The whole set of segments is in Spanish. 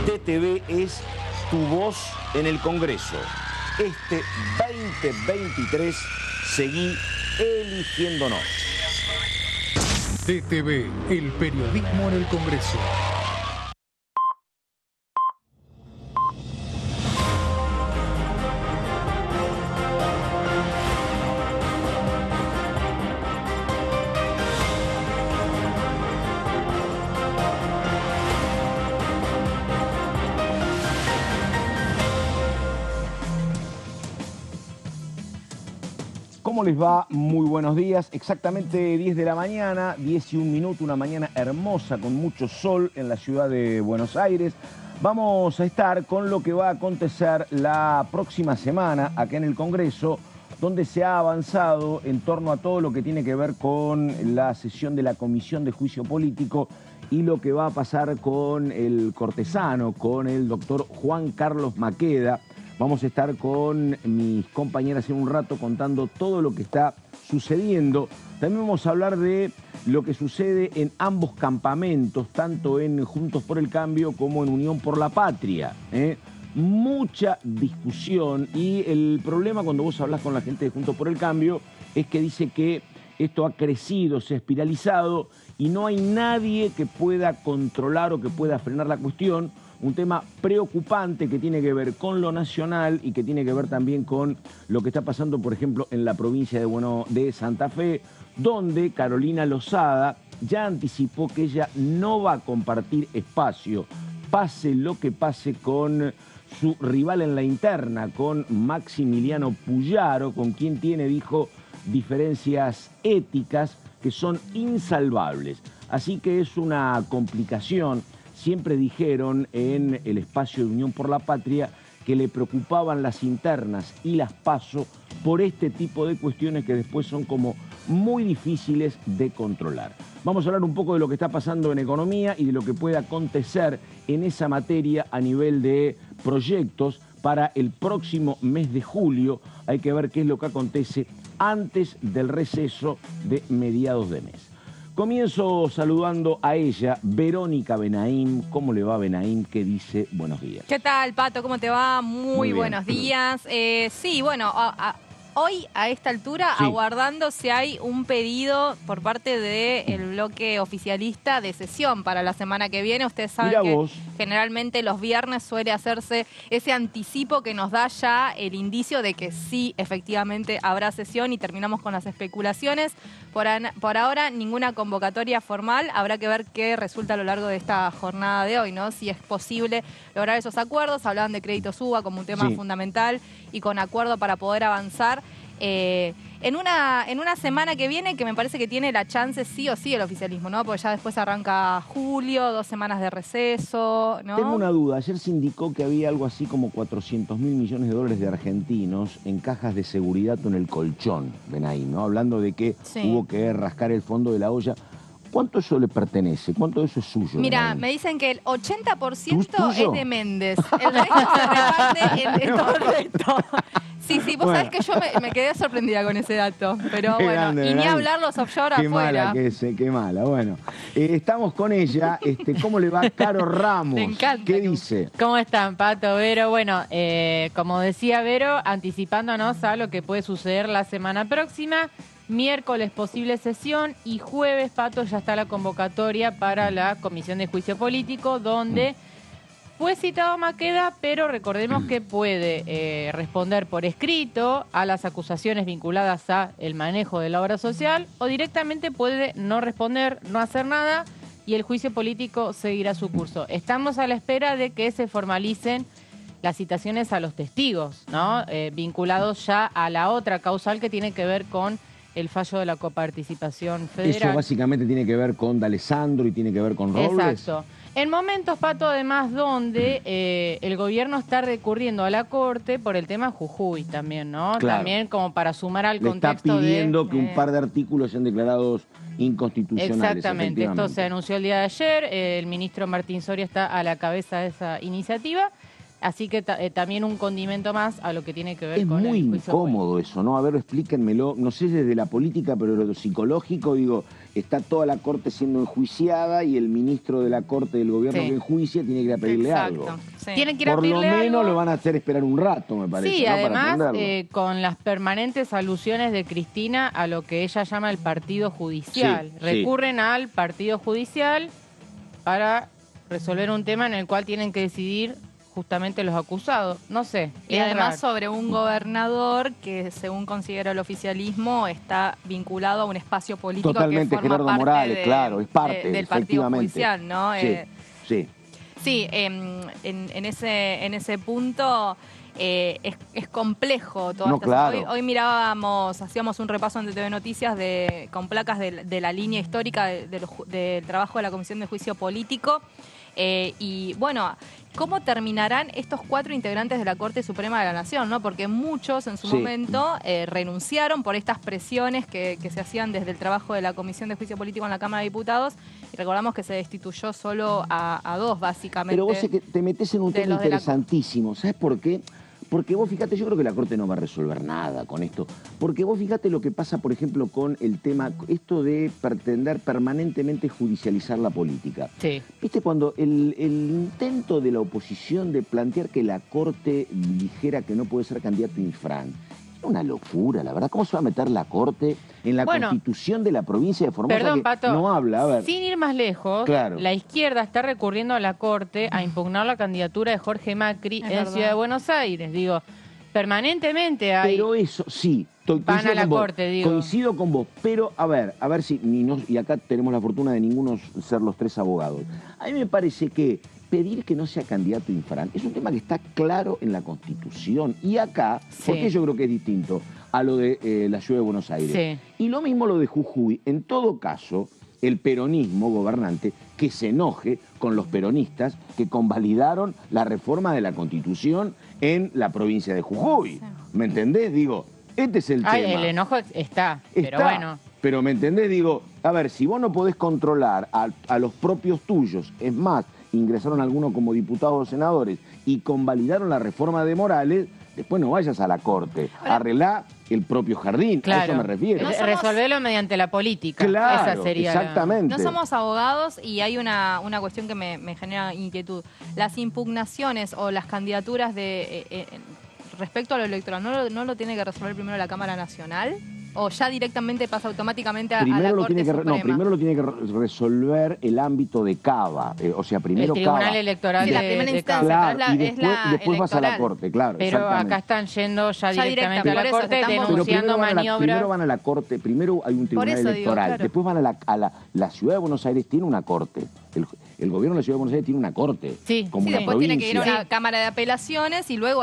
TTV es tu voz en el Congreso. Este 2023 seguí eligiéndonos. TTV, el periodismo en el Congreso. ¿Cómo les va? Muy buenos días. Exactamente 10 de la mañana, 10 y un minuto, una mañana hermosa con mucho sol en la ciudad de Buenos Aires. Vamos a estar con lo que va a acontecer la próxima semana acá en el Congreso, donde se ha avanzado en torno a todo lo que tiene que ver con la sesión de la Comisión de Juicio Político y lo que va a pasar con el cortesano, con el doctor Juan Carlos Maqueda. Vamos a estar con mis compañeras en un rato contando todo lo que está sucediendo. También vamos a hablar de lo que sucede en ambos campamentos, tanto en Juntos por el Cambio como en Unión por la Patria. Mucha discusión, y el problema cuando vos hablas con la gente de Juntos por el Cambio es que dice que esto ha crecido, se ha espiralizado y no hay nadie que pueda controlar o que pueda frenar la cuestión. Un tema preocupante que tiene que ver con lo nacional y que tiene que ver también con lo que está pasando, por ejemplo, en la provincia de Santa Fe, donde Carolina Lozada ya anticipó que ella no va a compartir espacio, pase lo que pase, con su rival en la interna, con Maximiliano Puyaro, con quien tiene, dijo, diferencias éticas que son insalvables. Así que es una complicación. Siempre dijeron en el espacio de Unión por la Patria que le preocupaban las internas y las PASO por este tipo de cuestiones que después son como muy difíciles de controlar. Vamos a hablar un poco de lo que está pasando en economía y de lo que puede acontecer en esa materia a nivel de proyectos para el próximo mes de julio. Hay que ver qué es lo que acontece antes del receso de mediados de mes. Comienzo saludando a ella, Verónica Benaim. ¿Cómo le va, Benaim? ¿Qué dice? Buenos días. ¿Qué tal, Pato? ¿Cómo te va? Muy buenos días. Sí, bueno, hoy a esta altura, sí, aguardando si hay un pedido por parte del bloque oficialista de sesión para la semana que viene. Ustedes saben que generalmente los viernes suele hacerse ese anticipo que nos da ya el indicio de que sí, efectivamente habrá sesión, y terminamos con las especulaciones. Por ahora, ninguna convocatoria formal. Habrá que ver qué resulta a lo largo de esta jornada de hoy, ¿no? Si es posible lograr esos acuerdos. Hablaban de crédito suba como un tema fundamental y con acuerdo para poder avanzar. En una semana que viene, que me parece que tiene la chance sí o sí el oficialismo, ¿no? Porque ya después arranca julio, 2 semanas de receso, ¿no? Tengo una duda. Ayer se indicó que había algo así como 400.000 millones de dólares de argentinos en cajas de seguridad o en el colchón, Benaim, ¿no? Hablando de que hubo que rascar el fondo de la olla. ¿Cuánto eso le pertenece? ¿Cuánto de eso es suyo? Mira, Benaim? me dicen que el 80% es de Méndez. El resto se reparte en todo el resto. Sí, vos sabés que yo me quedé sorprendida con ese dato. Pero Qué bueno, grande, y ni Benaim. hablar los offshore Qué afuera. Mala que es, qué mala. Bueno, estamos con ella. ¿Cómo le va, Caro Ramos? Me encanta. ¿Qué dice? ¿Cómo están, Pato, Vero? Bueno, como decía Vero, anticipándonos a lo que puede suceder la semana próxima. Miércoles posible sesión y jueves, Pato, ya está la convocatoria para la Comisión de Juicio Político, donde fue citado Maqueda, pero recordemos que puede responder por escrito a las acusaciones vinculadas a el manejo de la obra social, o directamente puede no responder, no hacer nada, y el juicio político seguirá su curso. Estamos a la espera de que se formalicen las citaciones a los testigos, ¿no? Vinculados ya a la otra causal que tiene que ver con el fallo de la coparticipación federal. Eso básicamente tiene que ver con D'Alessandro y tiene que ver con Robles. Exacto. En momentos, Pato, además, donde el gobierno está recurriendo a la Corte por el tema Jujuy también, ¿no? Claro. También como para sumar al Le contexto está pidiendo de, que un par de artículos sean declarados inconstitucionales. Exactamente. Esto se anunció el día de ayer. El ministro Martín Soria está a la cabeza de esa iniciativa. Así que también un condimento más a lo que tiene que ver con el juicio. Es muy incómodo eso, ¿no? A ver, explíquenmelo. No sé desde la política, pero lo psicológico, digo, está toda la corte siendo enjuiciada y el ministro de la corte del gobierno que enjuicia tiene que ir a pedirle algo. Sí. Tienen que ir a Por pedirle lo menos algo. lo van a hacer esperar un rato, me parece. Sí, ¿no? además, Para atenderlo. con las permanentes alusiones de Cristina a lo que ella llama el partido judicial. Sí, Recurren al partido judicial para resolver un tema en el cual tienen que decidir justamente los acusados. No sé. Y es además raro. sobre un gobernador que, según considera el oficialismo, está vinculado a un espacio político Totalmente, que forma Gerardo parte Morales, claro, es parte, del partido efectivamente. judicial, ¿no? Sí, sí. Sí, en ese punto es complejo todo No, esto. claro. Hoy hacíamos un repaso en TV Noticias con placas de la línea histórica del trabajo de la Comisión de Juicio Político. Y bueno, ¿cómo terminarán estos 4 integrantes de la Corte Suprema de la Nación? ¿No? Porque muchos en su momento renunciaron por estas presiones que se hacían desde el trabajo de la Comisión de Juicio Político en la Cámara de Diputados. Y recordamos que se destituyó solo a 2, básicamente. Pero vos sé que te metés en un tema interesantísimo. ¿Sabes por qué? Porque vos fíjate, yo creo que la Corte no va a resolver nada con esto. Porque vos fíjate lo que pasa, por ejemplo, con el tema, esto de pretender permanentemente judicializar la política. Sí. ¿Viste cuando el intento de la oposición de plantear que la Corte dijera que no puede ser candidato Infran? Es una locura, la verdad. ¿Cómo se va a meter la Corte en la Constitución de la provincia de Formosa? Perdón, que Pato, no habla, a ver. Sin ir más lejos, la izquierda está recurriendo a la Corte a impugnar la candidatura de Jorge Macri en Ciudad de Buenos Aires. Digo, permanentemente hay... Pero eso, sí. Van a la Corte, digo. Coincido con vos, pero a ver si y acá tenemos la fortuna de ninguno ser los 3 abogados. A mí me parece que pedir que no sea candidato Infran es un tema que está claro en la Constitución. Y acá, porque yo creo que es distinto a lo de la Ciudad de Buenos Aires. Y lo mismo lo de Jujuy. En todo caso, el peronismo gobernante que se enoje con los peronistas que convalidaron la reforma de la Constitución en la provincia de Jujuy. ¿Me entendés? Digo, este es el tema. El enojo está, pero bueno. Pero ¿me entendés? Digo, a ver, si vos no podés controlar a los propios tuyos, es más, ingresaron algunos como diputados o senadores y convalidaron la reforma de Morales, después no vayas a la Corte, arreglá el propio jardín, a eso me refiero. Resolverlo mediante la política, esa sería exactamente. No somos abogados y hay una cuestión que me genera inquietud. Las impugnaciones o las candidaturas respecto a lo electoral, ¿no lo tiene que resolver primero la Cámara Nacional? ¿O ya directamente pasa automáticamente a la Corte Suprema? No, primero lo tiene que resolver el ámbito de Cava. O sea, primero el Tribunal Cava. Electoral la primera instancia, claro, pero y después vas a la Corte, claro. Pero acá están yendo ya directamente a la Corte denunciando maniobras. Primero van a la Corte, primero hay un Tribunal Electoral, después van la Ciudad de Buenos Aires tiene una Corte. El gobierno de la Ciudad de Buenos Aires tiene una corte, como una después provincia. Tiene que ir a una Cámara de Apelaciones y luego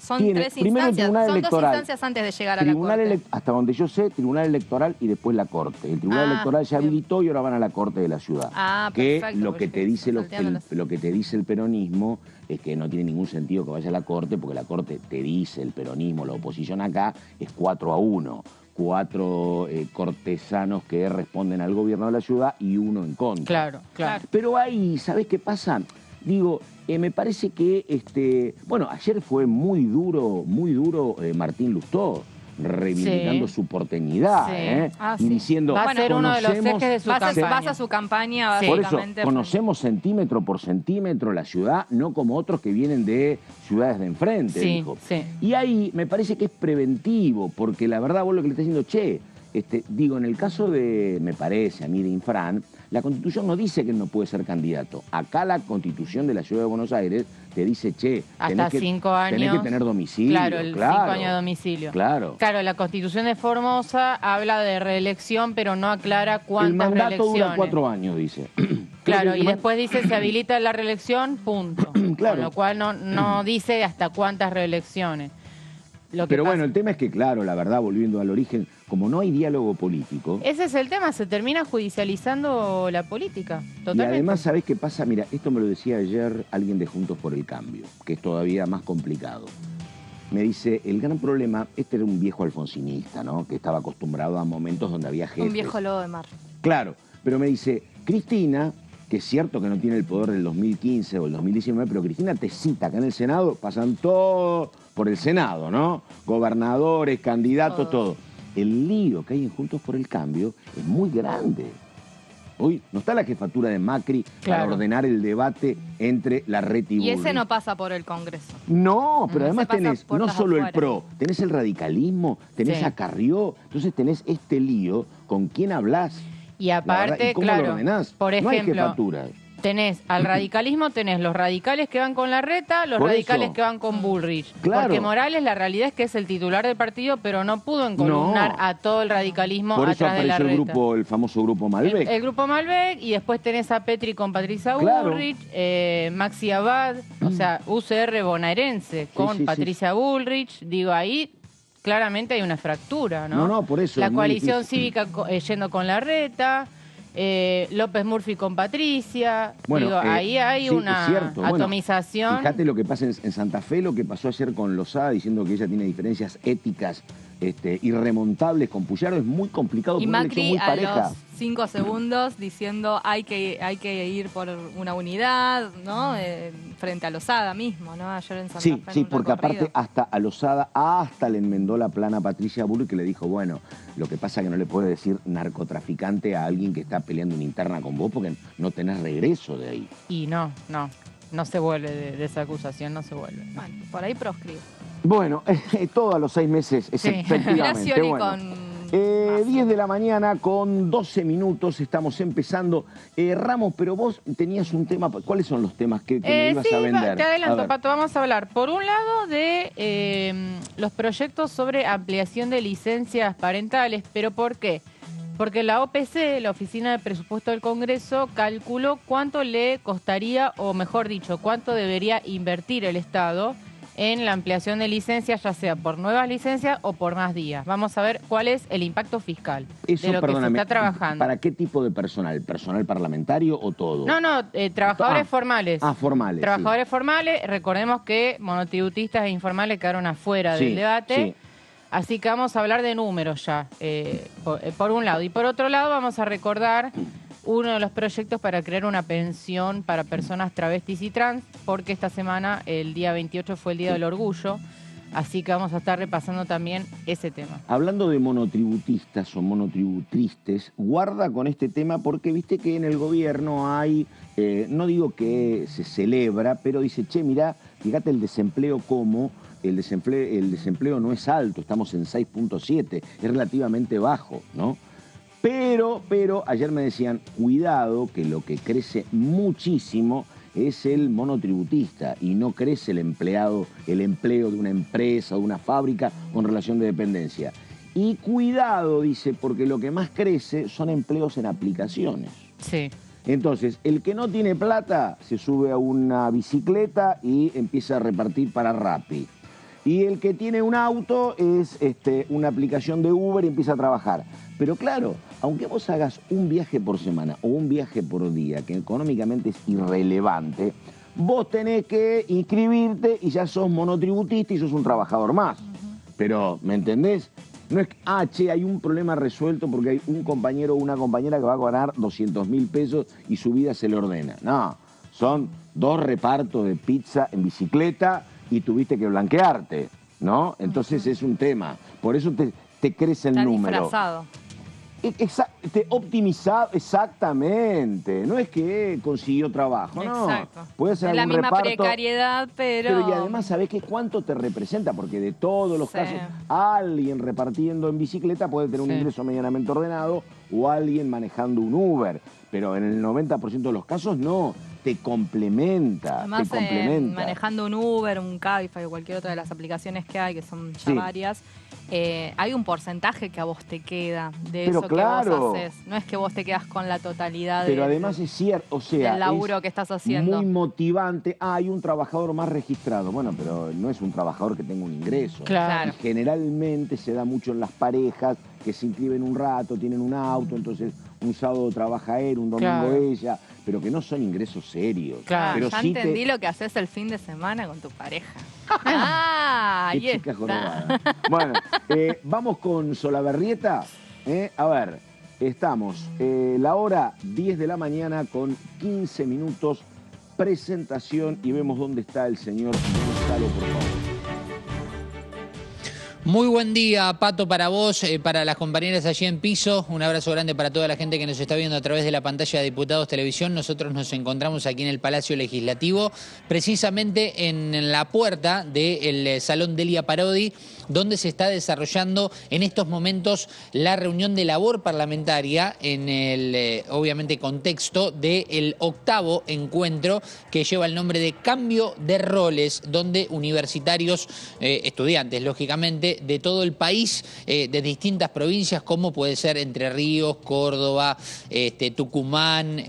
son 3 primero instancias. Tribunal Son Electoral, 2 instancias antes de llegar a la Corte. Hasta donde yo sé, Tribunal Electoral y después la Corte. El Tribunal Electoral ya habilitó y ahora van a la Corte de la Ciudad. Perfecto, lo que te dice el peronismo es que no tiene ningún sentido que vaya a la Corte, porque la Corte te dice, el peronismo, la oposición acá, es 4-1. 4 cortesanos que responden al gobierno de la ciudad y 1 en contra. Claro. Pero ahí, ¿sabés qué pasa? Digo, me parece que, bueno, ayer fue muy duro Martín Lustó, reivindicando su porteñidad, y diciendo, va a ser uno de los ejes de su campaña. Basa su campaña por básicamente. eso, conocemos centímetro por centímetro la ciudad, no como otros que vienen de ciudades de enfrente, dijo. Y ahí me parece que es preventivo, porque la verdad vos lo que le estás diciendo, digo, en el caso de, me parece a mí, de Infran, la Constitución no dice que él no puede ser candidato. Acá la Constitución de la Ciudad de Buenos Aires te dice, hasta 5 años. Tenés que tener domicilio. Claro, 5 años de domicilio. Claro, la Constitución de Formosa habla de reelección, pero no aclara cuántas reelecciones. El mandato dura 4 años, dice. Claro, y después dice se habilita la reelección, punto. Con lo cual no dice hasta cuántas reelecciones. Pero bueno, el tema es que, claro, la verdad, volviendo al origen, como no hay diálogo político... Ese es el tema, se termina judicializando la política, totalmente. Y además, ¿sabés qué pasa? Mira, esto me lo decía ayer alguien de Juntos por el Cambio, que es todavía más complicado. Me dice, el gran problema, este era un viejo alfonsinista, ¿no? Que estaba acostumbrado a momentos donde había jefes. Un viejo lobo de mar. Claro, pero me dice, Cristina, que es cierto que no tiene el poder del 2015 o el 2019, pero Cristina te cita acá en el Senado, pasan todo por el Senado, ¿no? Gobernadores, candidatos, todo. el lío que hay en Juntos por el Cambio es muy grande. Hoy no está la jefatura de Macri para ordenar el debate entre Larreta y Bullrich. Y ese no pasa por el Congreso. No, pero además tenés no solo afuera. el PRO, tenés el radicalismo, tenés a Carrió, entonces tenés este lío con quién hablás. Y aparte, ¿Y cómo claro, lo ordenás? por ejemplo, no hay jefatura. Tenés al radicalismo, tenés los radicales que van con Larreta, los radicales que van con Bullrich. Claro. Porque Morales, la realidad es que es el titular del partido, pero no pudo encolumnar a todo el radicalismo por eso atrás de apareció Larreta. el famoso grupo Malbec. El grupo Malbec, y después tenés a Petri con Patricia Bullrich, Maxi Abad, o sea, UCR bonaerense con Patricia Bullrich. Digo, ahí claramente hay una fractura, ¿no? No, por eso. La coalición cívica yendo con Larreta. López Murphy con Patricia. Bueno, digo, ahí hay una atomización. Bueno, fíjate lo que pasa en Santa Fe, lo que pasó ayer con Lozada, diciendo que ella tiene diferencias éticas irremontables con Puyaro. Es muy complicado. Y por una Macri elección muy pareja. a los 5 segundos diciendo hay que ir por una unidad, ¿no? Frente a Lozada mismo, ¿no? Ayer en Santa Fe. Sí, porque aparte hasta a Lozada hasta le enmendó la plana a Patricia Bullrich, que le dijo, bueno, lo que pasa es que no le puede decir narcotraficante a alguien que está peleando una interna con vos porque no tenés regreso de ahí. Y no se vuelve de esa acusación, no se vuelve. Bueno, por ahí proscribe. Bueno, todo a los 6 meses, efectivamente. Bueno. 10 de la mañana con 12 minutos, estamos empezando. Ramos, pero vos tenías un tema, ¿cuáles son los temas que me ibas a vender? Te adelanto, Pato, vamos a hablar por un lado de los proyectos sobre ampliación de licencias parentales, pero ¿por qué? Porque la OPC, la Oficina de Presupuesto del Congreso, calculó cuánto le costaría, o mejor dicho, cuánto debería invertir el Estado en la ampliación de licencias, ya sea por nuevas licencias o por más días. Vamos a ver cuál es el impacto fiscal de lo que se está trabajando. ¿Para qué tipo de personal? ¿Personal parlamentario o todo? No, trabajadores formales. Formales. Trabajadores formales. Recordemos que monotributistas e informales quedaron afuera del debate. Sí. Así que vamos a hablar de números ya, por un lado. Y por otro lado vamos a recordar uno de los proyectos para crear una pensión para personas travestis y trans, porque esta semana, el día 28, fue el Día del Orgullo, así que vamos a estar repasando también ese tema. Hablando de monotributistas o monotributristes, guarda con este tema porque viste que en el gobierno hay, no digo que se celebra, pero dice, che, mirá, fíjate el desempleo como... El desempleo no es alto, estamos en 6.7, es relativamente bajo, ¿no? Pero ayer me decían, cuidado, que lo que crece muchísimo es el monotributista y no crece el empleo de una empresa o de una fábrica con relación de dependencia. Y cuidado, dice, porque lo que más crece son empleos en aplicaciones. Sí. Entonces, el que no tiene plata se sube a una bicicleta y empieza a repartir para Rappi. Y el que tiene un auto es una aplicación de Uber y empieza a trabajar. Pero claro, aunque vos hagas un viaje por semana o un viaje por día, que económicamente es irrelevante, vos tenés que inscribirte y ya sos monotributista y sos un trabajador más. Pero, ¿me entendés? No es que, hay un problema resuelto porque hay un compañero o una compañera que va a ganar 200.000 pesos y su vida se le ordena. No, son 2 repartos de pizza en bicicleta y tuviste que blanquearte, ¿no? Entonces es un tema. Por eso te crece el número. Disfrazado. Optimizado, exactamente. No es que consiguió trabajo, no. Exacto. Puede ser la misma reparto, precariedad, pero... y además, ¿sabés qué? ¿Cuánto te representa? Porque de todos los casos, alguien repartiendo en bicicleta puede tener un ingreso medianamente ordenado o alguien manejando un Uber. Pero en el 90% de los casos no. Te complementa, además, te complementa. Manejando un Uber, un Cabify o cualquier otra de las aplicaciones que hay, que son ya varias, hay un porcentaje que a vos te queda de eso que vos haces. No es que vos te quedas con la totalidad además es cierto, o sea, del laburo que estás haciendo. Muy motivante. Hay un trabajador más registrado. Bueno, pero no es un trabajador que tenga un ingreso. Claro. Y generalmente se da mucho en las parejas que se inscriben un rato, tienen un auto, entonces un sábado trabaja él, un domingo ella, pero que no son ingresos serios. Claro. Pero ya sí entendí lo que haces el fin de semana con tu pareja. Qué chica jorobada. Bueno, vamos con Solabarrieta. A ver, estamos la hora 10 de la mañana con 15 minutos, presentación y vemos dónde está el señor Gonzalo, por favor. Muy buen día, Pato, para vos, para las compañeras allí en piso. Un abrazo grande para toda la gente que nos está viendo a través de la pantalla de Diputados Televisión. Nosotros nos encontramos aquí en el Palacio Legislativo, precisamente en la puerta del Salón Delia Parodi, donde se está desarrollando en estos momentos la reunión de labor parlamentaria en el, obviamente, contexto del 8º encuentro que lleva el nombre de Cambio de Roles, donde universitarios, estudiantes, lógicamente, de todo el país, de distintas provincias, como puede ser Entre Ríos, Córdoba, Tucumán,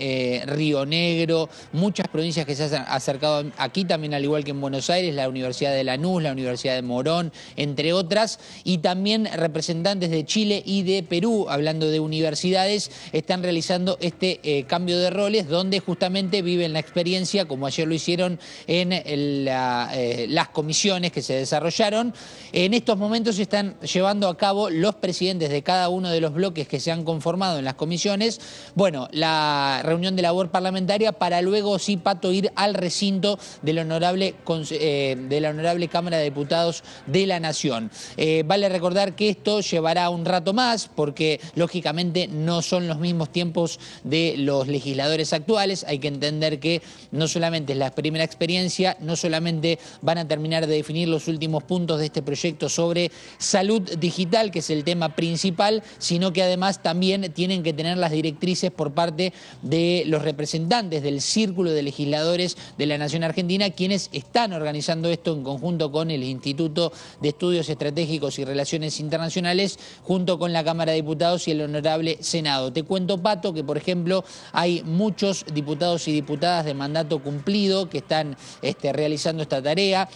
Río Negro, muchas provincias que se han acercado aquí también, al igual que en Buenos Aires, la Universidad de Lanús, la Universidad de Morón, entre otras, y también representantes de Chile y de Perú, hablando de universidades, están realizando este cambio de roles, donde justamente viven la experiencia, como ayer lo hicieron en las comisiones que se desarrollaron. En estos momentos se están llevando a cabo los presidentes de cada uno de los bloques que se han conformado en las comisiones. Bueno, la reunión de labor parlamentaria para luego, sí, Pato, ir al recinto de la honorable Cámara de Diputados de la Nación. Vale recordar que esto llevará un rato más porque, lógicamente, no son los mismos tiempos de los legisladores actuales. Hay que entender que no solamente es la primera experiencia, no solamente van a terminar de definir los últimos puntos de este proyecto sobre salud digital, que es el tema principal, sino que además también tienen que tener las directrices por parte de los representantes del Círculo de Legisladores de la Nación Argentina, quienes están organizando esto en conjunto con el Instituto de Estudios Estratégicos y Relaciones Internacionales, junto con la Cámara de Diputados y el Honorable Senado. Te cuento, Pato, que por ejemplo hay muchos diputados y diputadas de mandato cumplido que están realizando esta tarea.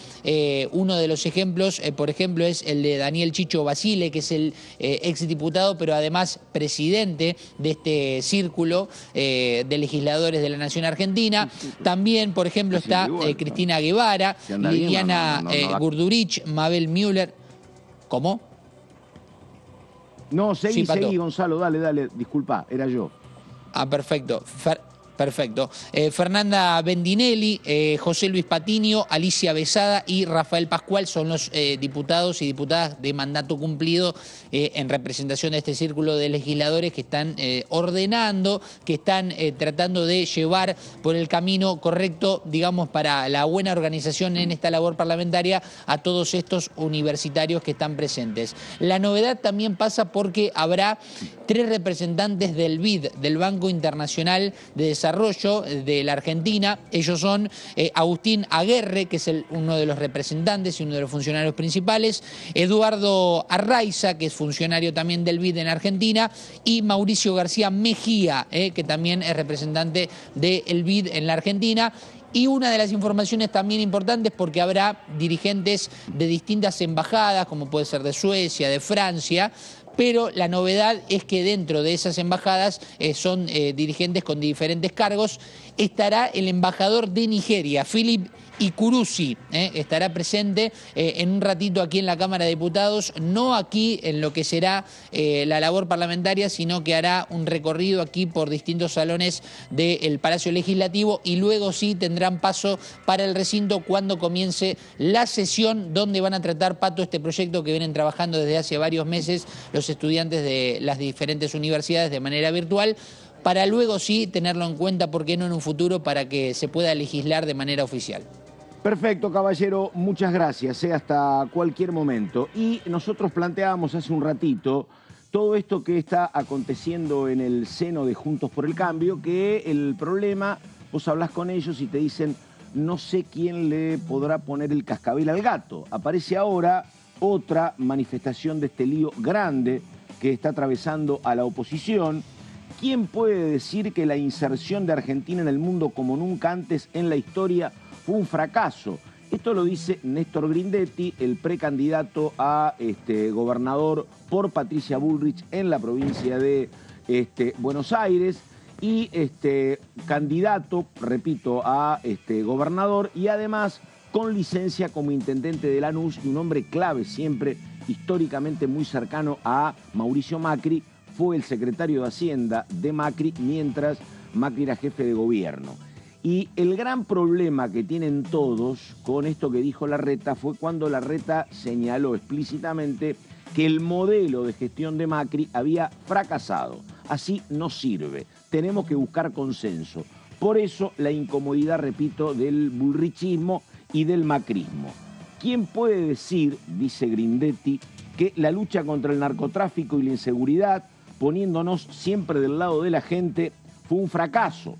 Uno de los ejemplos, por ejemplo, es el de Daniel Chicho Basile, que es el exdiputado, pero además presidente de este círculo de legisladores de la Nación Argentina. También, por ejemplo, está Cristina Guevara, Liliana Gurdurich, Mabel Müller. ¿Cómo? No, seguí, Gonzalo, dale, disculpa, era yo. Ah, perfecto. Perfecto. Fernanda Bendinelli, José Luis Patiño, Alicia Besada y Rafael Pascual son los diputados y diputadas de mandato cumplido en representación de este círculo de legisladores que están ordenando, que están tratando de llevar por el camino correcto, digamos, para la buena organización en esta labor parlamentaria a todos estos universitarios que están presentes. La novedad también pasa porque habrá 3 representantes del BID, del Banco Internacional de Desarrollo de la Argentina. Ellos son Agustín Aguerre, que es uno de los representantes y uno de los funcionarios principales, Eduardo Arraiza, que es funcionario también del BID en Argentina, y Mauricio García Mejía, que también es representante del BID en la Argentina. Y una de las informaciones también importantes, porque habrá dirigentes de distintas embajadas, como puede ser de Suecia, de Francia, pero la novedad es que dentro de esas embajadas son dirigentes con diferentes cargos. Estará el embajador de Nigeria, Philip Ikurusi, estará presente en un ratito aquí en la Cámara de Diputados, no aquí en lo que será la labor parlamentaria, sino que hará un recorrido aquí por distintos salones del Palacio Legislativo y luego sí tendrán paso para el recinto cuando comience la sesión donde van a tratar, Pato, este proyecto que vienen trabajando desde hace varios meses los estudiantes de las diferentes universidades de manera virtual, para luego sí tenerlo en cuenta, ¿por qué no en un futuro?, para que se pueda legislar de manera oficial. Perfecto, caballero, muchas gracias, hasta cualquier momento. Y nosotros planteábamos hace un ratito todo esto que está aconteciendo en el seno de Juntos por el Cambio, que el problema, vos hablás con ellos y te dicen, no sé quién le podrá poner el cascabel al gato. Aparece ahora otra manifestación de este lío grande que está atravesando a la oposición. ¿Quién puede decir que la inserción de Argentina en el mundo como nunca antes en la historia fue un fracaso? Esto lo dice Néstor Grindetti, el precandidato a gobernador por Patricia Bullrich en la provincia de Buenos Aires y candidato, repito, a gobernador y además con licencia como intendente de Lanús y un hombre clave siempre, históricamente muy cercano a Mauricio Macri. Fue el secretario de Hacienda de Macri mientras Macri era jefe de gobierno. Y el gran problema que tienen todos con esto que dijo Larreta fue cuando Larreta señaló explícitamente que el modelo de gestión de Macri había fracasado. Así no sirve. Tenemos que buscar consenso. Por eso la incomodidad, repito, del bullrichismo y del macrismo. ¿Quién puede decir, dice Grindetti, que la lucha contra el narcotráfico y la inseguridad, poniéndonos siempre del lado de la gente, fue un fracaso?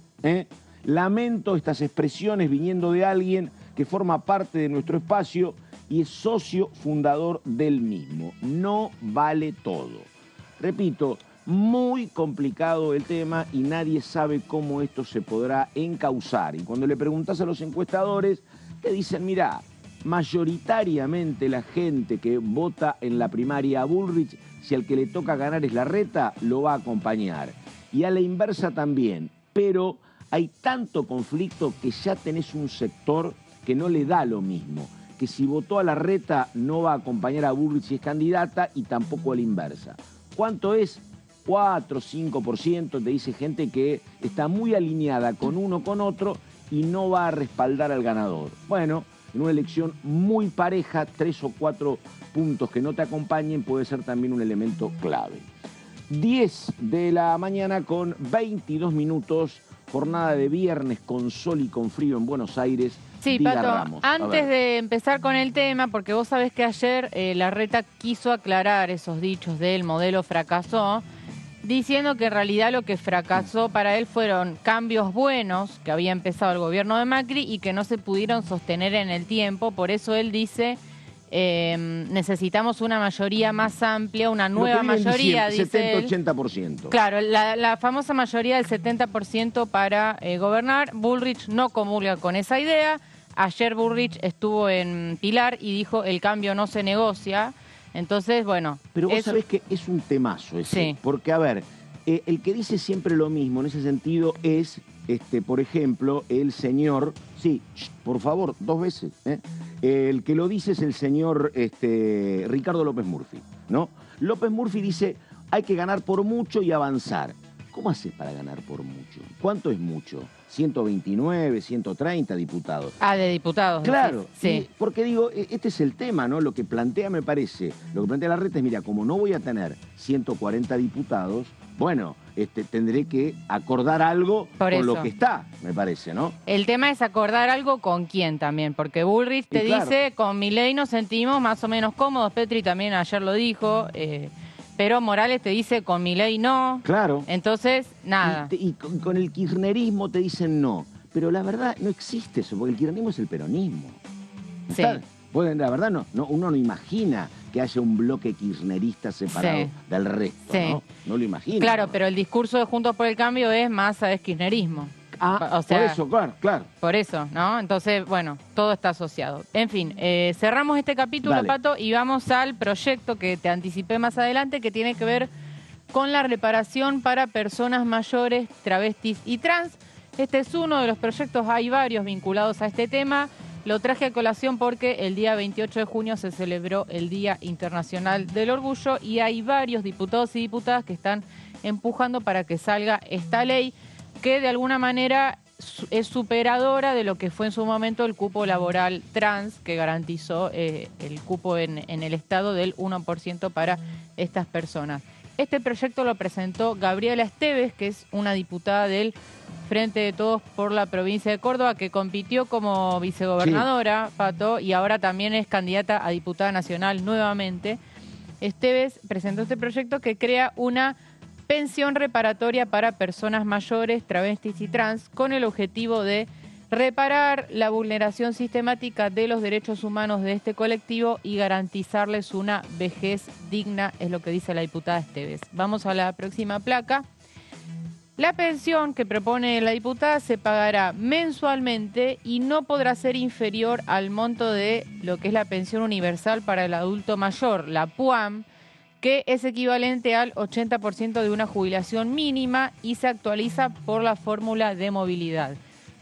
Lamento estas expresiones viniendo de alguien que forma parte de nuestro espacio y es socio fundador del mismo. No vale todo. Repito, muy complicado el tema y nadie sabe cómo esto se podrá encauzar. Y cuando le preguntás a los encuestadores, te dicen, mirá, mayoritariamente la gente que vota en la primaria a Bullrich, si al que le toca ganar es Larreta, lo va a acompañar. Y a la inversa también, pero hay tanto conflicto que ya tenés un sector que no le da lo mismo, que si votó a Larreta no va a acompañar a Bullrich si es candidata y tampoco a la inversa. ¿Cuánto es? 4, 5%, te dice gente que está muy alineada con uno con otro y no va a respaldar al ganador. Bueno, en una elección muy pareja, 3 o 4 puntos que no te acompañen puede ser también un elemento clave. 10 de la mañana con 22 minutos, jornada de viernes con sol y con frío en Buenos Aires. Sí, Diga Pato, Ramos. antes de empezar con el tema, porque vos sabés que ayer Larreta quiso aclarar esos dichos del modelo fracasó, diciendo que en realidad lo que fracasó para él fueron cambios buenos que había empezado el gobierno de Macri y que no se pudieron sostener en el tiempo. Por eso él dice, necesitamos una mayoría más amplia, una nueva mayoría, dice 70-80%. Claro, la famosa mayoría del 70% para gobernar. Bullrich no comulga con esa idea. Ayer Bullrich estuvo en Pilar y dijo el cambio no se negocia. Entonces, bueno... Pero vos sabés que es un temazo ese, sí. Porque, a ver, el que dice siempre lo mismo en ese sentido es, por ejemplo, el señor... Sí, por favor, 2 veces. El que lo dice es el señor Ricardo López Murphy, ¿no? López Murphy dice, hay que ganar por mucho y avanzar. ¿Cómo haces para ganar por mucho? ¿Cuánto es mucho? 129, 130 diputados. Ah, de diputados. Claro, sí. Porque digo, este es el tema, ¿no? Lo que plantea, me parece, lo que plantea Larreta es, mira, como no voy a tener 140 diputados, bueno, tendré que acordar algo con lo que está, me parece, ¿no? El tema es acordar algo con quién también, porque Bullrich te dice, con Milei nos sentimos más o menos cómodos, Petri también ayer lo dijo, pero Morales te dice con Milei no. Claro. Entonces, nada. Y con el kirchnerismo te dicen no. Pero la verdad no existe eso, porque el kirchnerismo es el peronismo. Sí. La verdad uno no imagina que haya un bloque kirchnerista separado del resto, ¿no? No lo imagina. Claro, pero el discurso de Juntos por el Cambio es masa es kirchnerismo. O sea, por eso, claro. Por eso, ¿no? Entonces, bueno, todo está asociado. En fin, cerramos este capítulo, Dale. Pato, y vamos al proyecto que te anticipé más adelante, que tiene que ver con la reparación para personas mayores, travestis y trans. Este es uno de los proyectos, hay varios vinculados a este tema. Lo traje a colación porque el día 28 de junio se celebró el Día Internacional del Orgullo y hay varios diputados y diputadas que están empujando para que salga esta ley, que de alguna manera es superadora de lo que fue en su momento el cupo laboral trans, que garantizó el cupo en el Estado del 1% para estas personas. Este proyecto lo presentó Gabriela Esteves, que es una diputada del Frente de Todos por la provincia de Córdoba, que compitió como vicegobernadora, Pato, y ahora también es candidata a diputada nacional nuevamente. Esteves presentó este proyecto que crea una pensión reparatoria para personas mayores, travestis y trans, con el objetivo de reparar la vulneración sistemática de los derechos humanos de este colectivo y garantizarles una vejez digna, es lo que dice la diputada Esteves. Vamos a la próxima placa. La pensión que propone la diputada se pagará mensualmente y no podrá ser inferior al monto de lo que es la pensión universal para el adulto mayor, la PUAM, que es equivalente al 80% de una jubilación mínima y se actualiza por la fórmula de movilidad.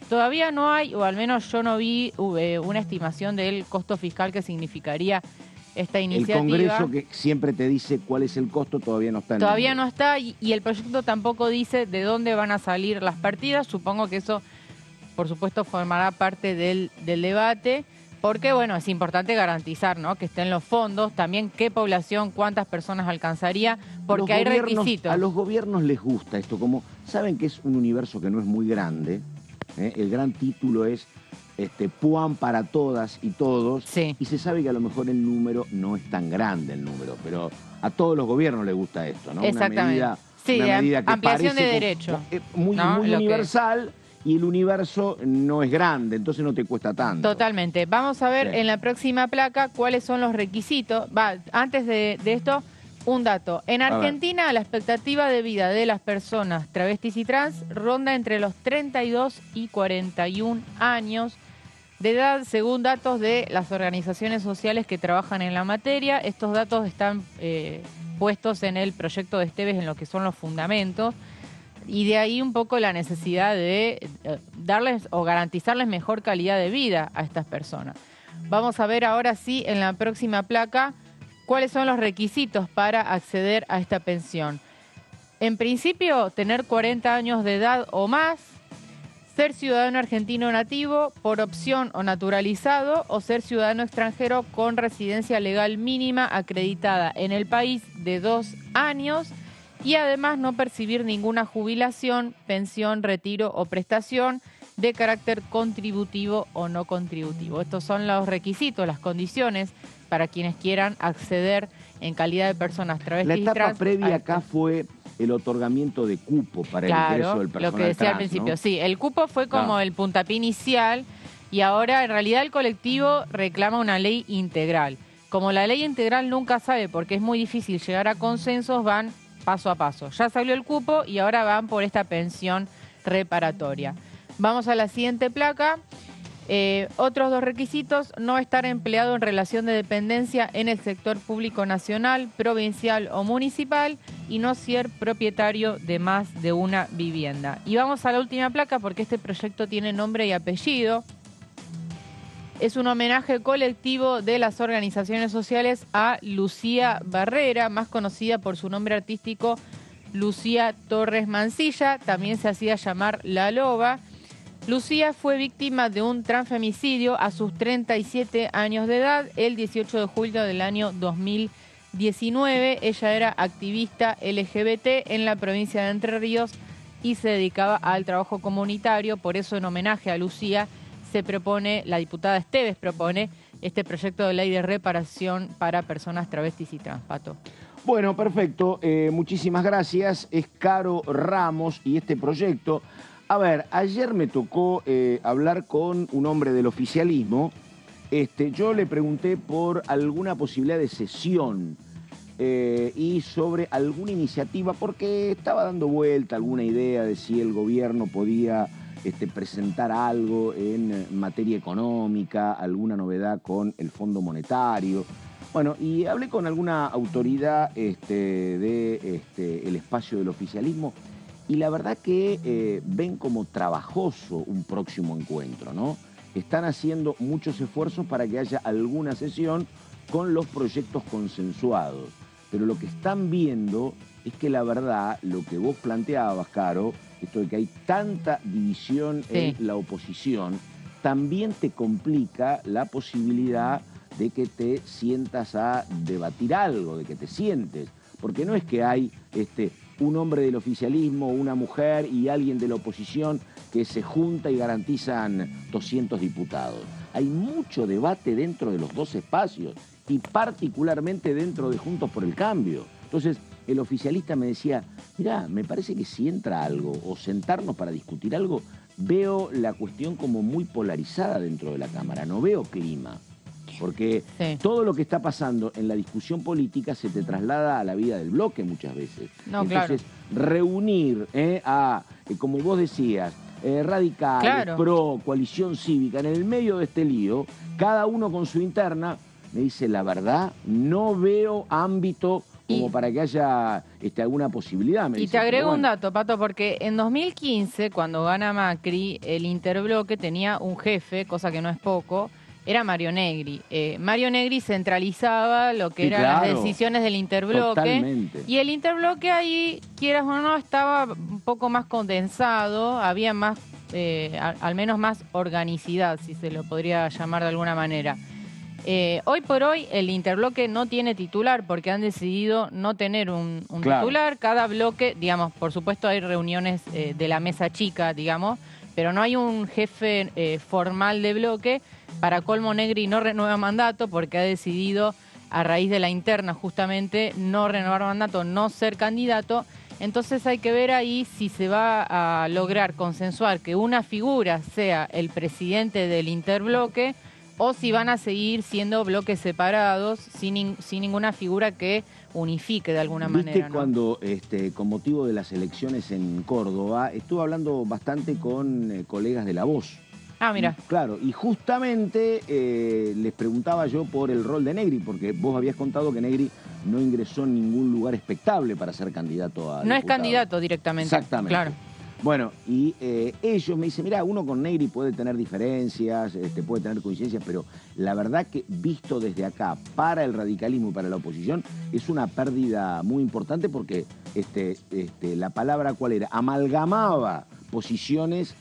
Todavía no hay, o al menos yo no vi, una estimación del costo fiscal que significaría esta iniciativa. El Congreso, que siempre te dice cuál es el costo, todavía no está. Todavía no está y el proyecto tampoco dice de dónde van a salir las partidas. Supongo que eso por supuesto, formará parte del debate, porque, bueno, es importante garantizar, ¿no?, que estén los fondos, también qué población, cuántas personas alcanzaría, porque hay requisitos. A los gobiernos les gusta esto, como saben que es un universo que no es muy grande, el gran título es PUAN para todas y todos, sí. Y se sabe que a lo mejor el número no es tan grande el número, pero a todos los gobiernos les gusta esto, ¿no? Exactamente. Una medida que ampliación de derechos. Muy universal. Y el universo no es grande, entonces no te cuesta tanto. Totalmente. Vamos a ver en la próxima placa cuáles son los requisitos. Antes de esto, un dato. En Argentina, la expectativa de vida de las personas travestis y trans ronda entre los 32 y 41 años de edad, según datos de las organizaciones sociales que trabajan en la materia. Estos datos están puestos en el proyecto de Esteves, en lo que son los fundamentos. Y de ahí un poco la necesidad de darles o garantizarles mejor calidad de vida a estas personas. Vamos a ver ahora sí en la próxima placa cuáles son los requisitos para acceder a esta pensión. En principio, tener 40 años de edad o más, ser ciudadano argentino nativo por opción o naturalizado, o ser ciudadano extranjero con residencia legal mínima acreditada en el país de 2 años, y además no percibir ninguna jubilación, pensión, retiro o prestación de carácter contributivo o no contributivo. Estos son los requisitos, las condiciones para quienes quieran acceder en calidad de personas travestis y trans. La etapa previa acá fue el otorgamiento de cupo para el ingreso del personal lo que decía trans, al principio, ¿no? Sí, el cupo fue como el puntapié inicial, y ahora en realidad el colectivo reclama una ley integral. Como la ley integral nunca sabe, porque es muy difícil llegar a consensos, van paso a paso. Ya salió el cupo y ahora van por esta pensión reparatoria. Vamos a la siguiente placa. Otros 2 requisitos: no estar empleado en relación de dependencia en el sector público nacional, provincial o municipal, y no ser propietario de más de una vivienda. Y vamos a la última placa porque este proyecto tiene nombre y apellido. Es un homenaje colectivo de las organizaciones sociales a Lucía Barrera, más conocida por su nombre artístico Lucía Torres Mancilla, también se hacía llamar La Loba. Lucía fue víctima de un transfemicidio a sus 37 años de edad, el 18 de julio del año 2019. Ella era activista LGBT en la provincia de Entre Ríos y se dedicaba al trabajo comunitario. Por eso, en homenaje a Lucía, se propone, la diputada Esteves propone este proyecto de ley de reparación para personas travestis y trans. Pato. Bueno, perfecto. Muchísimas gracias. Es Caro Ramos y este proyecto. A ver, ayer me tocó hablar con un hombre del oficialismo. Yo le pregunté por alguna posibilidad de sesión y sobre alguna iniciativa, porque estaba dando vuelta alguna idea de si el gobierno podía presentar algo en materia económica, alguna novedad con el Fondo Monetario. Bueno, y hablé con alguna autoridad el espacio del oficialismo, y la verdad que ven como trabajoso un próximo encuentro, ¿no? Están haciendo muchos esfuerzos para que haya alguna sesión con los proyectos consensuados. Pero lo que están viendo es que la verdad, lo que vos planteabas, Caro, esto de que hay tanta división en la oposición, también te complica la posibilidad de que te sientas a debatir algo, de que te sientes. Porque no es que hay un hombre del oficialismo, una mujer y alguien de la oposición que se junta y garantizan 200 diputados. Hay mucho debate dentro de los 2 espacios y particularmente dentro de Juntos por el Cambio. Entonces, el oficialista me decía, mirá, me parece que si entra algo o sentarnos para discutir algo, veo la cuestión como muy polarizada dentro de la Cámara, no veo clima. Porque todo lo que está pasando en la discusión política se te traslada a la vida del bloque muchas veces. No, entonces, reunir a, como vos decías, radicales, pro, coalición cívica, en el medio de este lío, cada uno con su interna, me dice, la verdad, no veo ámbito como para que haya alguna posibilidad. Y te agrego un dato, Pato, porque en 2015, cuando gana Macri, el interbloque tenía un jefe, cosa que no es poco, era Mario Negri. Mario Negri centralizaba lo que eran las decisiones del interbloque. Totalmente. Y el interbloque ahí, quieras o no, estaba un poco más condensado, había más al menos más organicidad, si se lo podría llamar de alguna manera. Hoy por hoy el interbloque no tiene titular porque han decidido no tener un titular. Cada bloque, digamos, por supuesto hay reuniones de la mesa chica, digamos, pero no hay un jefe formal de bloque. Para colmo, Negri no renueva mandato porque ha decidido, a raíz de la interna justamente, no renovar mandato, no ser candidato. Entonces hay que ver ahí si se va a lograr consensuar que una figura sea el presidente del interbloque o si van a seguir siendo bloques separados sin ninguna figura que unifique de alguna manera. ¿Viste cuando, con motivo de las elecciones en Córdoba, estuve hablando bastante con colegas de La Voz? Ah, mira. Claro, y justamente les preguntaba yo por el rol de Negri, porque vos habías contado que Negri no ingresó en ningún lugar expectable para ser candidato a No diputado. es candidato directamente. Exactamente. Claro. Bueno, y ellos me dicen, mirá, uno con Negri puede tener diferencias, puede tener coincidencias, pero la verdad que visto desde acá para el radicalismo y para la oposición es una pérdida muy importante porque la palabra ¿cuál era? Amalgamaba posiciones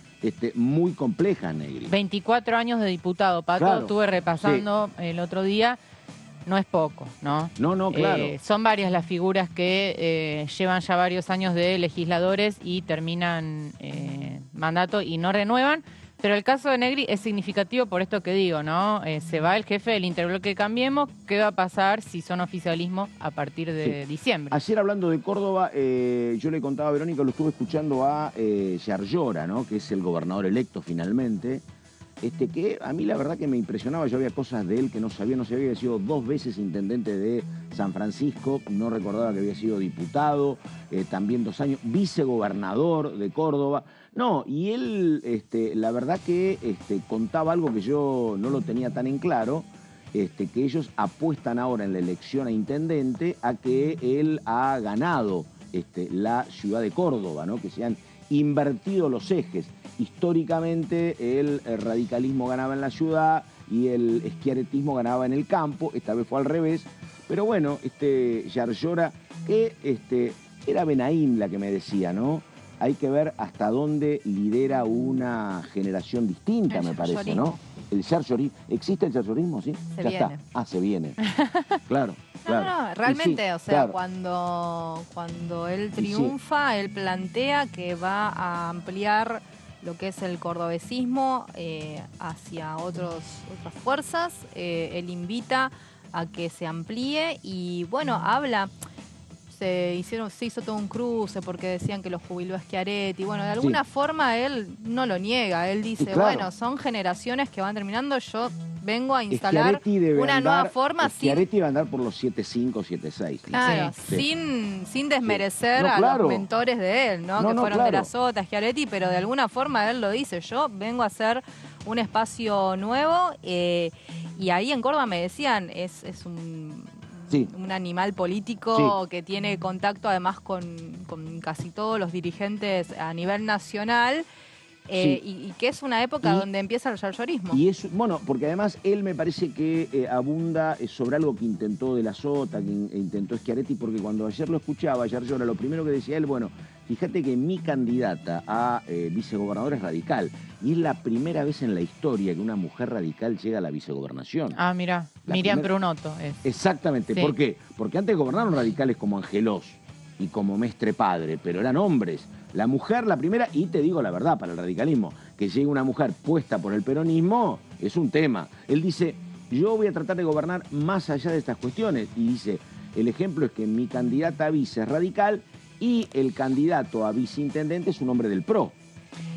muy complejas, Negri. 24 años de diputado, Pato, Claro, estuve repasando el otro día. No es poco, ¿no? No, claro. Son varias las figuras que llevan ya varios años de legisladores y terminan mandato y no renuevan. Pero el caso de Negri es significativo por esto que digo, ¿no? Se va el jefe del interbloque Cambiemos. ¿Qué va a pasar si son oficialismo a partir de diciembre? Ayer hablando de Córdoba, yo le contaba a Verónica, lo estuve escuchando a Yarlora, ¿no? Que es el gobernador electo finalmente. Que a mí la verdad que me impresionaba, yo había cosas de él que no sabía, había sido 2 veces intendente de San Francisco, no recordaba que había sido diputado, también 2 años, vicegobernador de Córdoba. No, y él, la verdad que contaba algo que yo no lo tenía tan en claro, que ellos apuestan ahora en la elección a intendente a que él ha ganado la ciudad de Córdoba, ¿no? Que se han invertido los ejes. Históricamente el radicalismo ganaba en la ciudad y el schiarettismo ganaba en el campo, esta vez fue al revés, pero bueno, Yarlora, que era Benaim la que me decía, ¿no? Hay que ver hasta dónde lidera una generación distinta, me parece, ¿no? El yarlorismo. ¿Existe el yarlorismo, sí? Se viene. Está. Se viene. Claro. No, realmente, sí, o sea, claro. cuando él triunfa, él plantea que va a ampliar lo que es el cordobesismo hacia otras fuerzas. Él invita a que se amplíe y, bueno, habla... Se hizo todo un cruce porque decían que los jubiló a Schiaretti. Bueno, de alguna forma él no lo niega. Él dice, claro, bueno, son generaciones que van terminando, yo vengo a instalar una nueva forma. Schiaretti va a andar por los 7.5, 7.6. Claro, sí. sin desmerecer No, a claro. los mentores de él, ¿no? Que fueron claro. de la Sota, Schiaretti, pero de alguna forma él lo dice, yo vengo a hacer un espacio nuevo y ahí en Córdoba me decían, es un animal político que tiene contacto además con casi todos los dirigentes a nivel nacional y que es una época donde empieza el yarlorismo. Y es, bueno, porque además él me parece que abunda sobre algo que intentó de la Sota, que intentó Schiaretti, porque cuando ayer lo escuchaba, Yarlora, lo primero que decía él, bueno, fíjate que mi candidata a vicegobernadora es radical. Y es la primera vez en la historia que una mujer radical llega a la vicegobernación. Ah, mira, Miriam Brunotto es. Exactamente. Sí. ¿Por qué? Porque antes gobernaron radicales como Angelós y como Mestre Padre, pero eran hombres. La mujer, la primera, y te digo la verdad, para el radicalismo, que llegue una mujer puesta por el peronismo, es un tema. Él dice, yo voy a tratar de gobernar más allá de estas cuestiones. Y dice, el ejemplo es que mi candidata a vice es radical y el candidato a viceintendente es un hombre del PRO.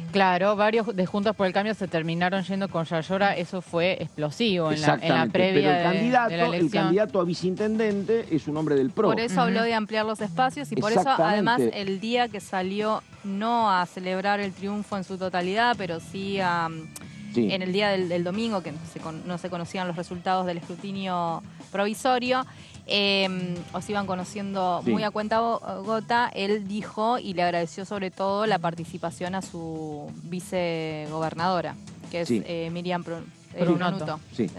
Claro, varios de Juntos por el Cambio se terminaron yendo con Yarlora, eso fue explosivo en la previa pero de la elección. El candidato a viceintendente es un hombre del PRO. Por eso habló de ampliar los espacios y por eso además el día que salió no a celebrar el triunfo en su totalidad, pero sí en el día del domingo, que no se conocían los resultados del escrutinio provisorio, o se iban conociendo muy a cuenta gota, él dijo y le agradeció sobre todo la participación a su vicegobernadora, que es Miriam Brunotto. Sí.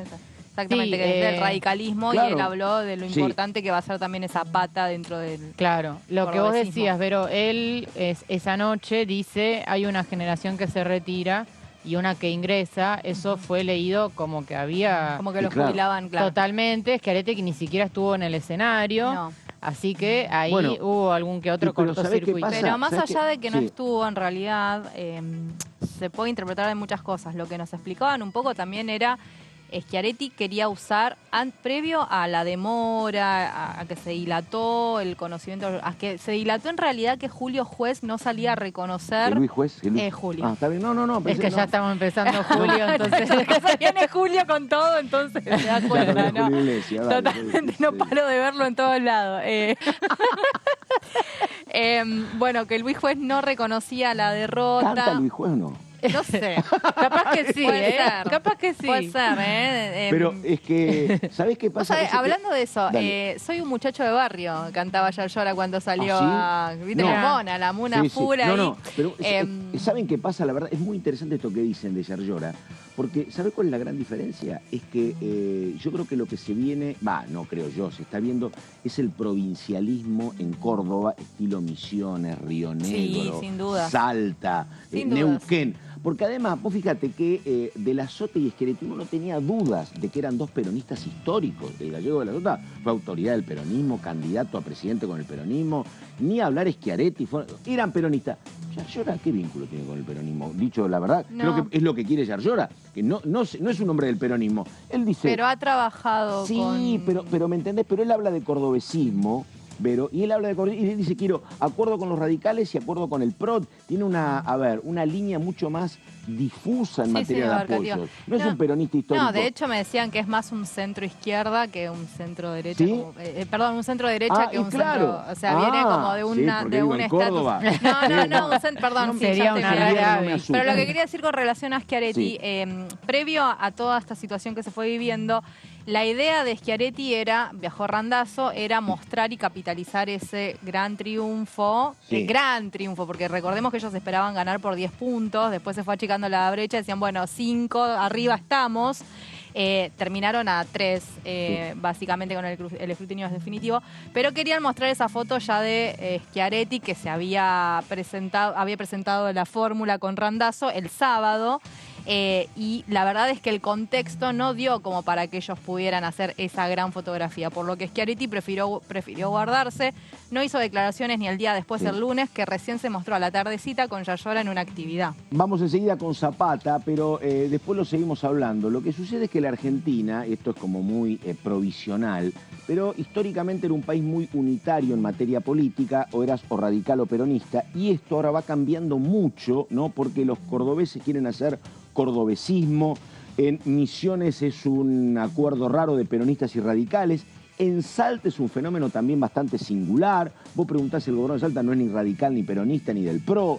Exactamente, Sí, que es del radicalismo, claro. y él habló de lo Sí. importante que va a ser también esa pata dentro del... Claro, lo que vos Cordobesismo. decías, Vero, él esa noche dice, hay una generación que se retira y una que ingresa, eso fue leído como que había... Como que Sí, lo claro. jubilaban, claro. Totalmente, Schiaretti que ni siquiera estuvo en el escenario, No. así que ahí Bueno, hubo algún que otro pero ¿sabés qué cortocircuito. pasa? Pero más ¿Sabés allá qué? de que no Sí. estuvo, en realidad, se puede interpretar de muchas cosas. Lo que nos explicaban un poco también era, Schiaretti quería usar, previo a la demora, a que se dilató el conocimiento, a que se dilató en realidad que Julio Juez no salía a reconocer... Luis Juez. Julio. Ah, está bien. No. Es pensé que no. ya estamos empezando julio, entonces... Se viene Julio con todo, entonces se da cuenta, Claro, ¿no? Julio Iglesias, dale, Totalmente, sí. no paro de verlo en todos lados. Bueno, que el Luis Juez no reconocía la derrota. ¿Canta Luis Juez o no? No sé. Capaz que sí, Puede ser. Capaz que sí. Puede ser, Pero es que, ¿sabés qué vos pasa? sabés, Pasa que- hablando de eso, Dale. soy un muchacho de barrio, cantaba Yarlora cuando salió ¿Ah, a... sí? ¿Viste? No. La mona, la muna Sí, sí. full ahí. No, pero Em, ¿saben qué pasa? La verdad, es muy interesante esto que dicen de Yarlora, porque ¿sabés cuál es la gran diferencia? Es que yo creo que lo que se viene, no creo yo, se está viendo, es el provincialismo en Córdoba, estilo Misiones, Río Negro, Sí, sin duda. Salta, Sin dudas. Neuquén. Porque además, vos fíjate que de la Sota y Schiaretti uno no tenía dudas de que eran dos peronistas históricos. El Gallego de la Sota fue autoridad del peronismo, candidato a presidente con el peronismo, ni hablar Schiaretti, eran peronistas. Yarlora, ¿qué vínculo tiene con el peronismo? Dicho la verdad, No. creo que es lo que quiere Yarlora, que no es un hombre del peronismo. Él dice... pero ha trabajado Sí, con... pero ¿me entendés? Pero él habla de cordobesismo, Vero, y él habla de cordobesismo, y él dice, quiero acuerdo con los radicales y acuerdo con el PROD. Tiene una línea mucho más difusa en Sí, materia sí, de abarcativa. apoyos. No es un peronista histórico. No, de hecho me decían que es más un centro izquierda que un centro derecha. ¿Sí? Perdón, un centro derecha que y un claro. centro... O sea, viene como de sí, una porque de vivo un en estatus... Córdoba. No, un centro... Perdón, sí, Sería ya estoy una bien. rara no me ave. asusta. Pero lo que quería decir con relación a Schiaretti, Sí. previo a toda esta situación que se fue viviendo, la idea de Schiaretti viajó Randazzo, era mostrar y capitalizar ese gran triunfo, Sí. gran triunfo, porque recordemos que ellos esperaban ganar por 10 puntos, después se fue achicando la brecha, decían, bueno, 5, arriba estamos. Terminaron a 3, básicamente con el escrutinio definitivo, pero querían mostrar esa foto ya de Schiaretti, que se había presentado la fórmula con Randazzo el sábado. Y la verdad es que el contexto no dio como para que ellos pudieran hacer esa gran fotografía, por lo que Schiaretti prefirió guardarse, no hizo declaraciones ni el día después, Sí. el lunes, que recién se mostró a la tardecita con Yarlora en una actividad. Vamos enseguida con Zapata, pero después lo seguimos hablando. Lo que sucede es que la Argentina, esto es como muy provisional, pero históricamente era un país muy unitario en materia política, o eras o radical o peronista, y esto ahora va cambiando mucho, ¿no? Porque los cordobeses quieren hacer cordobesismo, en Misiones es un acuerdo raro de peronistas y radicales, en Salta es un fenómeno también bastante singular. Vos preguntás, el gobernador de Salta no es ni radical, ni peronista, ni del PRO.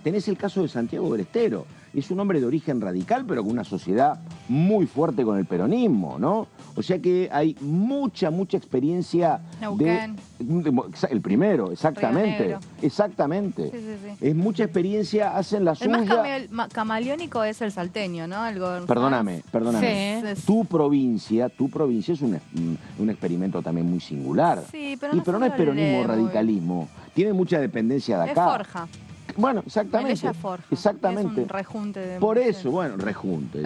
Tenés el caso de Santiago del Estero. Es un hombre de origen radical, pero con una sociedad muy fuerte con el peronismo, ¿no? O sea que hay mucha experiencia Neuquén. El primero, exactamente. Río Negro. Exactamente. Sí. Es mucha experiencia, hacen la El suya. más camaleónico es el salteño, ¿no? El gobernador. Perdóname. Sí. Tu provincia es un experimento también muy singular. Sí, pero no es peronismo o lee muy- radicalismo. Tiene mucha dependencia de Es acá. Forja. Bueno, exactamente. Ella es Forja. Exactamente. Es un rejunte de... Por eso, bueno, rejunte.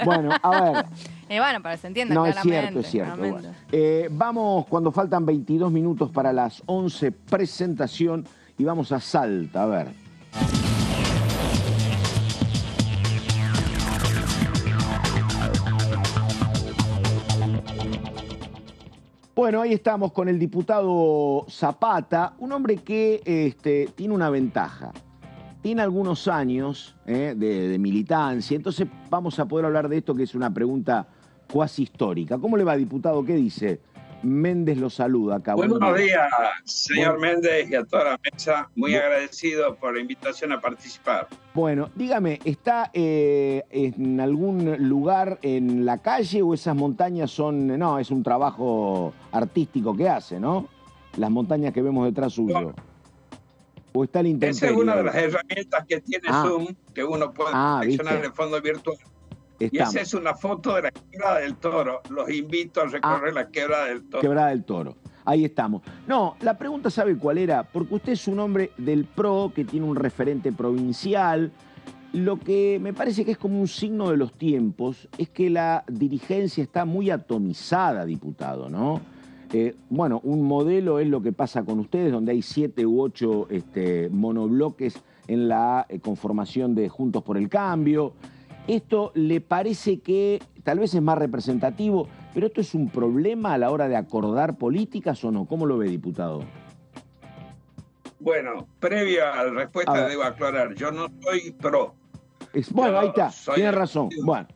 Bueno, a ver. Bueno, para que se entienda No, es claramente. cierto. claramente. Bueno. Vamos, cuando faltan 22 minutos para las 11, presentación, y vamos a Salta, a ver. Bueno, ahí estamos con el diputado Zapata, un hombre que tiene una ventaja. Tiene algunos años de militancia, entonces vamos a poder hablar de esto, que es una pregunta cuasi histórica. ¿Cómo le va, diputado? ¿Qué dice? Méndez lo saluda acá. Buenos Buen día. días, señor Méndez, y a toda la mesa. Muy agradecido por la invitación a participar. Bueno, dígame, ¿está en algún lugar en la calle o esas montañas son... No, es un trabajo artístico que hace, ¿no? Las montañas que vemos detrás suyo. ¿O está el intemperie? Esa es una de las herramientas que tiene Zoom, que uno puede seleccionar ¿viste? el fondo virtual. Y esa es una foto de la Quebrada del Toro. Los invito a recorrer la Quebrada del Toro. Quebrada del Toro. Ahí estamos. No, la pregunta, ¿sabe cuál era? Porque usted es un hombre del PRO que tiene un referente provincial. Lo que me parece que es como un signo de los tiempos es que la dirigencia está muy atomizada, diputado, ¿no? Bueno, un modelo es lo que pasa con ustedes, donde hay 7 u 8 monobloques en la conformación de Juntos por el Cambio. ¿Esto le parece que tal vez es más representativo, pero esto es un problema a la hora de acordar políticas o no? ¿Cómo lo ve, diputado? Bueno, previo a la respuesta debo aclarar, yo no soy PRO. Bueno, ahí está, tiene razón. Bueno,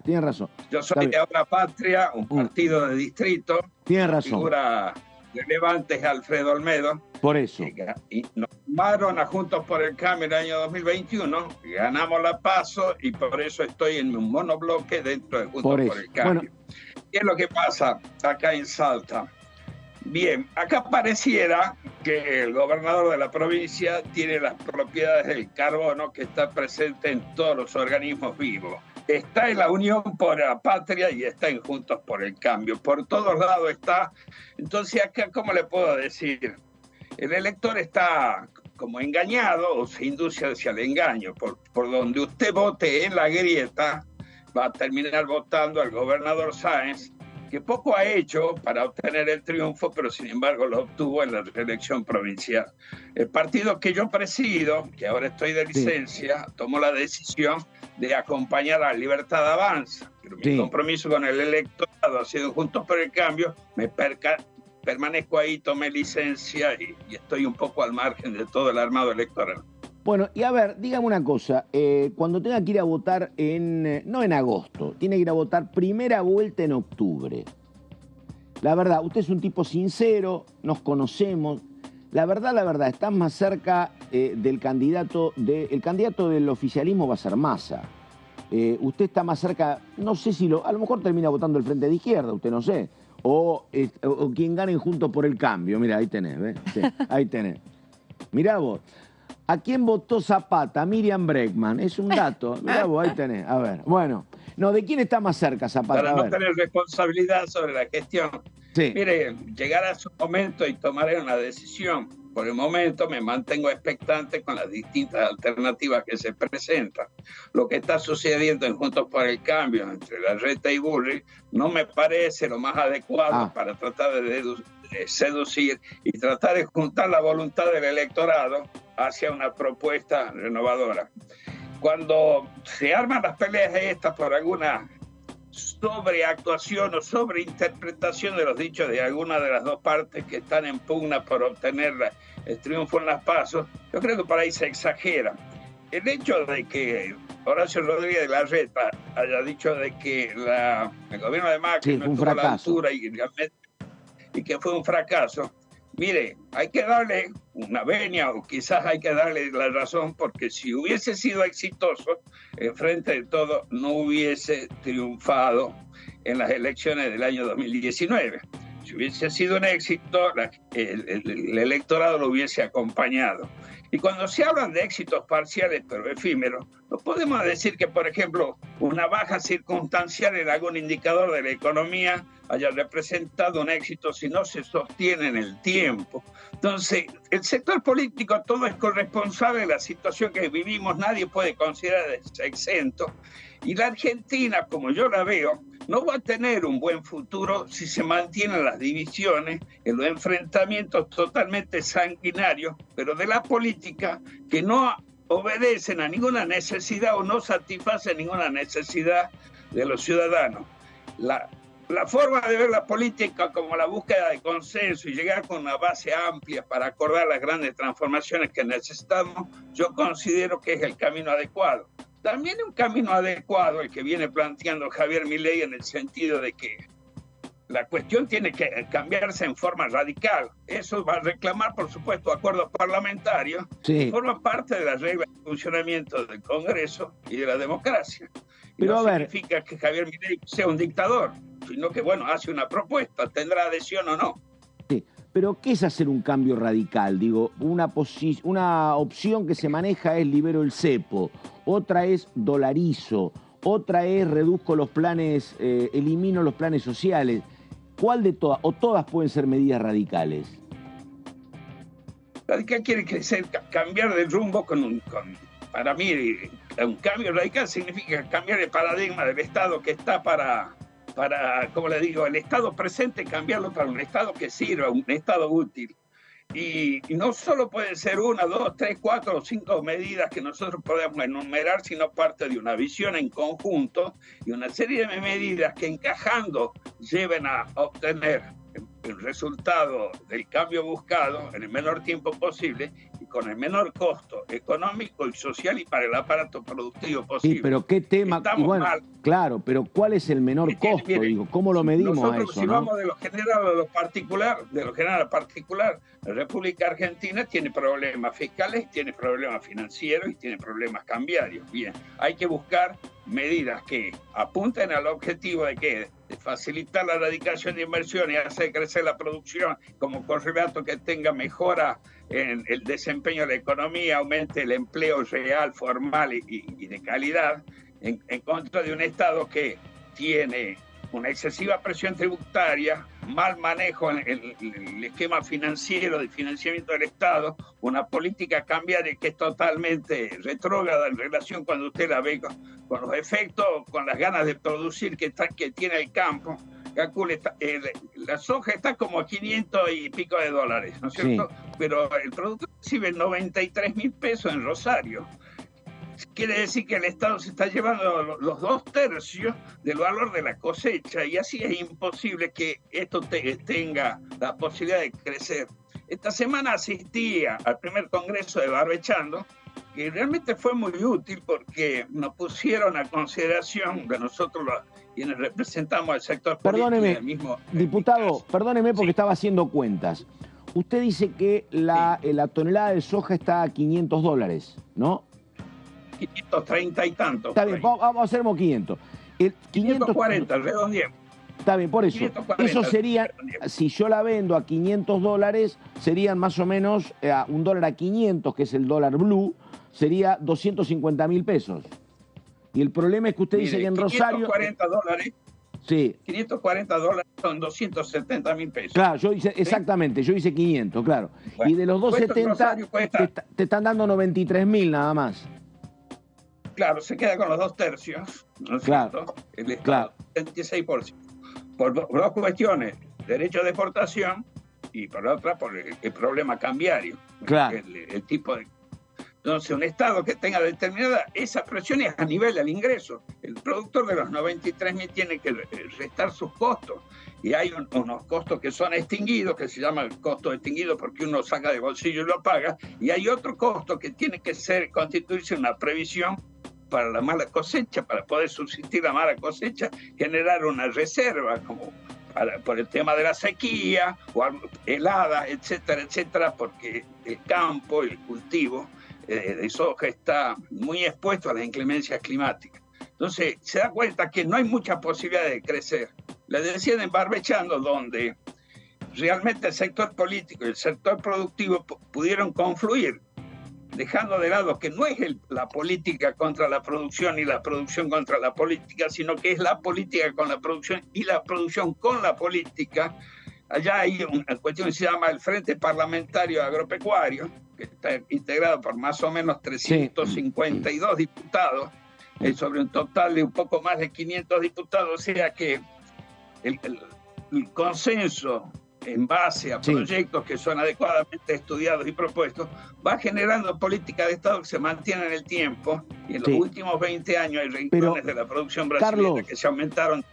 tiene razón. Yo soy de Ahora Patria, un partido de distrito. Tiene razón. Figura relevante es Alfredo Olmedo. Por eso. Y nos sumaron a Juntos por el Cambio en el año 2021, ganamos la PASO y por eso estoy en un monobloque dentro de Juntos por el Cambio. Bueno. ¿Qué es lo que pasa acá en Salta? Bien, acá pareciera que el gobernador de la provincia tiene las propiedades del carbono que está presente en todos los organismos vivos. Está en la Unión por la Patria y está en Juntos por el Cambio. Por todos lados está. Entonces acá, ¿cómo le puedo decir? El elector está como engañado o se induce hacia el engaño. Por donde usted vote en la grieta, va a terminar votando al gobernador Sáenz, que poco ha hecho para obtener el triunfo, pero sin embargo lo obtuvo en la reelección provincial. El partido que yo presido, que ahora estoy de licencia, tomó la decisión de acompañar a Libertad Avanza. Pero mi compromiso con el electorado ha sido Juntos por el Cambio, permanezco ahí, tomé licencia y estoy un poco al margen de todo el armado electoral. Bueno, y a ver, dígame una cosa, cuando tenga que ir a votar no en agosto, tiene que ir a votar primera vuelta en octubre. La verdad, usted es un tipo sincero, nos conocemos. La verdad, está más cerca del candidato, el candidato del oficialismo va a ser Massa. Usted está más cerca, no sé si a lo mejor termina votando el Frente de Izquierda, usted no sé. O quien gane Juntos por el Cambio, mira, ahí tenés, ¿ves? Sí, ahí tenés. Mirá vos. ¿A quién votó Zapata? Miriam Bregman. Es un dato. Mirá vos, ahí tenés. A ver, bueno. No, ¿de quién está más cerca Zapata? Para no tener responsabilidad sobre la gestión. Sí. Mire, llegará su momento y tomaré una decisión. Por el momento me mantengo expectante con las distintas alternativas que se presentan. Lo que está sucediendo en Juntos por el Cambio entre Larreta y Bullrich no me parece lo más adecuado para tratar de seducir y tratar de juntar la voluntad del electorado hacia una propuesta renovadora. Cuando se arman las peleas estas por alguna sobreactuación o sobreinterpretación de los dichos de alguna de las dos partes que están en pugna por obtener el triunfo en las PASO, yo creo que por ahí se exagera. El hecho de que Horacio Rodríguez de Larreta haya dicho de que el gobierno de Macri no tuvo la altura y que fue un fracaso, mire, hay que darle una venia o quizás hay que darle la razón, porque si hubiese sido exitoso, en frente de todo no hubiese triunfado en las elecciones del año 2019. Si hubiese sido un éxito, el electorado lo hubiese acompañado. Y cuando se hablan de éxitos parciales pero efímeros, no podemos decir que, por ejemplo, una baja circunstancial en algún indicador de la economía haya representado un éxito si no se sostiene en el tiempo. Entonces, el sector político todo es corresponsable de la situación que vivimos, nadie puede considerarse exento. Y la Argentina, como yo la veo, no va a tener un buen futuro si se mantienen las divisiones, en los enfrentamientos totalmente sanguinarios, pero de la política que no obedecen a ninguna necesidad o no satisfacen ninguna necesidad de los ciudadanos. La forma de ver la política como la búsqueda de consenso y llegar con una base amplia para acordar las grandes transformaciones que necesitamos, yo considero que es el camino adecuado. También es un camino adecuado el que viene planteando Javier Milei en el sentido de que la cuestión tiene que cambiarse en forma radical. Eso va a reclamar, por supuesto, acuerdos parlamentarios, que forman parte de las reglas de funcionamiento del Congreso y de la democracia. Pero no significa que Javier Milei sea un dictador, sino que, bueno, hace una propuesta, tendrá adhesión o no. Sí, pero ¿qué es hacer un cambio radical? Digo, una opción que se maneja es libero el cepo, otra es dolarizo, otra es reduzco los planes, elimino los planes sociales. ¿Cuál de todas? ¿O todas pueden ser medidas radicales? Radical quiere crecer, cambiar de rumbo para mí, un cambio radical significa cambiar el paradigma del Estado que está para, como le digo, el Estado presente, cambiarlo para un Estado que sirva, un Estado útil. Y no solo pueden ser 1, 2, 3, 4 o 5 medidas que nosotros podemos enumerar, sino parte de una visión en conjunto y una serie de medidas que encajando lleven a obtener el resultado del cambio buscado en el menor tiempo posible y con el menor costo económico y social y para el aparato productivo posible. Sí, pero ¿qué tema? Bueno, mal. Claro, pero ¿cuál es el menor costo? Digo, ¿cómo lo medimos nosotros, a eso? Si vamos de lo general a lo particular, la República Argentina tiene problemas fiscales, tiene problemas financieros y tiene problemas cambiarios. Bien, hay que buscar medidas que apunten al objetivo de facilitar la erradicación de inversión y hacer crecer la producción como correlato que tenga mejora en el desempeño de la economía, aumente el empleo real, formal y de calidad, en contra de un Estado que tiene una excesiva presión tributaria, mal manejo en el esquema financiero, de financiamiento del Estado, una política cambiaria que es totalmente retrógrada en relación cuando usted la ve con los efectos, con las ganas de producir que tiene el campo. Calcule, la soja está como a 500 y pico de dólares, ¿no es cierto? Sí. Pero el productor recibe 93.000 pesos en Rosario. Quiere decir que el Estado se está llevando los 2/3 del valor de la cosecha y así es imposible que esto tenga la posibilidad de crecer. Esta semana asistí al primer congreso de Barbechando, que realmente fue muy útil porque nos pusieron a consideración de nosotros quienes representamos al sector político. Perdóneme, diputado, perdóneme porque estaba haciendo cuentas. Usted dice que la tonelada de soja está a $500, ¿no? 530 y tantos. Está bien, vamos a hacer 500. 540, redondeemos. Está bien, por eso. 540, eso sería, si yo la vendo a $500, serían más o menos un dólar a 500, que es el dólar blue, sería 250.000 pesos. Y el problema es que usted dice que en Rosario... $540. Sí. $540 son 270.000 pesos. Claro, yo hice, exactamente, yo hice 500, claro. Bueno, y de los 270 te están dando 93.000 nada más. Claro, se queda con los 2/3, ¿no es cierto? El Estado, 26%. Por dos cuestiones, derecho de exportación y por otra, por el problema cambiario. Claro. El tipo de... Entonces, un Estado que tenga determinada esa presión es a nivel del ingreso. El productor de los 93.000 tiene que restar sus costos. Y hay unos costos que son extinguidos, que se llama el costo extinguido porque uno saca de bolsillo y lo paga. Y hay otro costo que tiene que constituirse una previsión para la mala cosecha, para poder subsistir la mala cosecha, generar una reserva como por el tema de la sequía, o helada, etcétera, etcétera, porque el campo, el cultivo de soja está muy expuesto a las inclemencias climáticas. Entonces, se da cuenta que no hay mucha posibilidad de crecer. Le decía en Barbechando, donde realmente el sector político y el sector productivo pudieron confluir, dejando de lado que no es la política contra la producción y la producción contra la política, sino que es la política con la producción y la producción con la política. Allá hay una cuestión que se llama el Frente Parlamentario Agropecuario, que está integrado por más o menos 352 diputados, sobre un total de un poco más de 500 diputados, o sea que el consenso en base a proyectos que son adecuadamente estudiados y propuestos, va generando políticas de Estado que se mantienen en el tiempo, y en los últimos 20 años hay rincones de la producción brasileña que se aumentaron.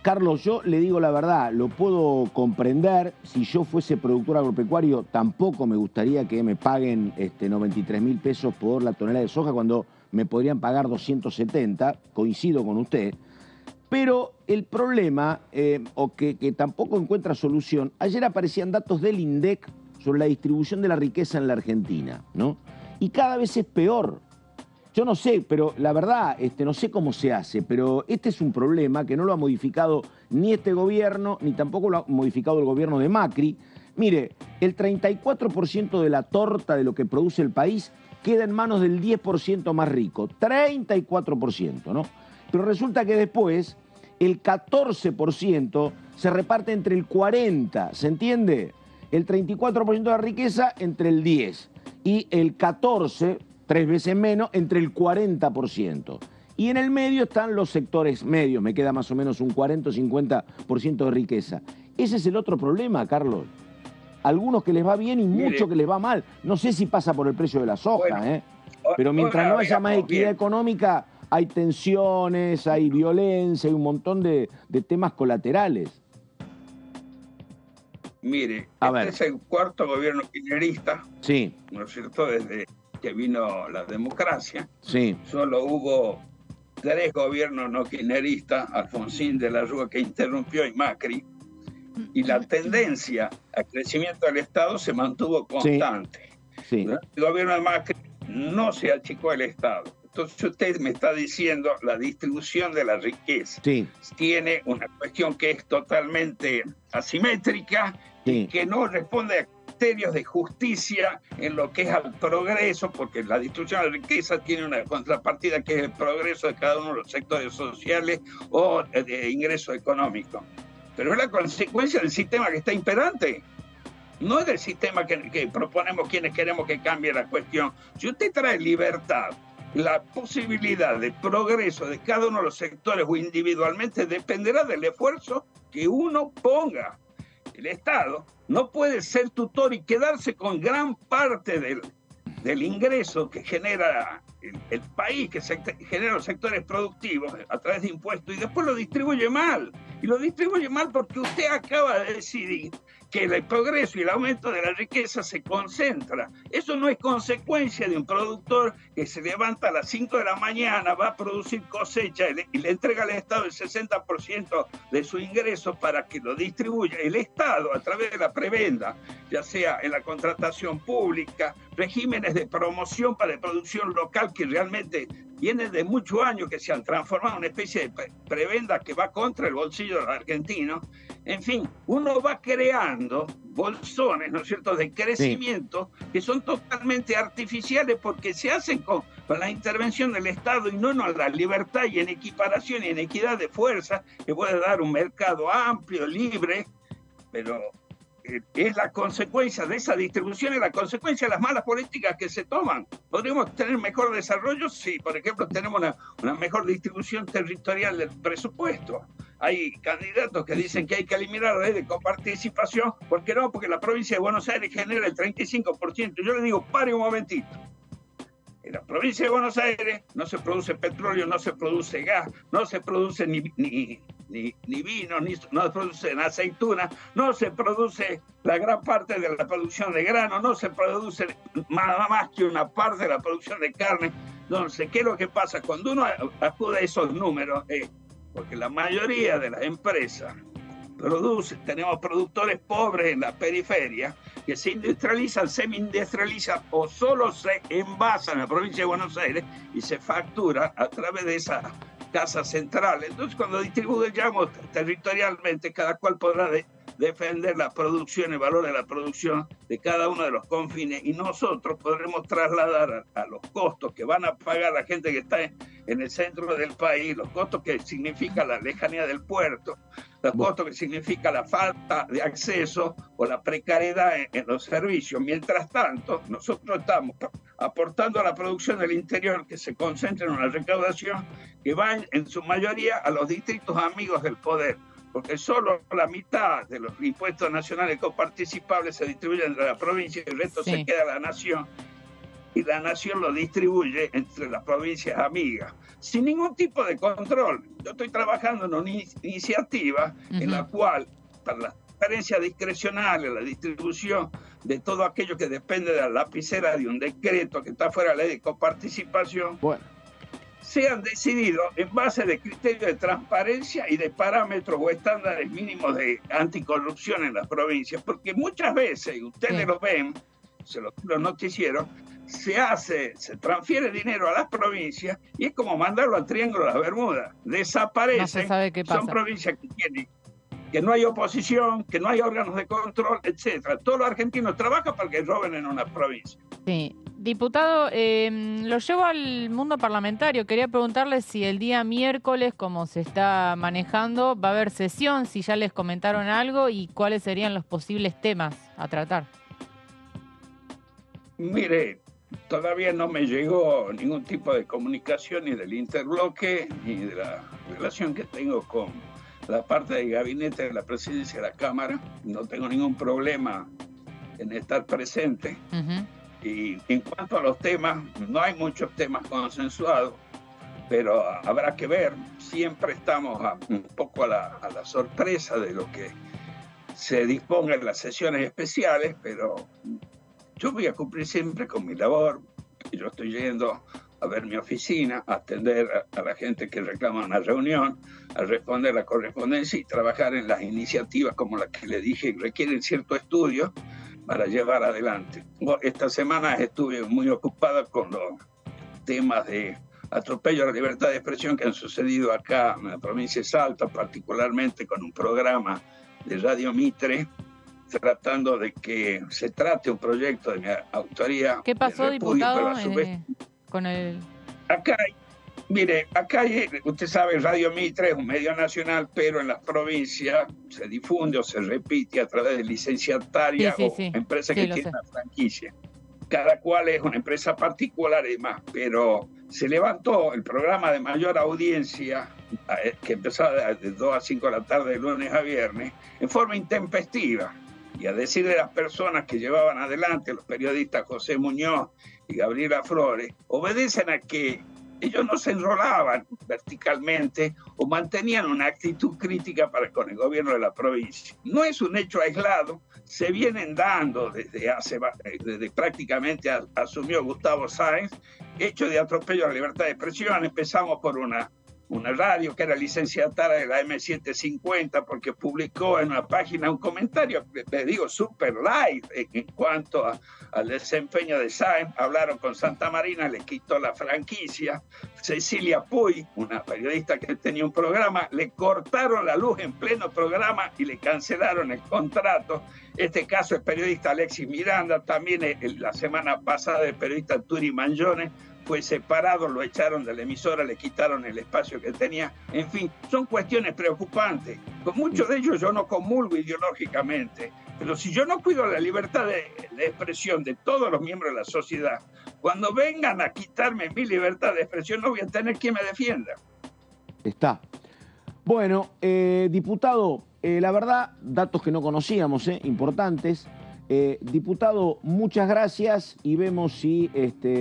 Carlos, yo le digo la verdad, lo puedo comprender. Si yo fuese productor agropecuario, tampoco me gustaría que me paguen 93.000 pesos por la tonelada de soja cuando me podrían pagar 270, coincido con usted. Pero el problema, o que tampoco encuentra solución, ayer aparecían datos del INDEC sobre la distribución de la riqueza en la Argentina, ¿no? Y cada vez es peor. Yo no sé, pero la verdad, no sé cómo se hace, pero este es un problema que no lo ha modificado ni este gobierno, ni tampoco lo ha modificado el gobierno de Macri. Mire, el 34% de la torta de lo que produce el país queda en manos del 10% más rico, 34%, ¿no? Pero resulta que después el 14% se reparte entre el 40%, ¿se entiende? El 34% de la riqueza entre el 10% y el 14%, 3 veces menos, entre el 40%. Y en el medio están los sectores medios, me queda más o menos un 40 o 50% de riqueza. Ese es el otro problema, Carlos. Algunos que les va bien y muchos que les va mal. No sé si pasa por el precio de la soja, bueno, pero mientras no haya más equidad económica, hay tensiones, hay violencia, hay un montón de temas colaterales. Mire, este es el cuarto gobierno kirchnerista, sí, ¿no es cierto?, desde que vino la democracia. Sí. Solo hubo 3 gobiernos no kirchneristas, Alfonsín de la Rúa, que interrumpió, y Macri, y la tendencia al crecimiento del Estado se mantuvo constante. Sí. Durante el gobierno de Macri no se achicó el Estado. Entonces usted me está diciendo la distribución de la riqueza. Sí. Tiene una cuestión que es totalmente asimétrica, y que no responde a criterios de justicia en lo que es al progreso, porque la distribución de la riqueza tiene una contrapartida que es el progreso de cada uno de los sectores sociales o de ingreso económico. Pero es la consecuencia del sistema que está imperante. No es del sistema que proponemos quienes queremos que cambie la cuestión. Si usted trae libertad, la posibilidad de progreso de cada uno de los sectores o individualmente dependerá del esfuerzo que uno ponga. El Estado no puede ser tutor y quedarse con gran parte del ingreso que genera el país, que genera los sectores productivos a través de impuestos, y después lo distribuye mal. Y lo distribuye mal porque usted acaba de decidir que el progreso y el aumento de la riqueza se concentra. Eso no es consecuencia de un productor que se levanta a las 5 de la mañana, va a producir cosecha y le entrega al Estado el 60% de su ingreso para que lo distribuya el Estado a través de la prebenda, ya sea en la contratación pública, regímenes de promoción para la producción local que realmente vienen de muchos años, que se han transformado en una especie de prebenda que va contra el bolsillo de los argentinos. En fin, uno va creando bolsones, ¿no es cierto?, de crecimiento, que son totalmente artificiales porque se hacen con la intervención del Estado y no en la libertad y en equiparación y en equidad de fuerza que puede dar un mercado amplio, libre, pero es la consecuencia de esa distribución, es la consecuencia de las malas políticas que se toman. ¿Podríamos tener mejor desarrollo? Sí, por ejemplo, tenemos una mejor distribución territorial del presupuesto. Hay candidatos que dicen que hay que eliminar la ley de coparticipación. ¿Por qué no? Porque la provincia de Buenos Aires genera el 35%. Yo le digo, pare un momentito. En la provincia de Buenos Aires no se produce petróleo, no se produce gas, no se produce ni vino, no se produce aceituna, no se produce la gran parte de la producción de grano, no se produce nada más que una parte de la producción de carne. Entonces, ¿qué es lo que pasa? Cuando uno acude a esos números, porque la mayoría de las empresas tenemos productores pobres en la periferia que se industrializan, semi-industrializan o solo se envasan en la provincia de Buenos Aires y se factura a través de esa casa central. Entonces, cuando distribuyamos territorialmente, cada cual podrá defender la producción, el valor de la producción de cada uno de los confines, y nosotros podremos trasladar a los costos que van a pagar la gente que está en el centro del país, los costos que significa la lejanía del puerto, los costos que significa la falta de acceso o la precariedad en los servicios. Mientras tanto, nosotros estamos aportando a la producción del interior, que se concentra en una recaudación que va en su mayoría a los distritos amigos del poder, porque solo la mitad de los impuestos nacionales coparticipables se distribuyen entre la provincia y el resto se queda a la nación, y la nación lo distribuye entre las provincias amigas, sin ningún tipo de control. Yo estoy trabajando en una iniciativa en la cual, para las transferencias discrecionales, la distribución de todo aquello que depende de la lapicera de un decreto que está fuera de la ley de coparticipación, sean decididos en base de criterios de transparencia y de parámetros o estándares mínimos de anticorrupción en las provincias, porque muchas veces, ustedes lo ven, los noticieros, se transfiere dinero a las provincias y es como mandarlo al Triángulo de las Bermudas. Desaparece. No se sabe qué pasa. Son provincias que no hay oposición, que no hay órganos de control, etcétera. Todos los argentinos trabajan para que roben en una provincia. Sí. Diputado, lo llevo al mundo parlamentario. Quería preguntarle si el día miércoles, como se está manejando, va a haber sesión, si ya les comentaron algo y cuáles serían los posibles temas a tratar. Mire, todavía no me llegó ningún tipo de comunicación ni del interbloque ni de la relación que tengo con la parte del gabinete de la presidencia de la Cámara. No tengo ningún problema en estar presente. Y en cuanto a los temas, no hay muchos temas consensuados, pero habrá que ver. Siempre estamos un poco a la sorpresa de lo que se disponga en las sesiones especiales, pero yo voy a cumplir siempre con mi labor. Yo estoy yendo a ver mi oficina, a atender a la gente que reclama una reunión, a responder la correspondencia y trabajar en las iniciativas como las que le dije requieren cierto estudio para llevar adelante. Esta semana estuve muy ocupada con los temas de atropello a la libertad de expresión que han sucedido acá en la provincia de Salta, particularmente con un programa de Radio Mitre, tratando de que se trate un proyecto de mi autoría. ¿Qué pasó, diputado, con el...? Acá hay, usted sabe, Radio Mitre es un medio nacional, pero en las provincias se difunde o se repite a través de licenciataria o empresas que tienen una franquicia. Cada cual es una empresa particular y demás, pero se levantó el programa de mayor audiencia, que empezaba de 2 a 5 de la tarde de lunes a viernes, en forma intempestiva. Y a decir de las personas que llevaban adelante, los periodistas José Muñoz y Gabriela Flores, obedecen a que ellos no se enrolaban verticalmente o mantenían una actitud crítica para con el gobierno de la provincia. No es un hecho aislado, se vienen dando desde prácticamente asumió Gustavo Sáenz, hecho de atropello a la libertad de expresión. Empezamos por una radio que era licenciataria de la M750 porque publicó en una página un comentario, le digo, super light en cuanto al desempeño de Sáenz. Hablaron con Santa Marina, le quitó la franquicia. Cecilia Puy, una periodista que tenía un programa, le cortaron la luz en pleno programa y le cancelaron el contrato. Este caso es periodista Alexis Miranda, también la semana pasada el periodista Turi Mangione fue separado, lo echaron de la emisora, le quitaron el espacio que tenía. En fin, son cuestiones preocupantes. Con muchos de ellos yo no comulgo ideológicamente, pero si yo no cuido la libertad de expresión de todos los miembros de la sociedad, cuando vengan a quitarme mi libertad de expresión no voy a tener quien me defienda. Está. Bueno, diputado, la verdad, datos que no conocíamos, importantes. Diputado, muchas gracias y vemos si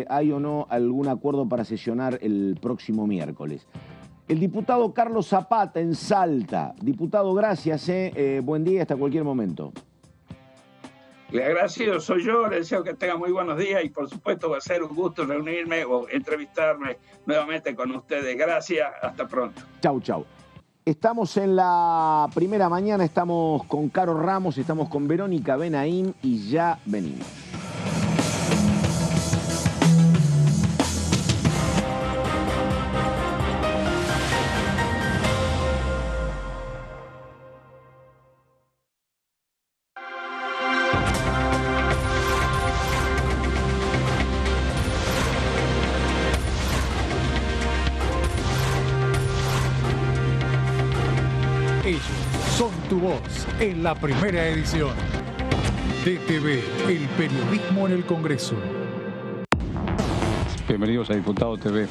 hay o no algún acuerdo para sesionar el próximo miércoles. El diputado Carlos Zapata en Salta. Diputado, gracias. Buen día hasta cualquier momento. Le agradecido soy yo, le deseo que tenga muy buenos días y por supuesto va a ser un gusto reunirme o entrevistarme nuevamente con ustedes. Gracias, hasta pronto. Chau, chau. Estamos en la primera mañana, estamos con Caro Ramos, estamos con Verónica Benaim y ya venimos. Ellos son tu voz en la primera edición. DTV, el periodismo en el Congreso. Bienvenidos a Diputado TV.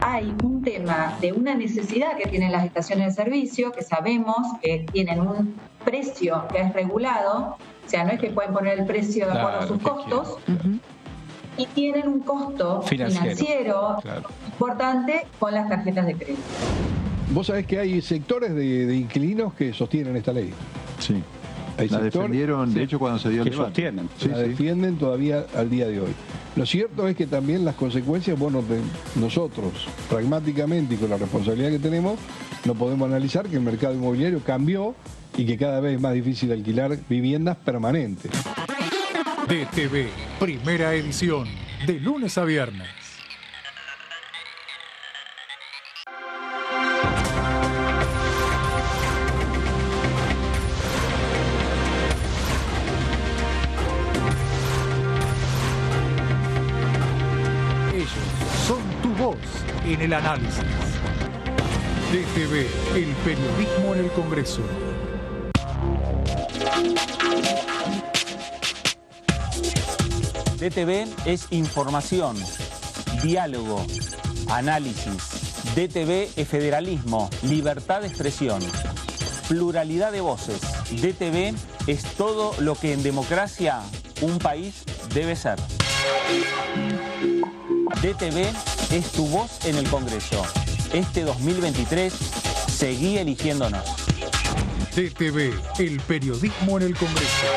Hay un tema de una necesidad que tienen las estaciones de servicio, que sabemos que tienen un precio que es regulado, o sea, no es que pueden poner el precio de acuerdo a sus costos, y tienen un costo financiero importante con las tarjetas de crédito. Vos sabés que hay sectores de inquilinos que sostienen esta ley. Sí. Hay la defendieron, de hecho, cuando se dio el debate. Sostienen. La defienden todavía al día de hoy. Lo cierto es que también las consecuencias, bueno, nosotros, pragmáticamente y con la responsabilidad que tenemos, no podemos analizar que el mercado inmobiliario cambió y que cada vez es más difícil alquilar viviendas permanentes. DTV, primera edición, de lunes a viernes. en el análisis. DTV, el periodismo en el Congreso. DTV es información, diálogo, análisis. DTV es federalismo, libertad de expresión, pluralidad de voces. DTV es todo lo que en democracia un país debe ser. DTV es tu voz en el Congreso. Este 2023, seguí eligiéndonos. DTV, el periodismo en el Congreso.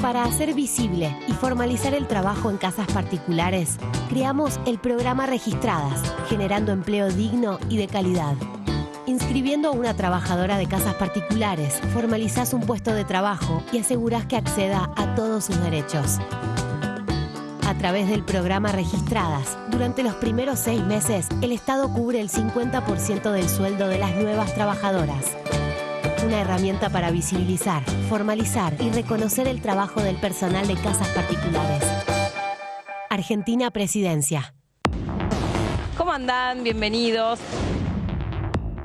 Para hacer visible y formalizar el trabajo en casas particulares, creamos el programa Registradas, generando empleo digno y de calidad. Inscribiendo a una trabajadora de casas particulares, formalizás un puesto de trabajo y asegurás que acceda a todos sus derechos. A través del programa Registradas, durante los primeros 6 meses, el Estado cubre el 50% del sueldo de las nuevas trabajadoras. Una herramienta para visibilizar, formalizar y reconocer el trabajo del personal de casas particulares. Argentina Presidencia. ¿Cómo andan? Bienvenidos.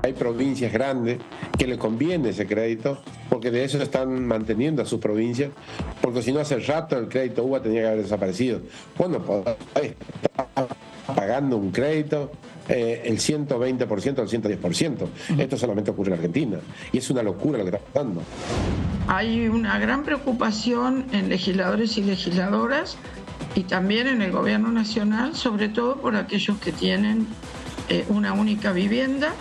Hay provincias grandes que le conviene ese crédito porque de eso están manteniendo a sus provincias, porque si no hace rato el crédito UBA tenía que haber desaparecido. ¿Cuándo podés estar pagando un crédito el 120% o el 110%? Esto solamente ocurre en Argentina y es una locura lo que está pasando. Hay una gran preocupación en legisladores y legisladoras y también en el gobierno nacional, sobre todo por aquellos que tienen una única vivienda,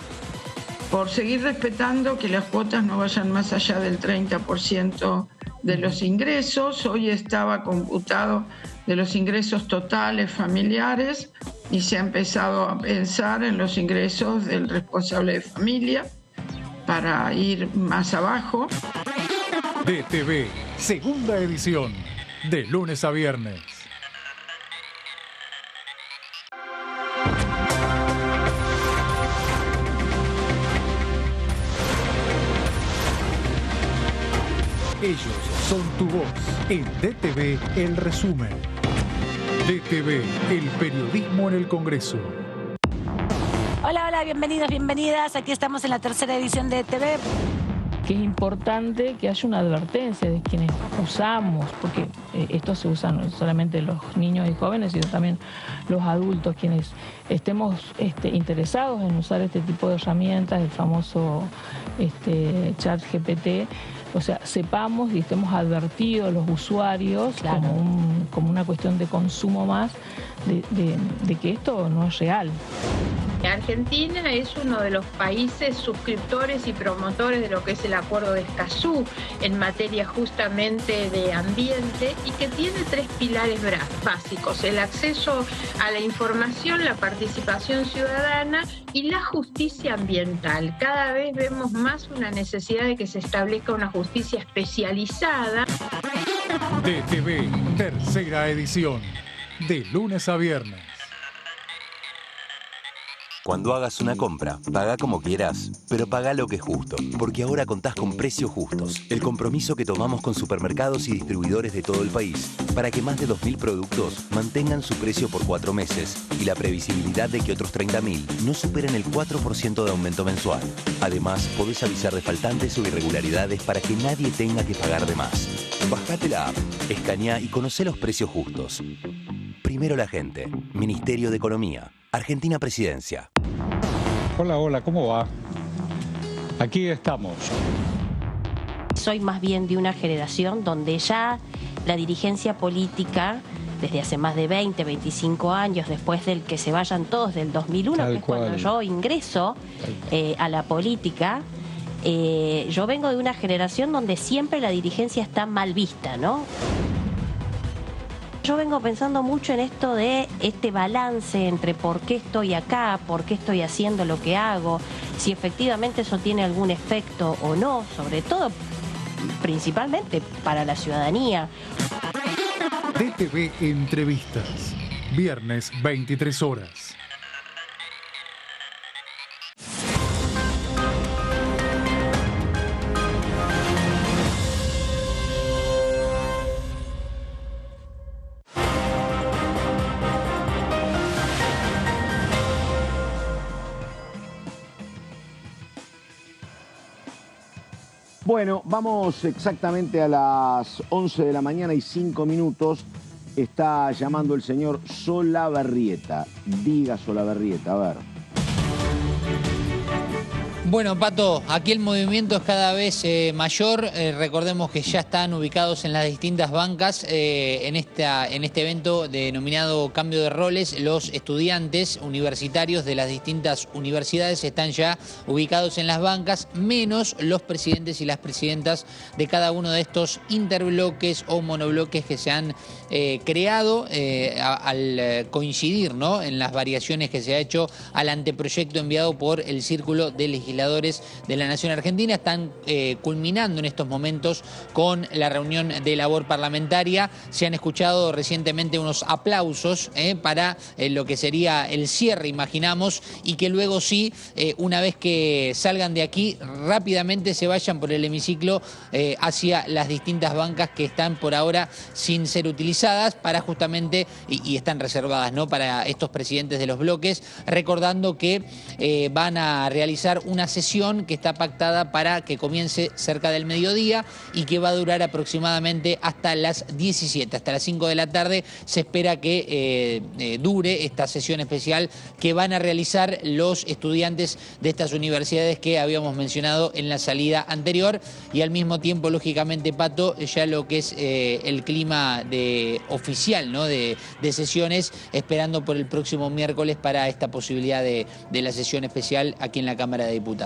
por seguir respetando que las cuotas no vayan más allá del 30% de los ingresos. Hoy estaba computado de los ingresos totales familiares y se ha empezado a pensar en los ingresos del responsable de familia para ir más abajo. DTV, segunda edición, de lunes a viernes. Ellos son tu voz. En DTV, el resumen. DTV, el periodismo en el Congreso. Hola, hola, bienvenidos, bienvenidas. Aquí estamos en la tercera edición de DTV. Que es importante que haya una advertencia de quienes usamos, porque esto se usa no solamente los niños y jóvenes, sino también los adultos, quienes estemos interesados en usar este tipo de herramientas, el famoso ChatGPT. O sea, sepamos y estemos advertidos los usuarios, claro, como una cuestión de consumo más, de que esto no es real. Argentina es uno de los países suscriptores y promotores de lo que es el Acuerdo de Escazú en materia justamente de ambiente y que tiene 3 pilares básicos: el acceso a la información, la participación ciudadana y la justicia ambiental. Cada vez vemos más una necesidad de que se establezca una justicia especializada. DTV, tercera edición, de lunes a viernes. Cuando hagas una compra, paga como quieras, pero paga lo que es justo, porque ahora contás con precios justos, el compromiso que tomamos con supermercados y distribuidores de todo el país, para que más de 2.000 productos mantengan su precio por 4 meses y la previsibilidad de que otros 30.000 no superen el 4% de aumento mensual. Además, podés avisar de faltantes o irregularidades para que nadie tenga que pagar de más. Bajate la app, escaneá y conocé los precios justos. Primero la gente. Ministerio de Economía. Argentina Presidencia. Hola, hola, ¿cómo va? Aquí estamos. Soy más bien de una generación donde ya la dirigencia política, desde hace más de 20, 25 años, después del que se vayan todos del 2001, que es cuando yo ingreso a la política, yo vengo de una generación donde siempre la dirigencia está mal vista, ¿no? Yo vengo pensando mucho en esto de este balance entre por qué estoy acá, por qué estoy haciendo lo que hago, si efectivamente eso tiene algún efecto o no, sobre todo, principalmente para la ciudadanía. DTV Entrevistas, viernes 23 horas. Bueno, vamos exactamente a las 11 de la mañana y 5 minutos. Está llamando el señor Solabarrieta. Diga, Solabarrieta, a ver. Bueno, Pato, aquí el movimiento es cada vez mayor. Recordemos que ya están ubicados en las distintas bancas en este evento denominado Cambio de Roles. Los estudiantes universitarios de las distintas universidades están ya ubicados en las bancas, menos los presidentes y las presidentas de cada uno de estos interbloques o monobloques que se han creado al coincidir, ¿no?, en las variaciones que se ha hecho al anteproyecto enviado por el Círculo de Legisladores de la Nación Argentina. Están culminando en estos momentos con la reunión de labor parlamentaria. Se han escuchado recientemente unos aplausos para lo que sería el cierre, imaginamos, y que luego sí, una vez que salgan de aquí, rápidamente se vayan por el hemiciclo hacia las distintas bancas que están por ahora sin ser utilizadas para justamente, y están reservadas, ¿no?, para estos presidentes de los bloques, recordando que van a realizar una sesión que está pactada para que comience cerca del mediodía y que va a durar aproximadamente hasta las 17, hasta las 5 de la tarde. Se espera que dure esta sesión especial que van a realizar los estudiantes de estas universidades que habíamos mencionado en la salida anterior, y al mismo tiempo, lógicamente, Pato, ya lo que es el clima oficial, ¿no?, de sesiones, esperando por el próximo miércoles para esta posibilidad de la sesión especial aquí en la Cámara de Diputados.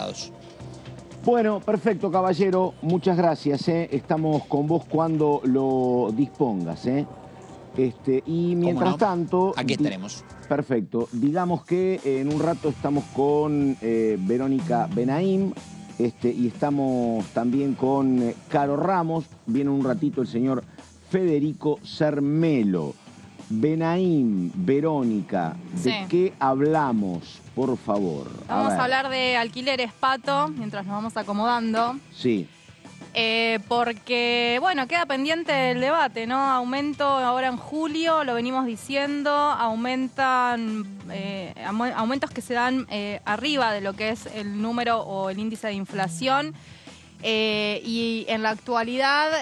Bueno, perfecto, caballero. Muchas gracias. Estamos con vos cuando lo dispongas. Y mientras tanto... Aquí estaremos. Perfecto. Digamos que en un rato estamos con Verónica Benaim y estamos también con Caro Ramos. Viene un ratito el señor Federico Cermelo. Benaim, Verónica, ¿de qué hablamos, por favor? Vamos a hablar de alquileres, Pato, mientras nos vamos acomodando. Sí. Porque, bueno, queda pendiente el debate, ¿no? Aumento ahora en julio, lo venimos diciendo, aumentan aumentos que se dan arriba de lo que es el número o el índice de inflación. Y en la actualidad...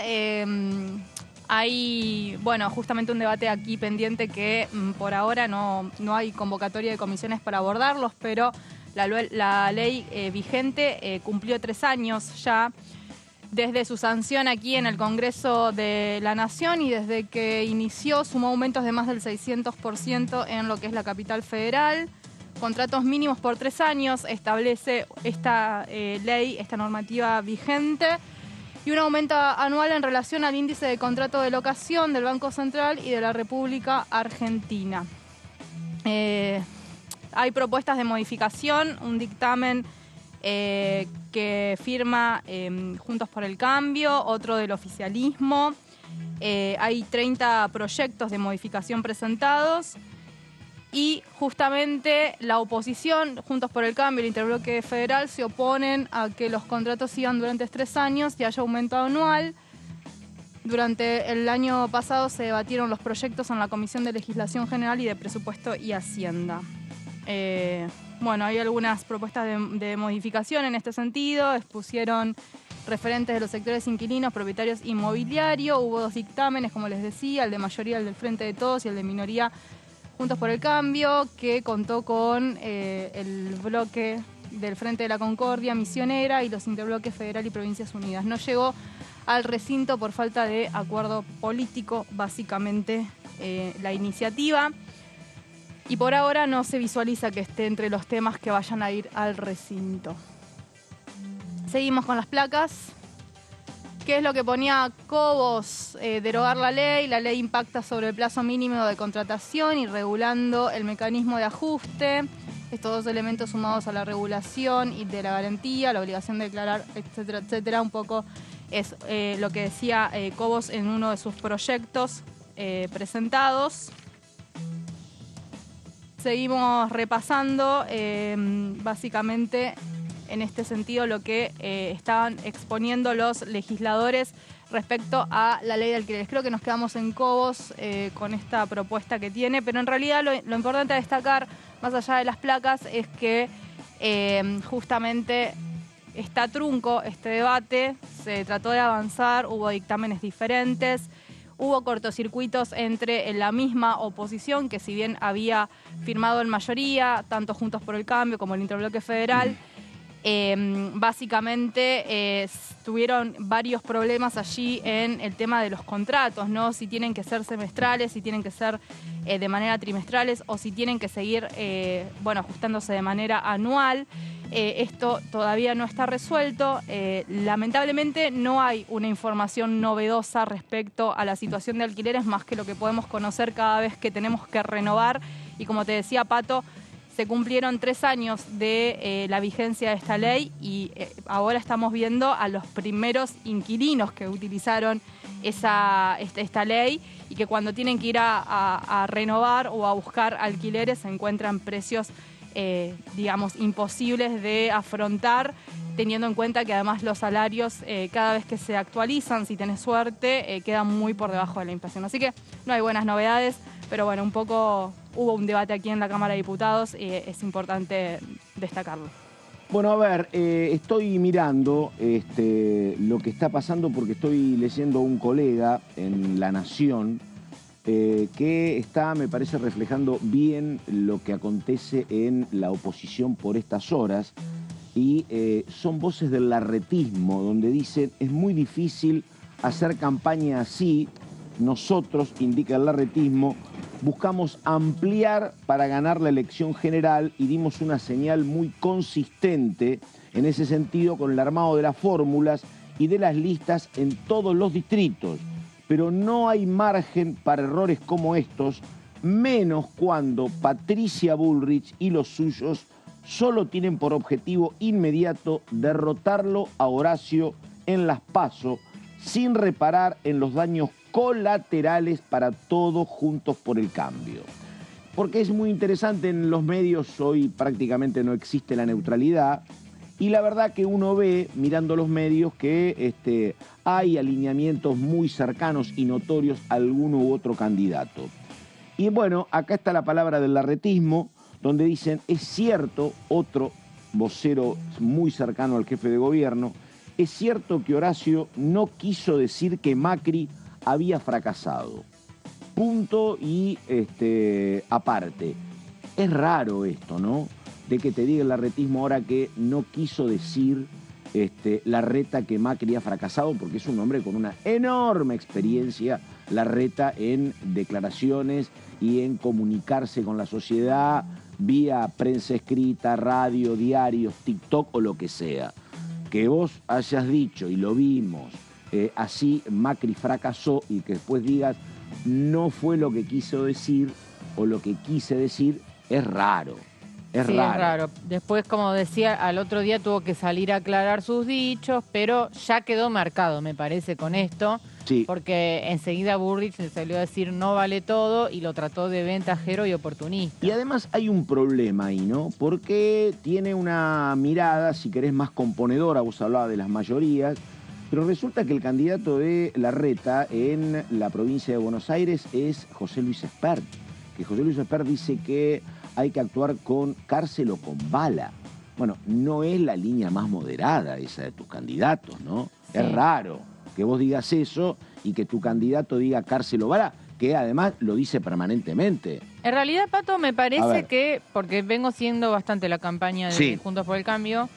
hay, bueno, justamente un debate aquí pendiente que por ahora no hay convocatoria de comisiones para abordarlos, pero la ley vigente cumplió 3 años ya desde su sanción aquí en el Congreso de la Nación, y desde que inició sumó aumentos de más del 600% en lo que es la capital federal. Contratos mínimos por 3 años establece esta ley, esta normativa vigente. Y un aumento anual en relación al índice de contrato de locación del Banco Central y de la República Argentina. Hay propuestas de modificación, un dictamen que firma Juntos por el Cambio, otro del oficialismo. Hay 30 proyectos de modificación presentados. Y justamente la oposición, Juntos por el Cambio y el Interbloque Federal, se oponen a que los contratos sigan durante 3 años y haya aumento anual. Durante el año pasado se debatieron los proyectos en la Comisión de Legislación General y de Presupuesto y Hacienda. Bueno, hay algunas propuestas de modificación en este sentido. Expusieron referentes de los sectores inquilinos, propietarios, inmobiliario. Hubo 2 dictámenes, como les decía, el de mayoría, el del Frente de Todos, y el de minoría, Juntos por el Cambio, que contó con el bloque del Frente de la Concordia, Misionera, y los interbloques Federal y Provincias Unidas. No llegó al recinto por falta de acuerdo político, básicamente, la iniciativa. Y por ahora no se visualiza que esté entre los temas que vayan a ir al recinto. Seguimos con las placas. ¿Qué es lo que ponía Cobos? Derogar la ley impacta sobre el plazo mínimo de contratación y regulando el mecanismo de ajuste. Estos 2 elementos sumados a la regulación y de la garantía, la obligación de declarar, etcétera, etcétera, un poco es lo que decía Cobos en uno de sus proyectos presentados. Seguimos repasando básicamente en este sentido lo que estaban exponiendo los legisladores respecto a la ley de alquileres. Creo que nos quedamos en Cobos con esta propuesta que tiene, pero en realidad lo importante a destacar, más allá de las placas, es que justamente está trunco este debate, se trató de avanzar, hubo dictámenes diferentes, hubo cortocircuitos entre la misma oposición, que si bien había firmado en mayoría, tanto Juntos por el Cambio como el Interbloque Federal, básicamente tuvieron varios problemas allí en el tema de los contratos, ¿no? Si tienen que ser semestrales, si tienen que ser de manera trimestrales o si tienen que seguir, ajustándose de manera anual. Esto todavía no está resuelto. Lamentablemente no hay una información novedosa respecto a la situación de alquileres más que lo que podemos conocer cada vez que tenemos que renovar. Y como te decía, Pato, se cumplieron 3 años de la vigencia de esta ley y ahora estamos viendo a los primeros inquilinos que utilizaron esta ley y que cuando tienen que ir a renovar o a buscar alquileres se encuentran precios imposibles de afrontar, teniendo en cuenta que además los salarios cada vez que se actualizan, si tenés suerte, quedan muy por debajo de la inflación. Así que no hay buenas novedades, pero bueno, un poco hubo un debate aquí en la Cámara de Diputados y es importante destacarlo. Bueno, a ver, estoy mirando lo que está pasando porque estoy leyendo a un colega en La Nación que está, me parece, reflejando bien lo que acontece en la oposición por estas horas y son voces del larretismo donde dicen es muy difícil hacer campaña así. Nosotros, indica el larretismo, buscamos ampliar para ganar la elección general y dimos una señal muy consistente en ese sentido con el armado de las fórmulas y de las listas en todos los distritos. Pero no hay margen para errores como estos, menos cuando Patricia Bullrich y los suyos solo tienen por objetivo inmediato derrotarlo a Horacio en las PASO, sin reparar en los daños colaterales para todos Juntos por el Cambio. Porque es muy interesante, en los medios hoy prácticamente no existe la neutralidad y la verdad que uno ve, mirando los medios, que hay alineamientos muy cercanos y notorios a alguno u otro candidato. Y bueno, acá está la palabra del larretismo, donde dicen, es cierto, otro vocero muy cercano al jefe de gobierno, es cierto que Horacio no quiso decir que Macri había fracasado. Punto y aparte. Es raro esto, ¿no? De que te diga el larretismo ahora que no quiso decir Larreta que Macri ha fracasado, porque es un hombre con una enorme experiencia, Larreta, en declaraciones y en comunicarse con la sociedad vía prensa escrita, radio, diarios, TikTok o lo que sea. Que vos hayas dicho, y lo vimos, así Macri fracasó y que después digas no fue lo que quiso decir o lo que quise decir, es raro. Es raro. Después, como decía, al otro día tuvo que salir a aclarar sus dichos, pero ya quedó marcado, me parece, con esto. Sí. Porque enseguida Bullrich le salió a decir no vale todo y lo trató de ventajero y oportunista. Y además hay un problema ahí, ¿no? Porque tiene una mirada, si querés, más componedora. Vos hablabas de las mayorías. Pero resulta que el candidato de Larreta en la provincia de Buenos Aires es José Luis Espert. Que José Luis Espert dice que hay que actuar con cárcel o con bala. Bueno, no es la línea más moderada esa de tus candidatos, ¿no? Sí. Es raro que vos digas eso y que tu candidato diga cárcel o bala, que además lo dice permanentemente. En realidad, Pato, me parece que, porque vengo siendo bastante la campaña de Juntos por el Cambio,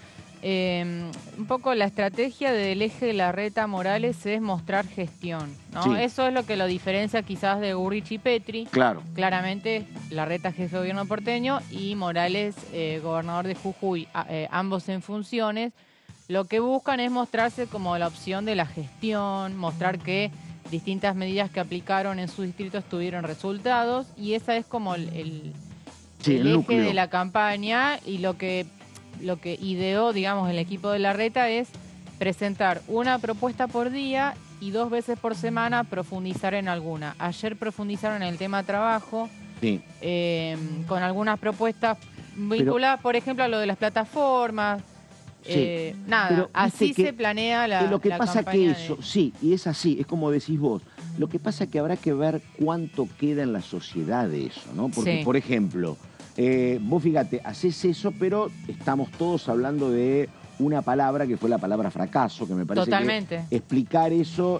un poco la estrategia del eje de Larreta Morales es mostrar gestión, ¿no? Sí. Eso es lo que lo diferencia quizás de Bullrich y Petri. Claro. Claramente, Larreta jefe de gobierno porteño y Morales gobernador de Jujuy, ambos en funciones. Lo que buscan es mostrarse como la opción de la gestión, mostrar que distintas medidas que aplicaron en sus distritos tuvieron resultados y esa es como el eje de la campaña y lo que ideó, digamos, el equipo de Larreta es presentar una propuesta por día y 2 veces por semana profundizar en alguna. Ayer profundizaron en el tema trabajo, con algunas propuestas vinculadas, por ejemplo, a lo de las plataformas. Así se planea la lo que la pasa campaña que eso, sí, y es así, es como decís vos. Lo que pasa es que habrá que ver cuánto queda en la sociedad de eso, ¿no? Porque, por ejemplo, vos fíjate, haces eso, pero estamos todos hablando de una palabra que fue la palabra fracaso, que me parece Totalmente. que explicar eso,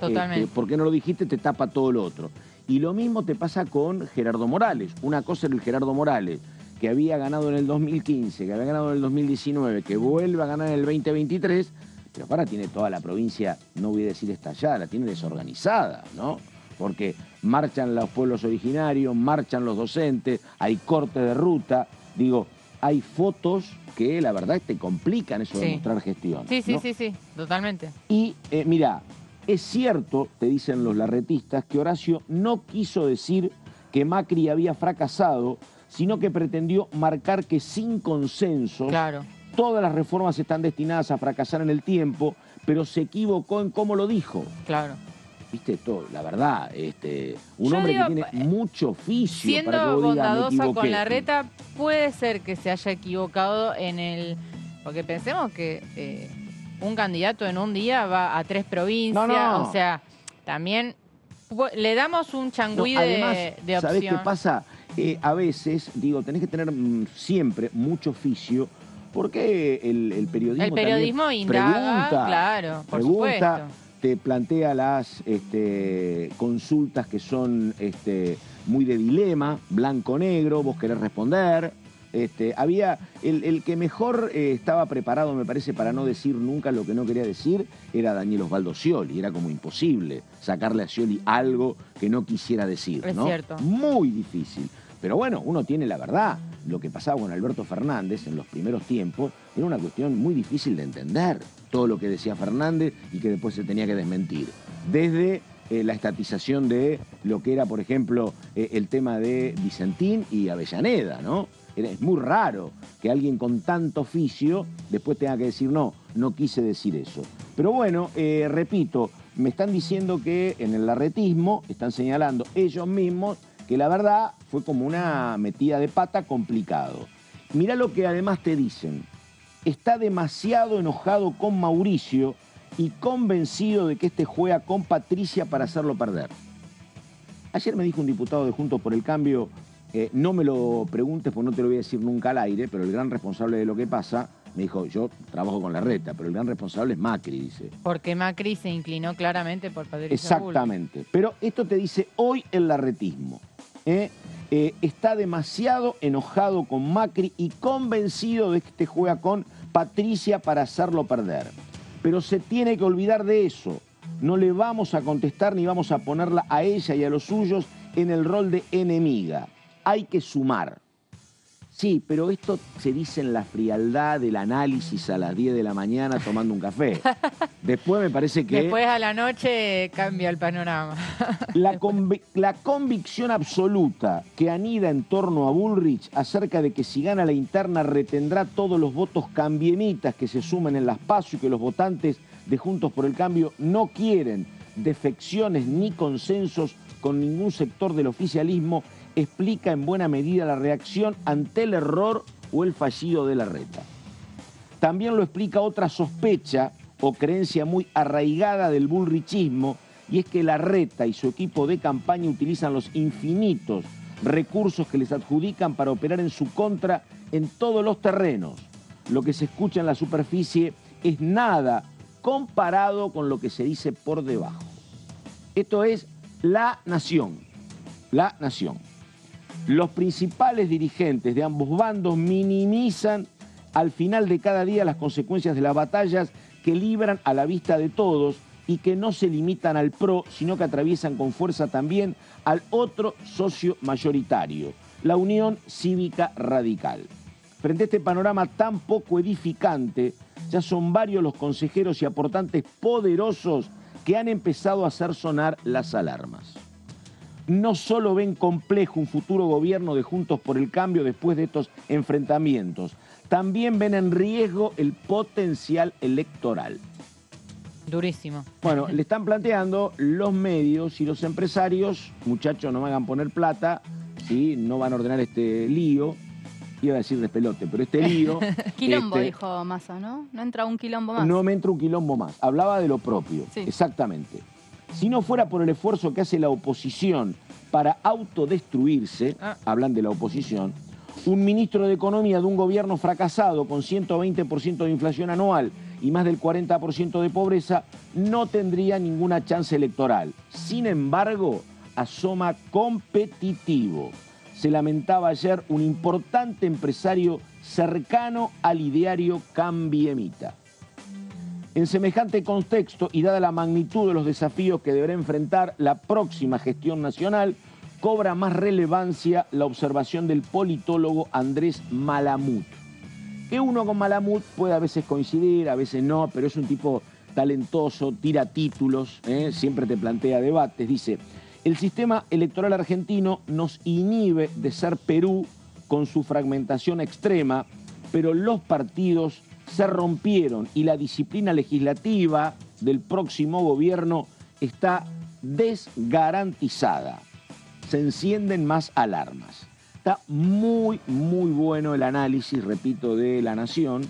por qué no lo dijiste, te tapa todo lo otro. Y lo mismo te pasa con Gerardo Morales. Una cosa era el Gerardo Morales, que había ganado en el 2015, que había ganado en el 2019, que vuelve a ganar en el 2023, pero ahora tiene toda la provincia, no voy a decir estallada, la tiene desorganizada, ¿no? Porque marchan los pueblos originarios, marchan los docentes, hay corte de ruta, digo, hay fotos que la verdad te complican eso de mostrar gestión. Sí, ¿no? sí, totalmente. Y mirá, es cierto, te dicen los larretistas, que Horacio no quiso decir que Macri había fracasado, sino que pretendió marcar que sin consenso todas las reformas están destinadas a fracasar en el tiempo, pero se equivocó en cómo lo dijo. Claro. Viste, todo, la verdad, un hombre que tiene mucho oficio siendo para que vos digas, bondadosa con Larreta, puede ser que se haya equivocado en el... Porque pensemos que un candidato en un día va a 3 provincias, o sea, también le damos un changüí de opción. ¿Sabés qué pasa? A veces, digo, tenés que tener siempre mucho oficio, porque el periodismo El periodismo indaga, claro, por supuesto. Te plantea las consultas que son muy de dilema, blanco-negro, vos querés responder. Había el que mejor estaba preparado, me parece, para no decir nunca lo que no quería decir, era Daniel Osvaldo Scioli. Era como imposible sacarle a Scioli algo que no quisiera decir, ¿no? Es cierto. Muy difícil. Pero bueno, uno tiene la verdad. Lo que pasaba con Alberto Fernández en los primeros tiempos era una cuestión muy difícil de entender. Todo lo que decía Fernández y que después se tenía que desmentir. Desde la estatización de lo que era, por ejemplo, el tema de Vicentín y Avellaneda, ¿no? Es muy raro que alguien con tanto oficio después tenga que decir no quise decir eso. Pero bueno, repito, me están diciendo que en el larretismo están señalando ellos mismos que la verdad fue como una metida de pata complicado. Mirá lo que además te dicen. Está demasiado enojado con Mauricio y convencido de que juega con Patricia para hacerlo perder. Ayer me dijo un diputado de Juntos por el Cambio, no me lo preguntes porque no te lo voy a decir nunca al aire, pero el gran responsable de lo que pasa, me dijo, yo trabajo con Larreta, pero el gran responsable es Macri, dice. Porque Macri se inclinó claramente por Patricia Exactamente. Bullrich. Pero esto te dice hoy el larretismo. Está demasiado enojado con Macri y convencido de que juega con Patricia para hacerlo perder. Pero se tiene que olvidar de eso. No le vamos a contestar ni vamos a ponerla a ella y a los suyos en el rol de enemiga. Hay que sumar. Sí, pero esto se dice en la frialdad del análisis a las 10 de la mañana tomando un café. Después me parece que... Después a la noche cambia el panorama. La convicción absoluta que anida en torno a Bullrich acerca de que si gana la interna retendrá todos los votos cambiemitas que se sumen en las PASO y que los votantes de Juntos por el Cambio no quieren defecciones ni consensos con ningún sector del oficialismo, explica en buena medida la reacción ante el error o el fallido de Larreta. También lo explica otra sospecha o creencia muy arraigada del bullrichismo, y es que Larreta y su equipo de campaña utilizan los infinitos recursos que les adjudican para operar en su contra en todos los terrenos. Lo que se escucha en la superficie es nada comparado con lo que se dice por debajo. Esto es La Nación. La Nación. Los principales dirigentes de ambos bandos minimizan al final de cada día las consecuencias de las batallas que libran a la vista de todos y que no se limitan al PRO, sino que atraviesan con fuerza también al otro socio mayoritario, la Unión Cívica Radical. Frente a este panorama tan poco edificante, ya son varios los consejeros y aportantes poderosos que han empezado a hacer sonar las alarmas. No solo ven complejo un futuro gobierno de Juntos por el Cambio después de estos enfrentamientos, también ven en riesgo el potencial electoral. Durísimo. Bueno, le están planteando los medios y los empresarios, muchachos, no me hagan poner plata, ¿sí? No van a ordenar este lío. Iba a decir despelote, pero este lío... Quilombo, dijo Massa, ¿no? No entra un quilombo más. No me entra un quilombo más. Hablaba de lo propio, sí. Exactamente. Si no fuera por el esfuerzo que hace la oposición para autodestruirse, hablan de la oposición, un ministro de Economía de un gobierno fracasado con 120% de inflación anual y más del 40% de pobreza, no tendría ninguna chance electoral. Sin embargo, asoma competitivo. Se lamentaba ayer un importante empresario cercano al ideario cambiemita. En semejante contexto y dada la magnitud de los desafíos que deberá enfrentar la próxima gestión nacional, cobra más relevancia la observación del politólogo Andrés Malamud. Que uno con Malamud puede a veces coincidir, a veces no, pero es un tipo talentoso, tira títulos, siempre te plantea debates. Dice: el sistema electoral argentino nos inhibe de ser Perú con su fragmentación extrema, pero los partidos se rompieron y la disciplina legislativa del próximo gobierno está desgarantizada. Se encienden más alarmas. Está muy bueno el análisis, repito, de La Nación,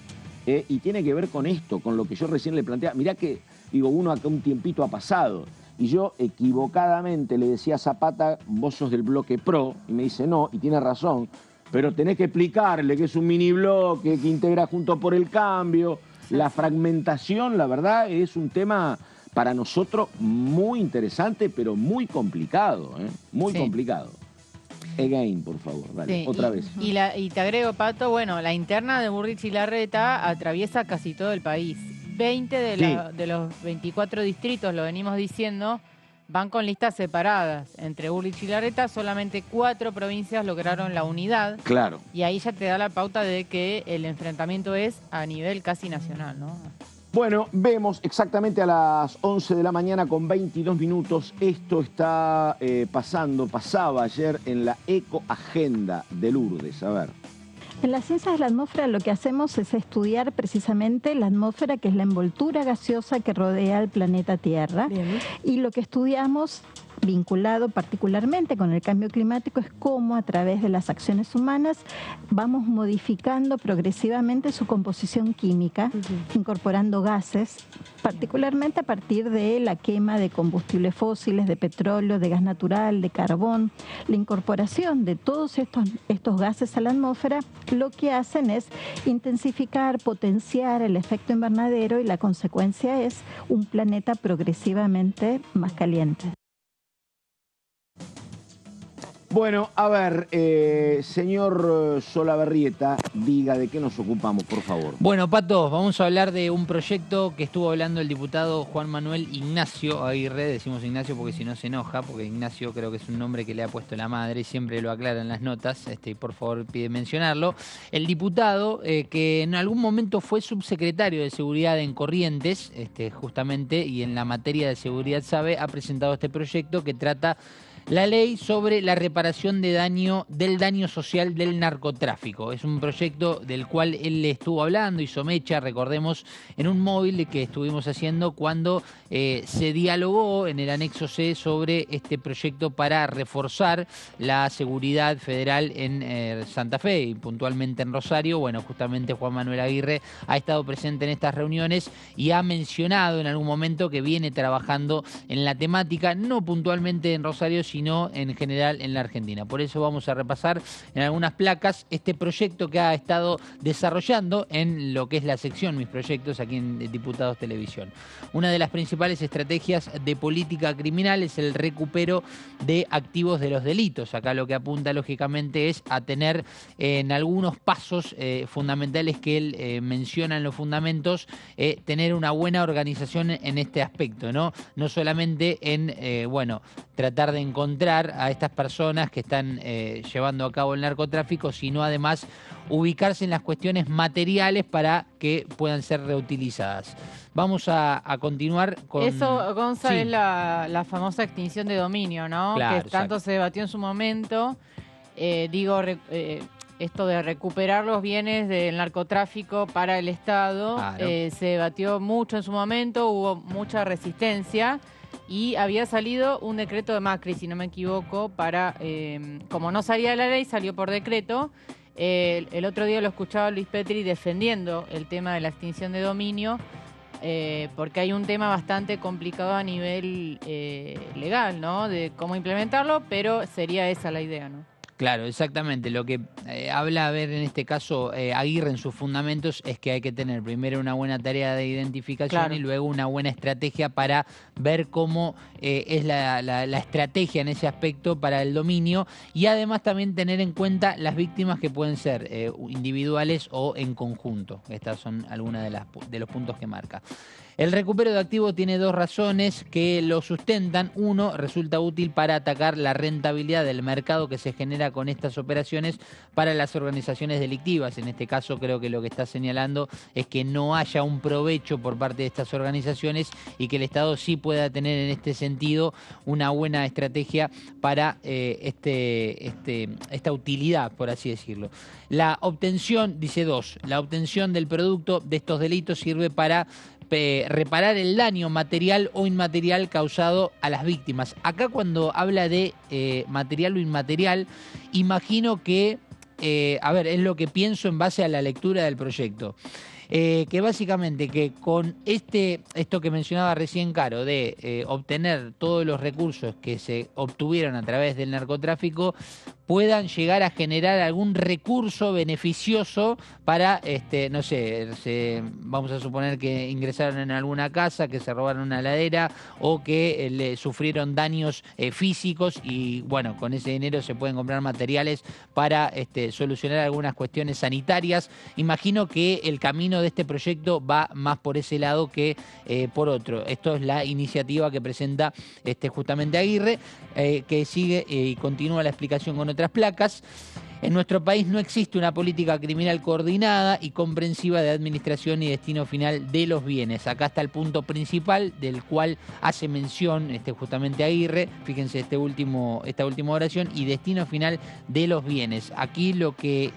y tiene que ver con esto, con lo que yo recién le planteaba. Mirá que, digo, uno acá un tiempito ha pasado, y yo equivocadamente le decía a Zapata, vos sos del bloque PRO, y me dice no, y tiene razón, pero tenés que explicarle que es un mini bloque, que integra Juntos por el Cambio. La fragmentación, la verdad, es un tema para nosotros muy interesante, pero muy complicado, muy complicado. Again, por favor, dale, otra vez. Y te agrego, Pato, bueno, la interna de Bullrich y Larreta atraviesa casi todo el país. 20 de los 24 distritos, lo venimos diciendo, van con listas separadas. Entre Bullrich y Larreta, solamente 4 provincias lograron la unidad. Claro. Y ahí ya te da la pauta de que el enfrentamiento es a nivel casi nacional, ¿no? Bueno, vemos exactamente a las 11 de la mañana con 22 minutos. Esto está pasaba ayer en la Ecoagenda de Lourdes. A ver. En las ciencias de la atmósfera lo que hacemos es estudiar precisamente la atmósfera, que es la envoltura gaseosa que rodea al planeta Tierra. Bien. Y lo que estudiamos, vinculado particularmente con el cambio climático, es cómo a través de las acciones humanas vamos modificando progresivamente su composición química, incorporando gases, particularmente a partir de la quema de combustibles fósiles, de petróleo, de gas natural, de carbón. La incorporación de todos estos gases a la atmósfera lo que hacen es intensificar, potenciar el efecto invernadero, y la consecuencia es un planeta progresivamente más caliente. Bueno, a ver, señor Solabarrieta, diga de qué nos ocupamos, por favor. Bueno, Pato, vamos a hablar de un proyecto que estuvo hablando el diputado Juan Manuel Ignacio Aguirre. Decimos Ignacio porque si no se enoja, porque Ignacio creo que es un nombre que le ha puesto la madre y siempre lo aclara en las notas, y por favor pide mencionarlo. El diputado, que en algún momento fue subsecretario de Seguridad en Corrientes, justamente, y en la materia de seguridad sabe, ha presentado este proyecto que trata la ley sobre la reparación del daño social del narcotráfico. Es un proyecto del cual él estuvo hablando, hizo mecha, recordemos, en un móvil que estuvimos haciendo cuando se dialogó en el anexo C sobre este proyecto para reforzar la seguridad federal en Santa Fe y puntualmente en Rosario. Bueno, justamente Juan Manuel Aguirre ha estado presente en estas reuniones y ha mencionado en algún momento que viene trabajando en la temática, no puntualmente en Rosario, sino en general en la Argentina. Por eso vamos a repasar en algunas placas este proyecto que ha estado desarrollando en lo que es la sección Mis Proyectos aquí en Diputados Televisión. Una de las principales estrategias de política criminal es el recupero de activos de los delitos. Acá lo que apunta lógicamente es a tener en algunos pasos fundamentales que él menciona en los fundamentos, tener una buena organización en este aspecto, ¿no? No solamente en, tratar de encontrar a estas personas que están llevando a cabo el narcotráfico, sino además ubicarse en las cuestiones materiales para que puedan ser reutilizadas. Vamos a continuar con... Eso, Gonza, es la famosa extinción de dominio, ¿no? Claro, que tanto se debatió en su momento. Esto de recuperar los bienes del narcotráfico para el Estado, claro. Se debatió mucho en su momento, hubo mucha resistencia. Y había salido un decreto de Macri, si no me equivoco, para como no salía de la ley, salió por decreto. El otro día lo escuchaba Luis Petri defendiendo el tema de la extinción de dominio, porque hay un tema bastante complicado a nivel legal, ¿no? De cómo implementarlo, pero sería esa la idea, ¿no? Claro, exactamente. Lo que habla, a ver, en este caso, Aguirre en sus fundamentos es que hay que tener primero una buena tarea de identificación y luego una buena estrategia para ver cómo es la estrategia en ese aspecto para el dominio y además también tener en cuenta las víctimas que pueden ser individuales o en conjunto. Estas son algunas de los puntos que marca. El recupero de activos tiene dos razones que lo sustentan. Uno, resulta útil para atacar la rentabilidad del mercado que se genera con estas operaciones para las organizaciones delictivas. En este caso creo que lo que está señalando es que no haya un provecho por parte de estas organizaciones y que el Estado sí pueda tener en este sentido una buena estrategia para esta utilidad, por así decirlo. La obtención, dice dos, la obtención del producto de estos delitos sirve para reparar el daño material o inmaterial causado a las víctimas. Acá cuando habla de material o inmaterial, imagino que, es lo que pienso en base a la lectura del proyecto. Que básicamente que con esto que mencionaba recién Caro, de obtener todos los recursos que se obtuvieron a través del narcotráfico, puedan llegar a generar algún recurso beneficioso para, no sé, vamos a suponer que ingresaron en alguna casa, que se robaron una heladera o que le sufrieron daños físicos y, bueno, con ese dinero se pueden comprar materiales para solucionar algunas cuestiones sanitarias. Imagino que el camino de este proyecto va más por ese lado que por otro. Esto es la iniciativa que presenta justamente Aguirre, que sigue y continúa la explicación con otras placas. En nuestro país no existe una política criminal coordinada y comprensiva de administración y destino final de los bienes. Acá está el punto principal del cual hace mención justamente Aguirre. Fíjense esta última oración, y destino final de los bienes. Aquí lo que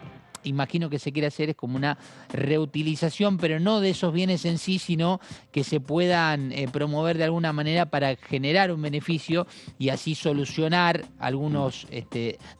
imagino que se quiere hacer es como una reutilización, pero no de esos bienes en sí, sino que se puedan promover de alguna manera para generar un beneficio y así solucionar algunos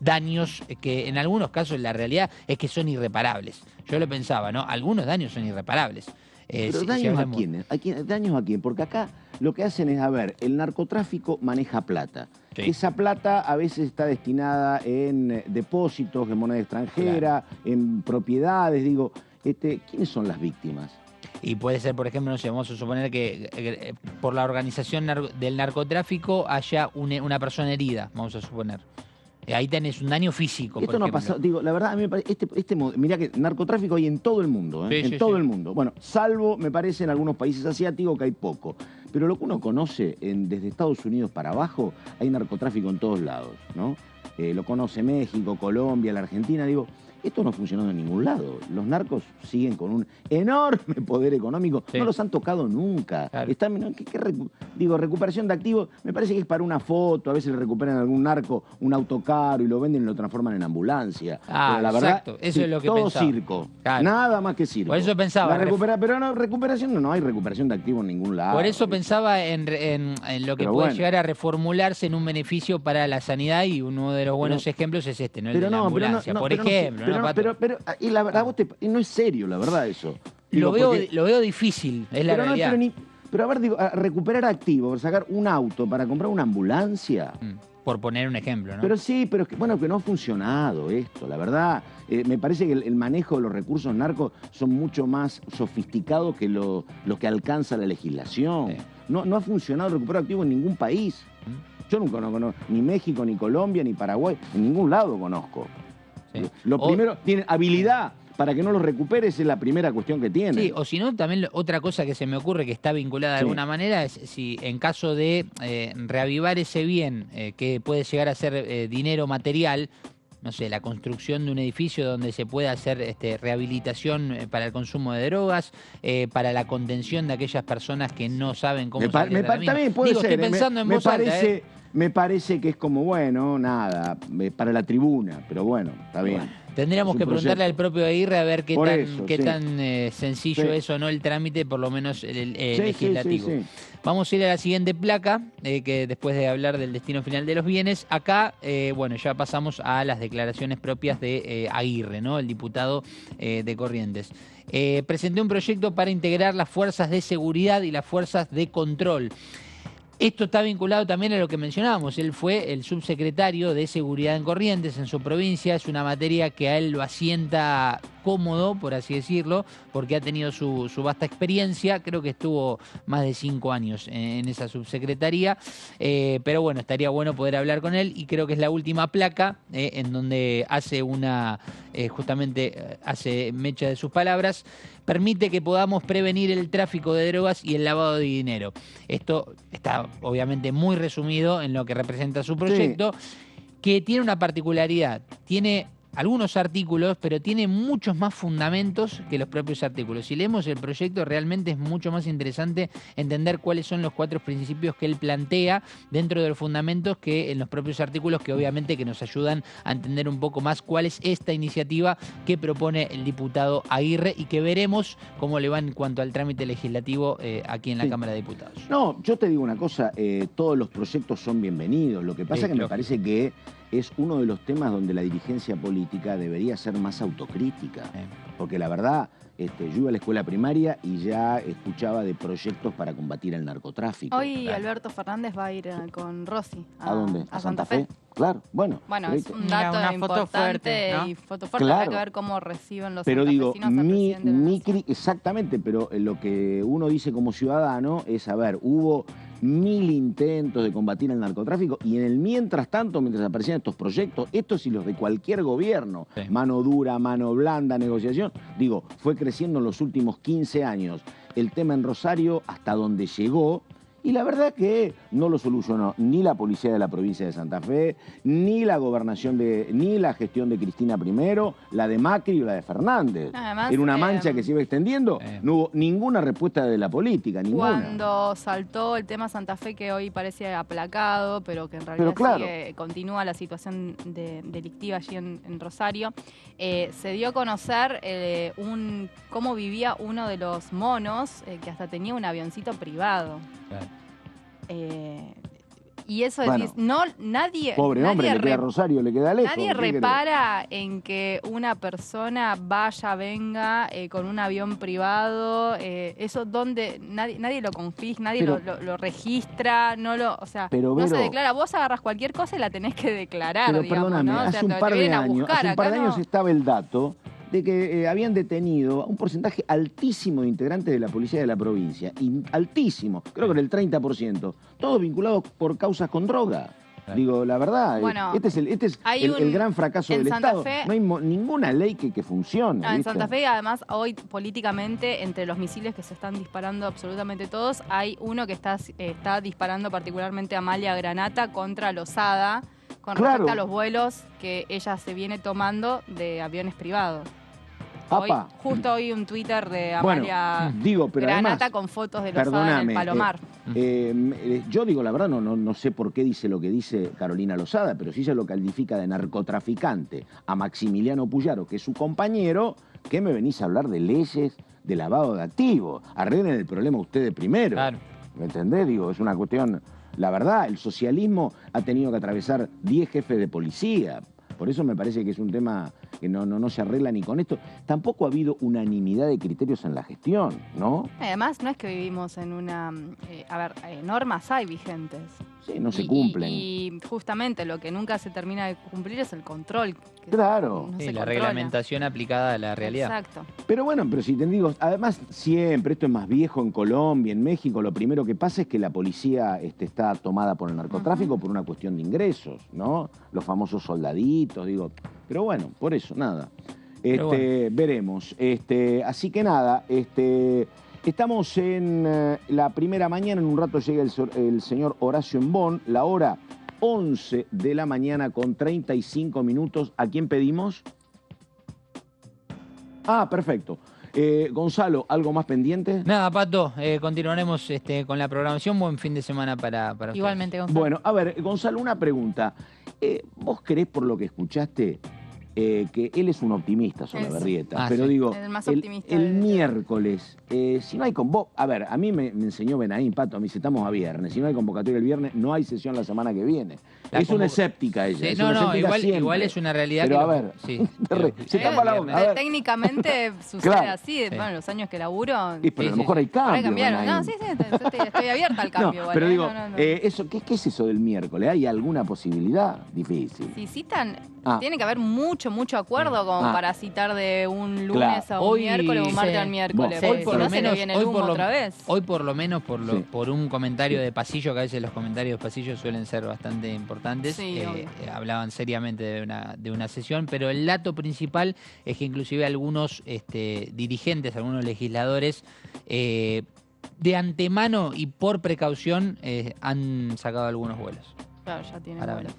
daños que en algunos casos la realidad es que son irreparables. Yo lo pensaba, ¿no? Algunos daños son irreparables. Pero daños a quiénes? ¿Daños a quién? Porque acá lo que hacen es, el narcotráfico maneja plata. Sí. Esa plata a veces está destinada en depósitos, en moneda extranjera, en propiedades, ¿quiénes son las víctimas? Y puede ser, por ejemplo, no sé, vamos a suponer que por la organización del narcotráfico haya una persona herida, vamos a suponer. Ahí tenés un daño físico. Esto no ha pasado, la verdad, a mí me parece, mirá que narcotráfico hay en todo el mundo, en todo el mundo. Bueno, salvo, me parece, en algunos países asiáticos que hay poco. Pero lo que uno conoce, desde Estados Unidos para abajo, hay narcotráfico en todos lados, ¿no? Lo conoce México, Colombia, la Argentina, esto no ha funcionado en ningún lado. Los narcos siguen con un enorme poder económico. Sí. No los han tocado nunca. Claro. Recuperación de activos, me parece que es para una foto. A veces le recuperan a algún narco un auto caro y lo venden y lo transforman en ambulancia. Pero la verdad, exacto. Eso es lo que todo pensaba. Circo. Claro. Nada más que circo. Por eso pensaba. Pero no, recuperación no hay recuperación de activos en ningún lado. Por eso pensaba en lo que puede llegar a reformularse en un beneficio para la sanidad, y uno de los buenos ejemplos es ¿no? El de la ambulancia, por ejemplo. Y la verdad, no es serio, la verdad, eso. Lo veo difícil, es la realidad. Pero recuperar activos, sacar un auto para comprar una ambulancia. Por poner un ejemplo, ¿no? Pero sí, pero que no ha funcionado esto, la verdad. Me parece que el manejo de los recursos narcos son mucho más sofisticados que lo que alcanza la legislación. Sí. No ha funcionado el recupero activo en ningún país. Yo nunca conozco, ni México, ni Colombia, ni Paraguay, en ningún lado conozco. Sí. Lo primero, tienen habilidad para que no los recuperes, es la primera cuestión que tienen. Sí, o si no, también otra cosa que se me ocurre que está vinculada de alguna manera es si en caso de reavivar ese bien que puede llegar a ser dinero material, no sé, la construcción de un edificio donde se pueda hacer rehabilitación para el consumo de drogas, para la contención de aquellas personas que no saben cómo salir de la misma. También puede ser. Estoy pensando en voz alta, Me parece que es como, para la tribuna, pero está bien. Bueno, tendríamos que preguntarle al propio Aguirre a ver qué tan sencillo es o no el trámite, por lo menos el legislativo. Sí. Vamos a ir a la siguiente placa, que después de hablar del destino final de los bienes, acá, ya pasamos a las declaraciones propias de Aguirre, ¿no? El diputado de Corrientes. Presenté un proyecto para integrar las fuerzas de seguridad y las fuerzas de control. Esto está vinculado también a lo que mencionábamos. Él fue el subsecretario de Seguridad en Corrientes en su provincia. Es una materia que a él lo asienta cómodo, por así decirlo, porque ha tenido su vasta experiencia. Creo que estuvo más de 5 años en esa subsecretaría. Pero bueno, estaría bueno poder hablar con él, y creo que es la última placa en donde hace justamente hace mecha de sus palabras. Permite que podamos prevenir el tráfico de drogas y el lavado de dinero. Esto está obviamente muy resumido en lo que representa su proyecto, que tiene una particularidad. Tiene algunos artículos, pero tiene muchos más fundamentos que los propios artículos. Si leemos el proyecto, realmente es mucho más interesante entender cuáles son los 4 principios que él plantea dentro de los fundamentos que en los propios artículos, que obviamente que nos ayudan a entender un poco más cuál es esta iniciativa que propone el diputado Aguirre, y que veremos cómo le va en cuanto al trámite legislativo aquí en la Cámara de Diputados. No, yo te digo una cosa, todos los proyectos son bienvenidos. Lo que pasa es que me parece que es uno de los temas donde la dirigencia política debería ser más autocrítica. Porque la verdad, yo iba a la escuela primaria y ya escuchaba de proyectos para combatir el narcotráfico. Hoy Alberto Fernández va a ir con Rossi. ¿A dónde? ¿A Santa Fe? Claro, bueno. Bueno, es un dato importante, ¿no? Y foto fuerte, claro. Hay que ver cómo reciben los pero digo, santafesinos exactamente, pero lo que uno dice como ciudadano es, a ver, hubo 1000 intentos de combatir el narcotráfico, y en el mientras tanto, mientras aparecían estos proyectos, estos y los de cualquier gobierno, mano dura, mano blanda, negociación, digo, fue creciendo en los últimos 15 años el tema en Rosario hasta donde llegó. Y la verdad que no lo solucionó ni la policía de la provincia de Santa Fe, ni la gobernación ni la gestión de Cristina primero, la de Macri o la de Fernández. Además, era una mancha que se iba extendiendo. No hubo ninguna respuesta de la política, ninguna. Cuando saltó el tema Santa Fe, que hoy parece aplacado, pero que en realidad continúa la situación delictiva allí en Rosario, se dio a conocer cómo vivía uno de los monos, que hasta tenía un avioncito privado. Claro. Y eso bueno, nadie... Pobre hombre, le queda Rosario, le queda lejos. Nadie repara en que una persona venga con un avión privado, eso donde nadie lo confisca, nadie lo registra, no se declara. Vos agarras cualquier cosa y la tenés que declarar, pero digamos, perdóname, ¿no? hace un par de años estaba el dato de que habían detenido a un porcentaje altísimo de integrantes de la policía de la provincia, altísimo, creo que era el 30%, todos vinculados por causas con droga. Digo, la verdad, bueno, este es el gran fracaso del Estado. No hay ninguna ley que funcione. En Santa Fe, además, hoy políticamente, entre los misiles que se están disparando absolutamente todos, hay uno que está disparando particularmente a Amalia Granata contra Lozada, con respecto a los vuelos que ella se viene tomando de aviones privados. Justo hoy un Twitter de Amalia Granata con fotos de Lozada en el Palomar. Yo digo la verdad, no sé por qué dice lo que dice Carolina Lozada, pero si ella lo califica de narcotraficante a Maximiliano Puyaro, que es su compañero, ¿qué me venís a hablar de leyes, de lavado de activos? Arreglen el problema ustedes primero. Claro. ¿Me entendés? Digo, es una cuestión... La verdad, el socialismo ha tenido que atravesar 10 jefes de policía. Por eso me parece que es un tema que no se arregla ni con esto. Tampoco ha habido unanimidad de criterios en la gestión, ¿no? Además, no es que vivimos en una... normas hay vigentes. Sí, no se cumplen. Y justamente lo que nunca se termina de cumplir es el control. Claro. La reglamentación aplicada a la realidad. Exacto. Pero bueno, pero si te digo, además siempre, esto es más viejo en Colombia, en México, lo primero que pasa es que la policía está tomada por el narcotráfico por una cuestión de ingresos, ¿no? Los famosos soldaditos, digo. Pero bueno, por eso, nada. Veremos. Así que nada, estamos en la primera mañana, en un rato llega el señor Horacio Embón, la hora 11 de la mañana con 35 minutos. ¿A quién pedimos? Ah, perfecto. Gonzalo, ¿algo más pendiente? Nada, Pato, continuaremos con la programación. Buen fin de semana para ustedes. Igualmente, Gonzalo. Bueno, a ver, Gonzalo, una pregunta. ¿Vos creés, por lo que escuchaste, que él es un optimista sobre Berrieta, pero sí. digo, El más optimista el miércoles, si no hay a ver, a mí me enseñó Benaín, Pato, a mí si estamos a viernes, si no hay convocatoria el viernes, no hay sesión la semana que viene. Es una escéptica ella. Sí, igual es una realidad. Pero a ver, se tapa la onda. Técnicamente sucede así, bueno, los años que laburo. Pero a lo mejor hay cambio. No, sí, estoy abierta al cambio. Pero digo, eso, ¿qué es eso del miércoles? ¿Hay alguna posibilidad? Difícil. Si citan, tiene que haber mucho acuerdo como para citar de un lunes a un miércoles o un martes al miércoles. Hoy por lo menos, otra vez. Hoy por lo menos por un comentario de pasillo, que a veces los comentarios de pasillo suelen ser bastante importantes, hablaban seriamente de una sesión, pero el dato principal es que inclusive algunos dirigentes, algunos legisladores, de antemano y por precaución han sacado algunos vuelos. Claro, ya tienen vuelos.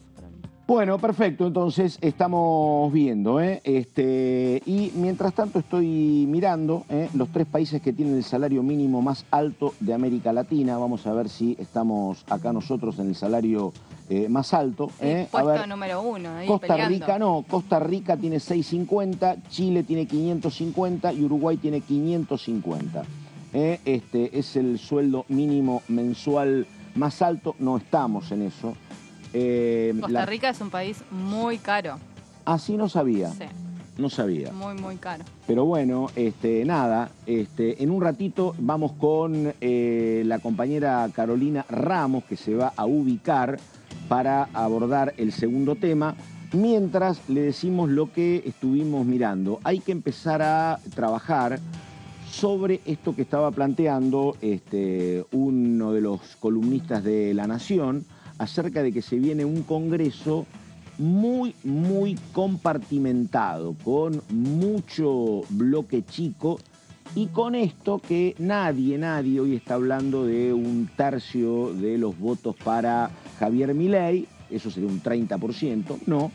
Bueno, perfecto, entonces estamos viendo, y mientras tanto estoy mirando los 3 países que tienen el salario mínimo más alto de América Latina. Vamos a ver si estamos acá nosotros en el salario más alto. Puesto número 1. Costa Rica no, Costa Rica tiene 650, Chile tiene 550 y Uruguay tiene 550. Es el sueldo mínimo mensual más alto, no estamos en eso. Costa Rica es un país muy caro. Ah, sí, no sabía. Sí. No sabía. Muy caro. Pero bueno, nada, en un ratito vamos con la compañera Carolina Ramos, que se va a ubicar para abordar el segundo tema. Mientras le decimos lo que estuvimos mirando. Hay que empezar a trabajar sobre esto que estaba planteando uno de los columnistas de La Nación, acerca de que se viene un congreso muy compartimentado, con mucho bloque chico, y con esto que nadie hoy está hablando de un tercio de los votos para Javier Milei, eso sería un 30%, no,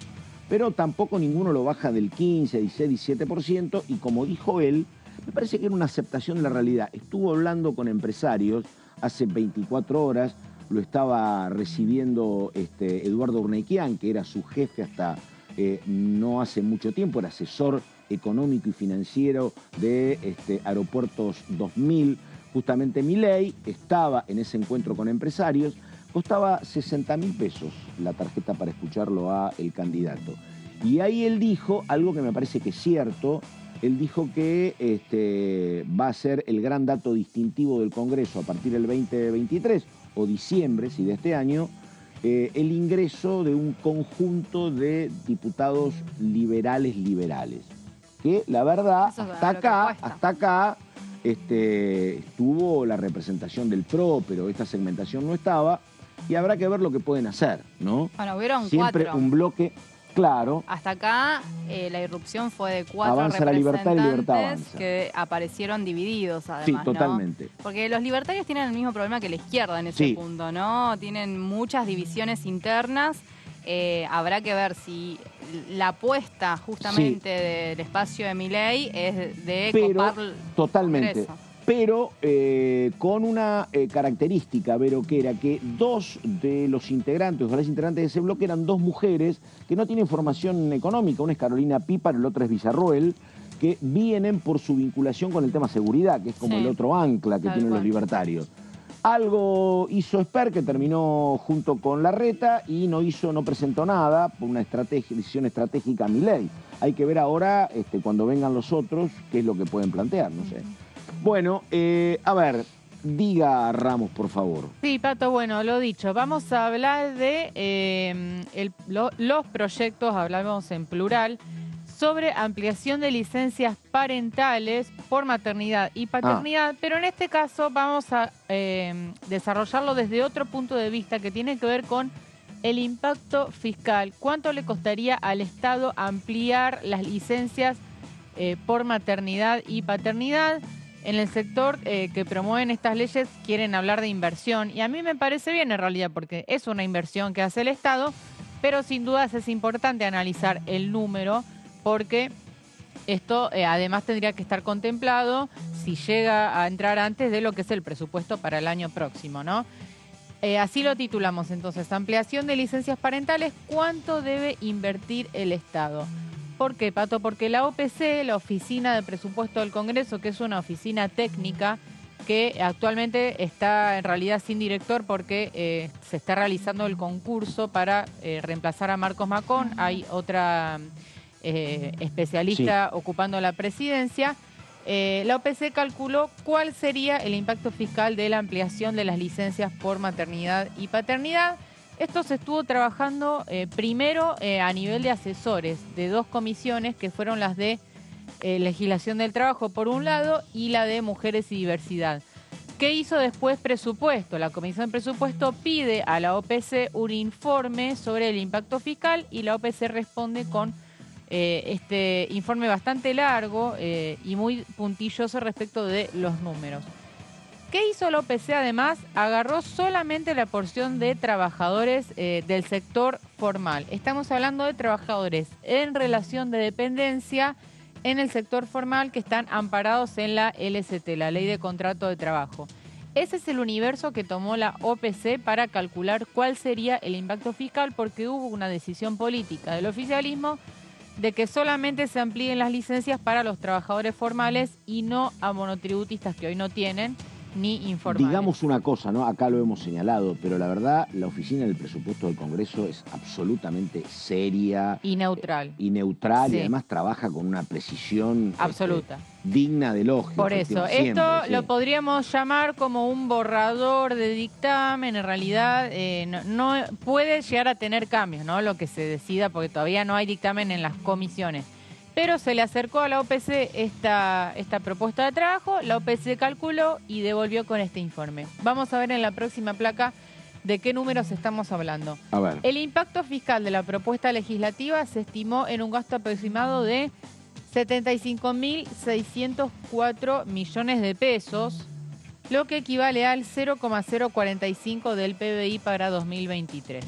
pero tampoco ninguno lo baja del 15, 16, 17%, y como dijo él, me parece que era una aceptación de la realidad. Estuvo hablando con empresarios hace 24 horas, lo estaba recibiendo Eduardo Urnequian, que era su jefe hasta no hace mucho tiempo, era asesor económico y financiero de Aeropuertos 2000. Justamente Milei estaba en ese encuentro con empresarios, costaba 60.000 pesos la tarjeta para escucharlo a el candidato. Y ahí él dijo algo que me parece que es cierto. Él dijo que va a ser el gran dato distintivo del Congreso a partir del 2023 o diciembre, si de este año, el ingreso de un conjunto de diputados liberales, que la verdad hasta acá estuvo la representación del PRO, pero esta segmentación no estaba, y habrá que ver lo que pueden hacer, ¿no? Bueno, hubieron siempre 4. Un bloque. Claro. Hasta acá la irrupción fue de 4 Avanza la libertad y libertad avanza. Que aparecieron divididos, además, sí, totalmente. ¿no? Porque los libertarios tienen el mismo problema que la izquierda en ese punto, ¿no? Tienen muchas divisiones internas. Habrá que ver si la apuesta justamente del espacio de Milei es de copar totalmente. Pero con una característica, Vero, que era que 2 de los integrantes, o las integrantes de ese bloque, eran 2 mujeres que no tienen formación económica. Una es Carolina Píparo, el otro es Villarroel, que vienen por su vinculación con el tema seguridad, que es como el otro ancla que tienen los libertarios. Algo hizo Esper, que terminó junto con Larreta, y no presentó nada por una decisión estratégica a Milei. Hay que ver ahora, cuando vengan los otros, qué es lo que pueden plantear, no sé. Bueno, a ver, diga Ramos, por favor. Sí, Pato, bueno, lo dicho, vamos a hablar de los proyectos, hablamos en plural, sobre ampliación de licencias parentales por maternidad y paternidad, pero en este caso vamos a desarrollarlo desde otro punto de vista que tiene que ver con el impacto fiscal. ¿Cuánto le costaría al Estado ampliar las licencias por maternidad y paternidad? En el sector que promueven estas leyes quieren hablar de inversión, y a mí me parece bien en realidad, porque es una inversión que hace el Estado, pero sin dudas es importante analizar el número, porque esto además tendría que estar contemplado si llega a entrar antes de lo que es el presupuesto para el año próximo, ¿no? Así lo titulamos entonces, ampliación de licencias parentales, ¿cuánto debe invertir el Estado? ¿Por qué, Pato? Porque la OPC, la Oficina de Presupuesto del Congreso, que es una oficina técnica que actualmente está en realidad sin director porque se está realizando el concurso para reemplazar a Marcos Macón. Hay otra especialista ocupando la presidencia. La OPC calculó cuál sería el impacto fiscal de la ampliación de las licencias por maternidad y paternidad. Esto se estuvo trabajando primero a nivel de asesores de dos comisiones que fueron las de legislación del trabajo por un lado y la de mujeres y diversidad. ¿Qué hizo después presupuesto? La Comisión de Presupuesto pide a la OPC un informe sobre el impacto fiscal y la OPC responde con este informe bastante largo y muy puntilloso respecto de los números. ¿Qué hizo la OPC además? Agarró solamente la porción de trabajadores del sector formal. Estamos hablando de trabajadores en relación de dependencia en el sector formal que están amparados en la LCT, la Ley de Contrato de Trabajo. Ese es el universo que tomó la OPC para calcular cuál sería el impacto fiscal, porque hubo una decisión política del oficialismo de que solamente se amplíen las licencias para los trabajadores formales y no a monotributistas que hoy no tienen ni informales. Digamos una cosa, ¿no? Acá lo hemos señalado, pero la verdad, la Oficina del Presupuesto del Congreso es absolutamente seria. Y neutral. Y además trabaja con una precisión absoluta. Digna de elogio. Por eso, esto lo podríamos llamar como un borrador de dictamen. En realidad no puede llegar a tener cambios, ¿no? Lo que se decida, porque todavía no hay dictamen en las comisiones. Pero se le acercó a la OPC esta propuesta de trabajo, la OPC calculó y devolvió con este informe. Vamos a ver en la próxima placa de qué números estamos hablando. A ver. El impacto fiscal de la propuesta legislativa se estimó en un gasto aproximado de 75.604 millones de pesos, lo que equivale al 0,045 del PBI para 2023.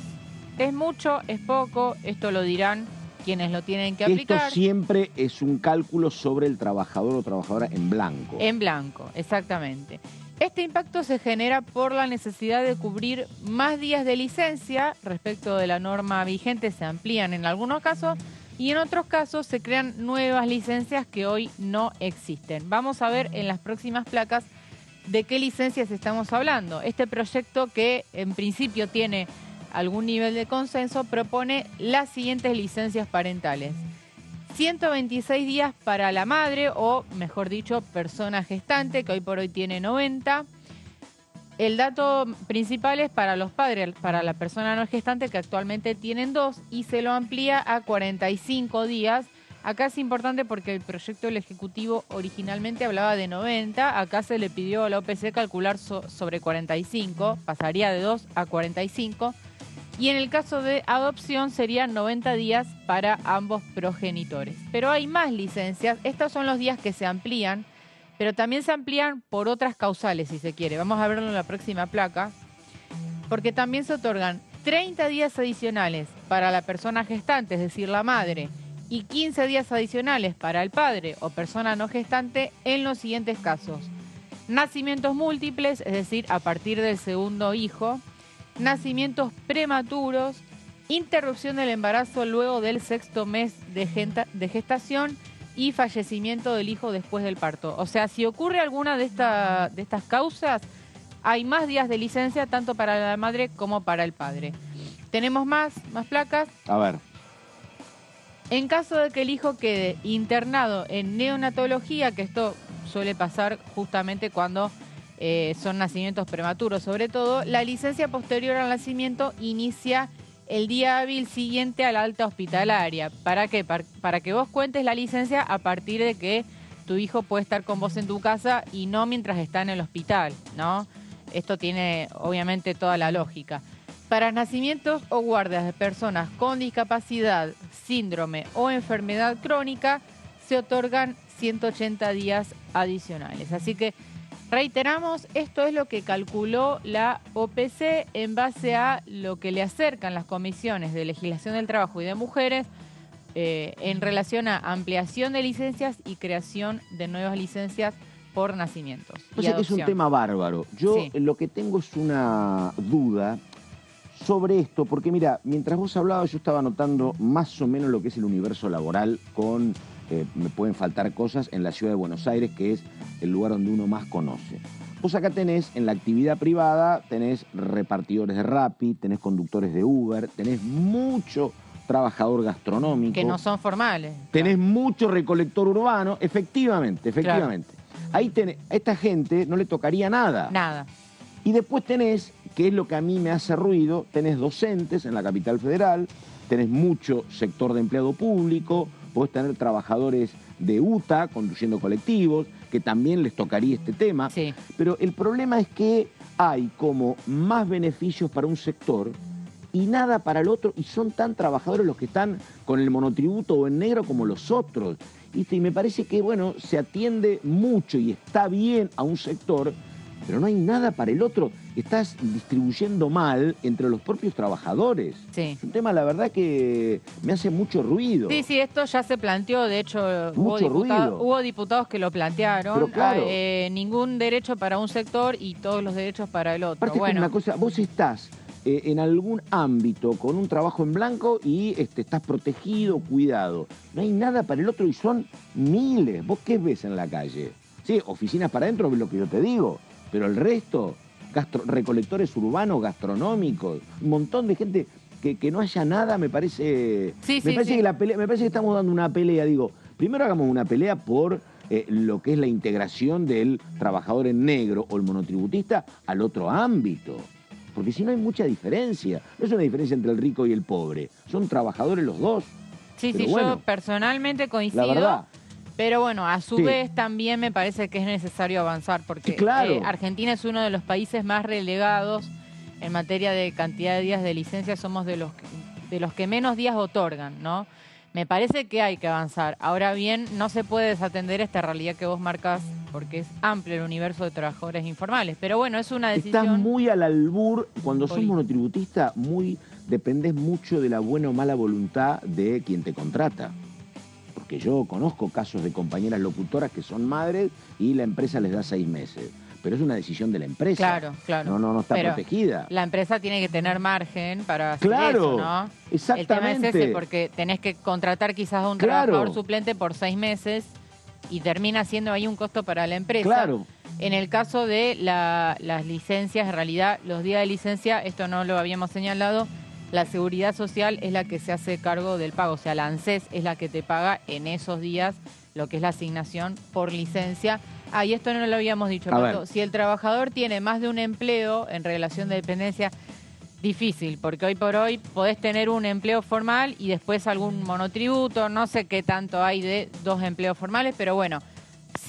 ¿Es mucho? ¿Es poco? Esto lo dirán quienes lo tienen que aplicar. Esto siempre es un cálculo sobre el trabajador o trabajadora en blanco. En blanco, exactamente. Este impacto se genera por la necesidad de cubrir más días de licencia respecto de la norma vigente, se amplían en algunos casos y en otros casos se crean nuevas licencias que hoy no existen. Vamos a ver en las próximas placas de qué licencias estamos hablando. Este proyecto, que en principio tiene algún nivel de consenso, propone las siguientes licencias parentales. 126 días para la madre, o mejor dicho, persona gestante, que hoy por hoy tiene 90. El dato principal es para los padres, para la persona no gestante, que actualmente tienen 2, y se lo amplía a 45 días. Acá es importante porque el proyecto del Ejecutivo originalmente hablaba de 90, acá se le pidió a la OPC calcular sobre 45, pasaría de 2 a 45. Y en el caso de adopción serían 90 días para ambos progenitores. Pero hay más licencias. Estos son los días que se amplían, pero también se amplían por otras causales, si se quiere. Vamos a verlo en la próxima placa. Porque también se otorgan 30 días adicionales para la persona gestante, es decir, la madre, y 15 días adicionales para el padre o persona no gestante en los siguientes casos. Nacimientos múltiples, es decir, a partir del segundo hijo. Nacimientos prematuros, interrupción del embarazo luego del 6º mes de gestación y fallecimiento del hijo después del parto. O sea, si ocurre alguna de estas causas, hay más días de licencia tanto para la madre como para el padre. ¿Tenemos más placas? A ver. En caso de que el hijo quede internado en neonatología, que esto suele pasar justamente cuando son nacimientos prematuros sobre todo, la licencia posterior al nacimiento inicia el día hábil siguiente a la alta hospitalaria. ¿Para qué? Para que vos cuentes la licencia a partir de que tu hijo puede estar con vos en tu casa y no mientras está en el hospital, ¿no? Esto tiene obviamente toda la lógica. Para nacimientos o guardias de personas con discapacidad, síndrome o enfermedad crónica, se otorgan 180 días adicionales. Así que reiteramos, esto es lo que calculó la OPC en base a lo que le acercan las comisiones de legislación del trabajo y de mujeres en relación a ampliación de licencias y creación de nuevas licencias por nacimientos. O sea que es un tema bárbaro. Yo lo que tengo es una duda sobre esto, porque mira, mientras vos hablabas yo estaba notando más o menos lo que es el universo laboral con, me pueden faltar cosas, en la ciudad de Buenos Aires, que es el lugar donde uno más conoce. Vos acá tenés, en la actividad privada, tenés repartidores de Rappi, tenés conductores de Uber, tenés mucho trabajador gastronómico. Que no son formales. Tenés mucho recolector urbano, efectivamente. Claro. Ahí tenés, a esta gente no le tocaría nada. Nada. Y después tenés, que es lo que a mí me hace ruido, tenés docentes en la capital federal, tenés mucho sector de empleado público, podés tener trabajadores de UTA conduciendo colectivos, que también les tocaría este tema. Sí. Pero el problema es que hay como más beneficios para un sector y nada para el otro, y son tan trabajadores los que están con el monotributo o en negro como los otros. Y me parece que, bueno, se atiende mucho y está bien a un sector, pero no hay nada para el otro. Estás distribuyendo mal entre los propios trabajadores. Sí. Es un tema, la verdad, que me hace mucho ruido. Sí, esto ya se planteó, de hecho, ruido. Hubo diputados que lo plantearon. Pero claro, ningún derecho para un sector y todos los derechos para el otro. Aparte, bueno, una cosa, vos estás en algún ámbito con un trabajo en blanco y estás protegido, cuidado. No hay nada para el otro y son miles. ¿Vos qué ves en la calle? Sí, oficinas para adentro, es lo que yo te digo. Pero el resto, recolectores urbanos, gastronómicos, un montón de gente que no haya nada, me parece... Sí. Que me parece que estamos dando una pelea, digo, primero hagamos una pelea por lo que es la integración del trabajador en negro o el monotributista al otro ámbito. Porque si no hay mucha diferencia. No es una diferencia entre el rico y el pobre. Son trabajadores los dos. Sí, pero sí, bueno, yo personalmente coincido. La verdad. Pero bueno, a su vez también me parece que es necesario avanzar, porque claro, Argentina es uno de los países más relegados en materia de cantidad de días de licencia. Somos de los que menos días otorgan, ¿no? Me parece que hay que avanzar. Ahora bien, no se puede desatender esta realidad que vos marcás, porque es amplio el universo de trabajadores informales. Pero bueno, es una decisión... Estás muy al albur, cuando sos monotributista, dependés mucho de la buena o mala voluntad de quien te contrata. Porque yo conozco casos de compañeras locutoras que son madres y la empresa les da 6 meses. Pero es una decisión de la empresa. Claro. No está protegida. La empresa tiene que tener margen para hacer eso, ¿no? Exactamente. El tema es ese, porque tenés que contratar quizás a un trabajador suplente por 6 meses y termina siendo ahí un costo para la empresa. Claro. En el caso de las licencias, en realidad, los días de licencia, esto no lo habíamos señalado, la Seguridad Social es la que se hace cargo del pago. O sea, la ANSES es la que te paga en esos días lo que es la asignación por licencia. Y esto no lo habíamos dicho, Pato. Si el trabajador tiene más de un empleo en relación de dependencia, difícil, porque hoy por hoy podés tener un empleo formal y después algún monotributo, no sé qué tanto hay de 2 empleos formales, pero bueno,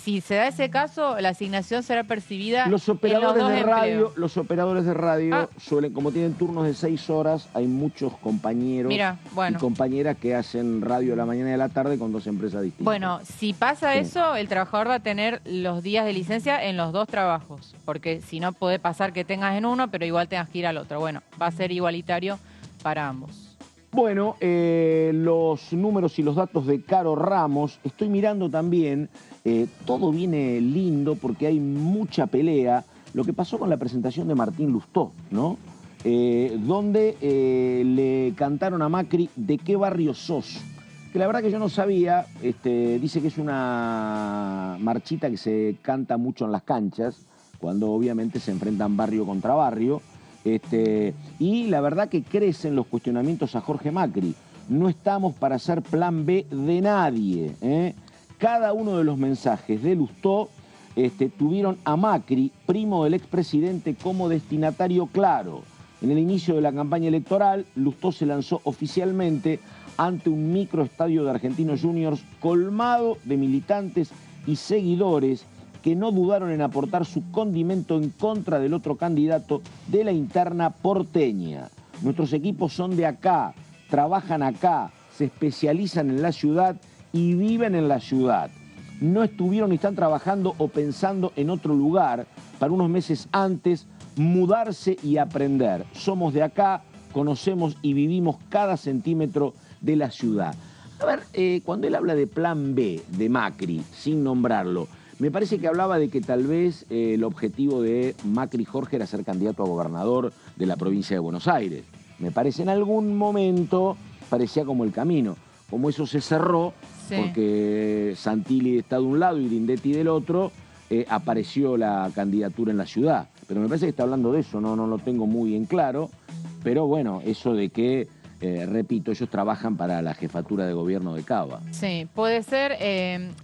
si se da ese caso, la asignación será percibida los operadores en los 2 de radio, empleos. Los operadores de radio suelen, como tienen turnos de 6 horas, hay muchos compañeros y compañeras que hacen radio a la mañana y a la tarde con 2 empresas distintas. Bueno, si pasa eso, el trabajador va a tener los días de licencia en los 2 trabajos, porque si no puede pasar que tengas en uno, pero igual tengas que ir al otro. Bueno, va a ser igualitario para ambos. Bueno, los números y los datos de Caro Ramos, estoy mirando también, todo viene lindo porque hay mucha pelea. Lo que pasó con la presentación de Martín Lustó, ¿no? Donde le cantaron a Macri ¿de qué barrio sos? Que la verdad que yo no sabía, dice que es una marchita que se canta mucho en las canchas, cuando obviamente se enfrentan barrio contra barrio. Y la verdad que crecen los cuestionamientos a Jorge Macri. No estamos para ser plan B de nadie. Cada uno de los mensajes de Lustó tuvieron a Macri, primo del expresidente, como destinatario claro. En el inicio de la campaña electoral, Lustó se lanzó oficialmente ante un microestadio de Argentinos Juniors colmado de militantes y seguidores que no dudaron en aportar su condimento en contra del otro candidato de la interna porteña. Nuestros equipos son de acá, trabajan acá, se especializan en la ciudad y viven en la ciudad. No estuvieron ni están trabajando o pensando en otro lugar para unos meses antes mudarse y aprender. Somos de acá, conocemos y vivimos cada centímetro de la ciudad. A ver, cuando él habla de plan B de Macri, sin nombrarlo, me parece que hablaba de que tal vez el objetivo de Macri Jorge era ser candidato a gobernador de la provincia de Buenos Aires. Me parece en algún momento parecía como el camino. Como eso se cerró, porque Santilli está de un lado y Grindetti del otro, apareció la candidatura en la ciudad. Pero me parece que está hablando de eso, no lo tengo muy en claro. Pero bueno, eso de que, repito, ellos trabajan para la jefatura de gobierno de Cava. Sí, puede ser.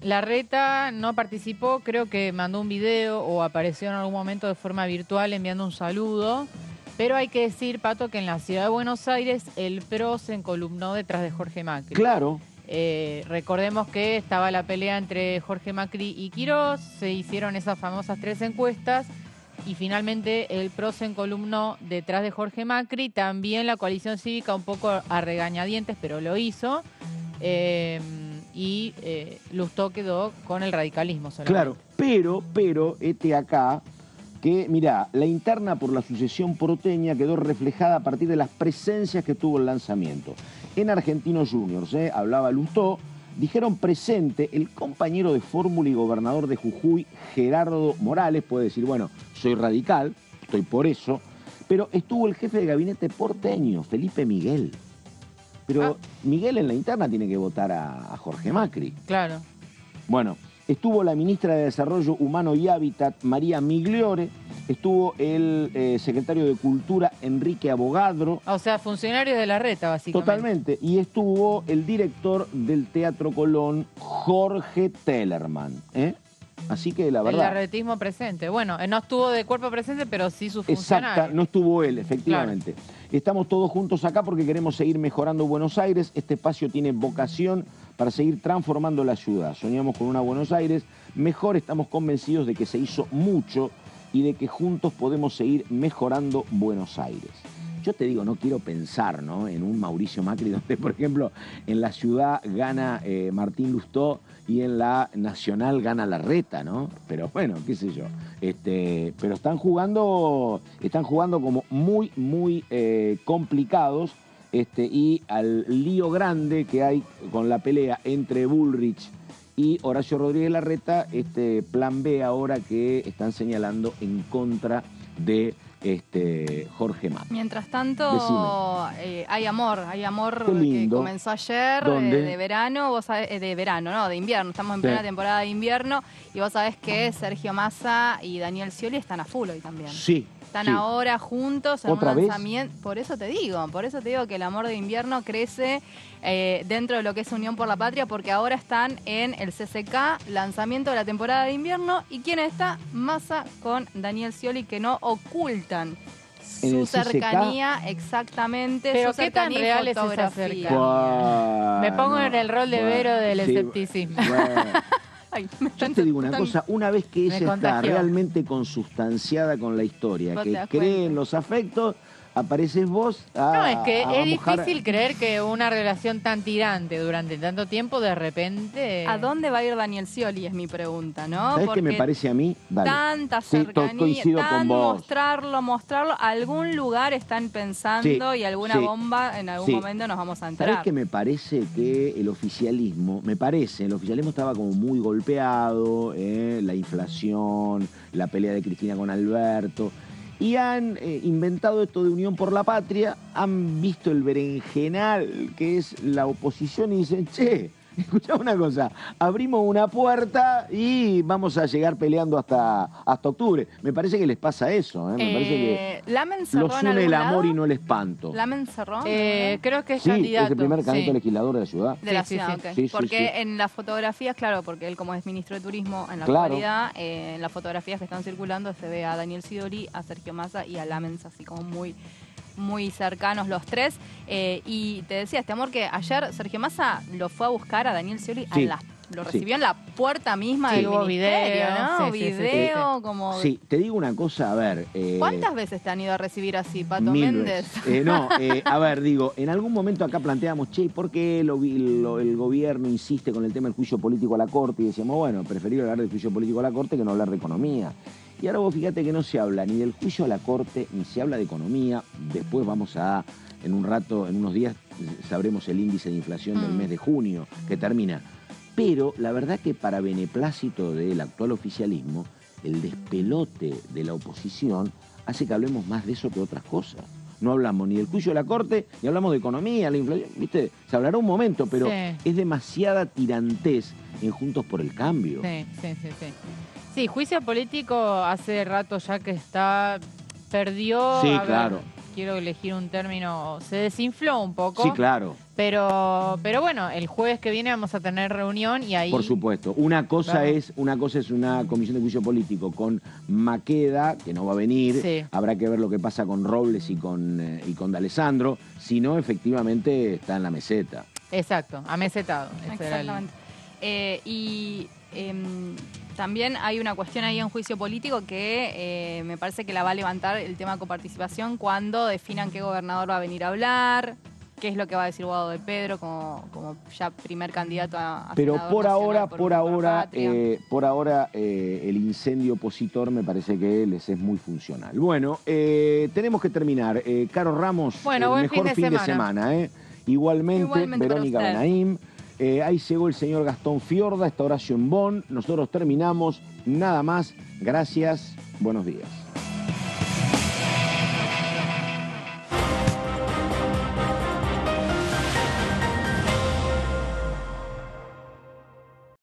Larreta no participó, creo que mandó un video o apareció en algún momento de forma virtual enviando un saludo. Pero hay que decir, Pato, que en la ciudad de Buenos Aires el PRO se encolumnó detrás de Jorge Macri. Claro. Recordemos que estaba la pelea entre Jorge Macri y Quirós, se hicieron esas famosas 3 encuestas y finalmente el PRO se encolumnó detrás de Jorge Macri. También la coalición cívica un poco a regañadientes, pero lo hizo. Lustó quedó con el radicalismo solamente. Claro, pero acá... que, mirá, la interna por la sucesión porteña quedó reflejada a partir de las presencias que tuvo el lanzamiento. En Argentinos Juniors, hablaba Lustó, dijeron presente el compañero de fórmula y gobernador de Jujuy, Gerardo Morales, puede decir, bueno, soy radical, estoy por eso, pero estuvo el jefe de gabinete porteño, Felipe Miguel. Pero Miguel en la interna tiene que votar a Jorge Macri. Claro. Bueno, estuvo la ministra de Desarrollo Humano y Hábitat, María Migliore, estuvo el secretario de Cultura, Enrique Abogadro. O sea, funcionarios de Larreta, básicamente. Totalmente. Y estuvo el director del Teatro Colón, Jorge Tellerman. Así que la verdad... El larretismo presente. Bueno, no estuvo de cuerpo presente, pero sí su funcionario. Exacto, no estuvo él, efectivamente. Claro. Estamos todos juntos acá porque queremos seguir mejorando Buenos Aires. Este espacio tiene vocación para seguir transformando la ciudad. Soñamos con una Buenos Aires mejor, estamos convencidos de que se hizo mucho y de que juntos podemos seguir mejorando Buenos Aires. Yo te digo, no quiero pensar, ¿no?, en un Mauricio Macri donde, por ejemplo, en la ciudad gana Martín Lustó y en la nacional gana Larreta, ¿no? Pero bueno, qué sé yo. Pero están jugando como muy, muy complicados. Y al lío grande que hay con la pelea entre Bullrich y Horacio Rodríguez Larreta, plan B ahora que están señalando en contra de Jorge Macri. Mientras tanto, hay amor que comenzó ayer, de verano, vos sabés, de verano, no, de invierno, estamos en plena temporada de invierno, y vos sabés que Sergio Massa y Daniel Scioli están a full hoy también. Sí. Están ahora juntos en un lanzamiento. Por eso te digo que el amor de invierno crece dentro de lo que es Unión por la Patria, porque ahora están en el CCK, lanzamiento de la temporada de invierno. ¿Y quién está? Massa con Daniel Scioli, que no ocultan su cercanía, exactamente. Pero su ¿qué tan real es esa cercanía? Me pongo en el rol de Vero del escepticismo. Bueno. Ay, yo te digo una cosa, una vez que ella está realmente consustanciada con la historia, que cree en los afectos, apareces vos No, es que es difícil creer que una relación tan tirante durante tanto tiempo, de repente... ¿A dónde va a ir Daniel Scioli? Es mi pregunta, ¿no? ¿Sabés qué me parece a mí? Dale. Tanta cercanía, mostrarlo, algún lugar están pensando y alguna bomba en algún momento nos vamos a enterar. ¿Sabés qué me parece? Que el oficialismo estaba como muy golpeado, la inflación, la pelea de Cristina con Alberto... Y han inventado esto de Unión por la Patria, han visto el berenjenal que es la oposición y dicen, che, escuchá una cosa, abrimos una puerta y vamos a llegar peleando hasta octubre. Me parece que les pasa eso, me parece que los une el amor y no el espanto. ¿Lamen Cerrón? Creo que es candidato. Es el primer candidato legislador de la ciudad. De la ciudad, ok. Porque en las fotografías, claro, porque él como es ministro de Turismo en la actualidad, en las fotografías que están circulando se ve a Daniel Scioli, a Sergio Massa y a Lamens, así como muy cercanos los tres. Y te decía, este amor, que ayer Sergio Massa lo fue a buscar a Daniel Scioli lo recibió en la puerta misma del ministerio, ¿no? Como... Sí, te digo una cosa, a ver... ¿Cuántas veces te han ido a recibir así, Pato 1000 Méndez? A ver, digo, en algún momento acá planteamos, che, ¿por qué el gobierno insiste con el tema del juicio político a la Corte? Y decíamos, bueno, preferible hablar del juicio político a la Corte que no hablar de economía. Y ahora vos fíjate que no se habla ni del juicio a la Corte, ni se habla de economía. Después vamos en un rato, en unos días, sabremos el índice de inflación del mes de junio, que termina. Pero la verdad que para beneplácito del actual oficialismo, el despelote de la oposición hace que hablemos más de eso que otras cosas. no hablamos ni del juicio de la Corte, ni hablamos de economía, la inflación, ¿viste? Se hablará un momento, pero es demasiada tirantez en Juntos por el Cambio. Sí. Sí, juicio político hace rato ya que perdió. Sí, claro. Quiero elegir un término, se desinfló un poco. Sí, claro. Pero bueno, el jueves que viene vamos a tener reunión y ahí... Por supuesto. Una cosa es una comisión de juicio político con Maqueda, que no va a venir. Sí. Habrá que ver lo que pasa con Robles y con D'Alessandro. Si no, efectivamente está en la meseta. Exacto, amesetado. Exactamente. También hay una cuestión ahí en juicio político que me parece que la va a levantar el tema coparticipación cuando definan qué gobernador va a venir a hablar, qué es lo que va a decir Guado de Pedro como ya primer candidato a Pero senador por ahora el incendio opositor me parece que les es muy funcional. Bueno, tenemos que terminar. Caro Ramos, buen mejor fin de semana. Igualmente Verónica Benaim. Ahí llegó el señor Gastón Fiorda, está Horacio Embón. Nosotros terminamos. Nada más. Gracias. Buenos días.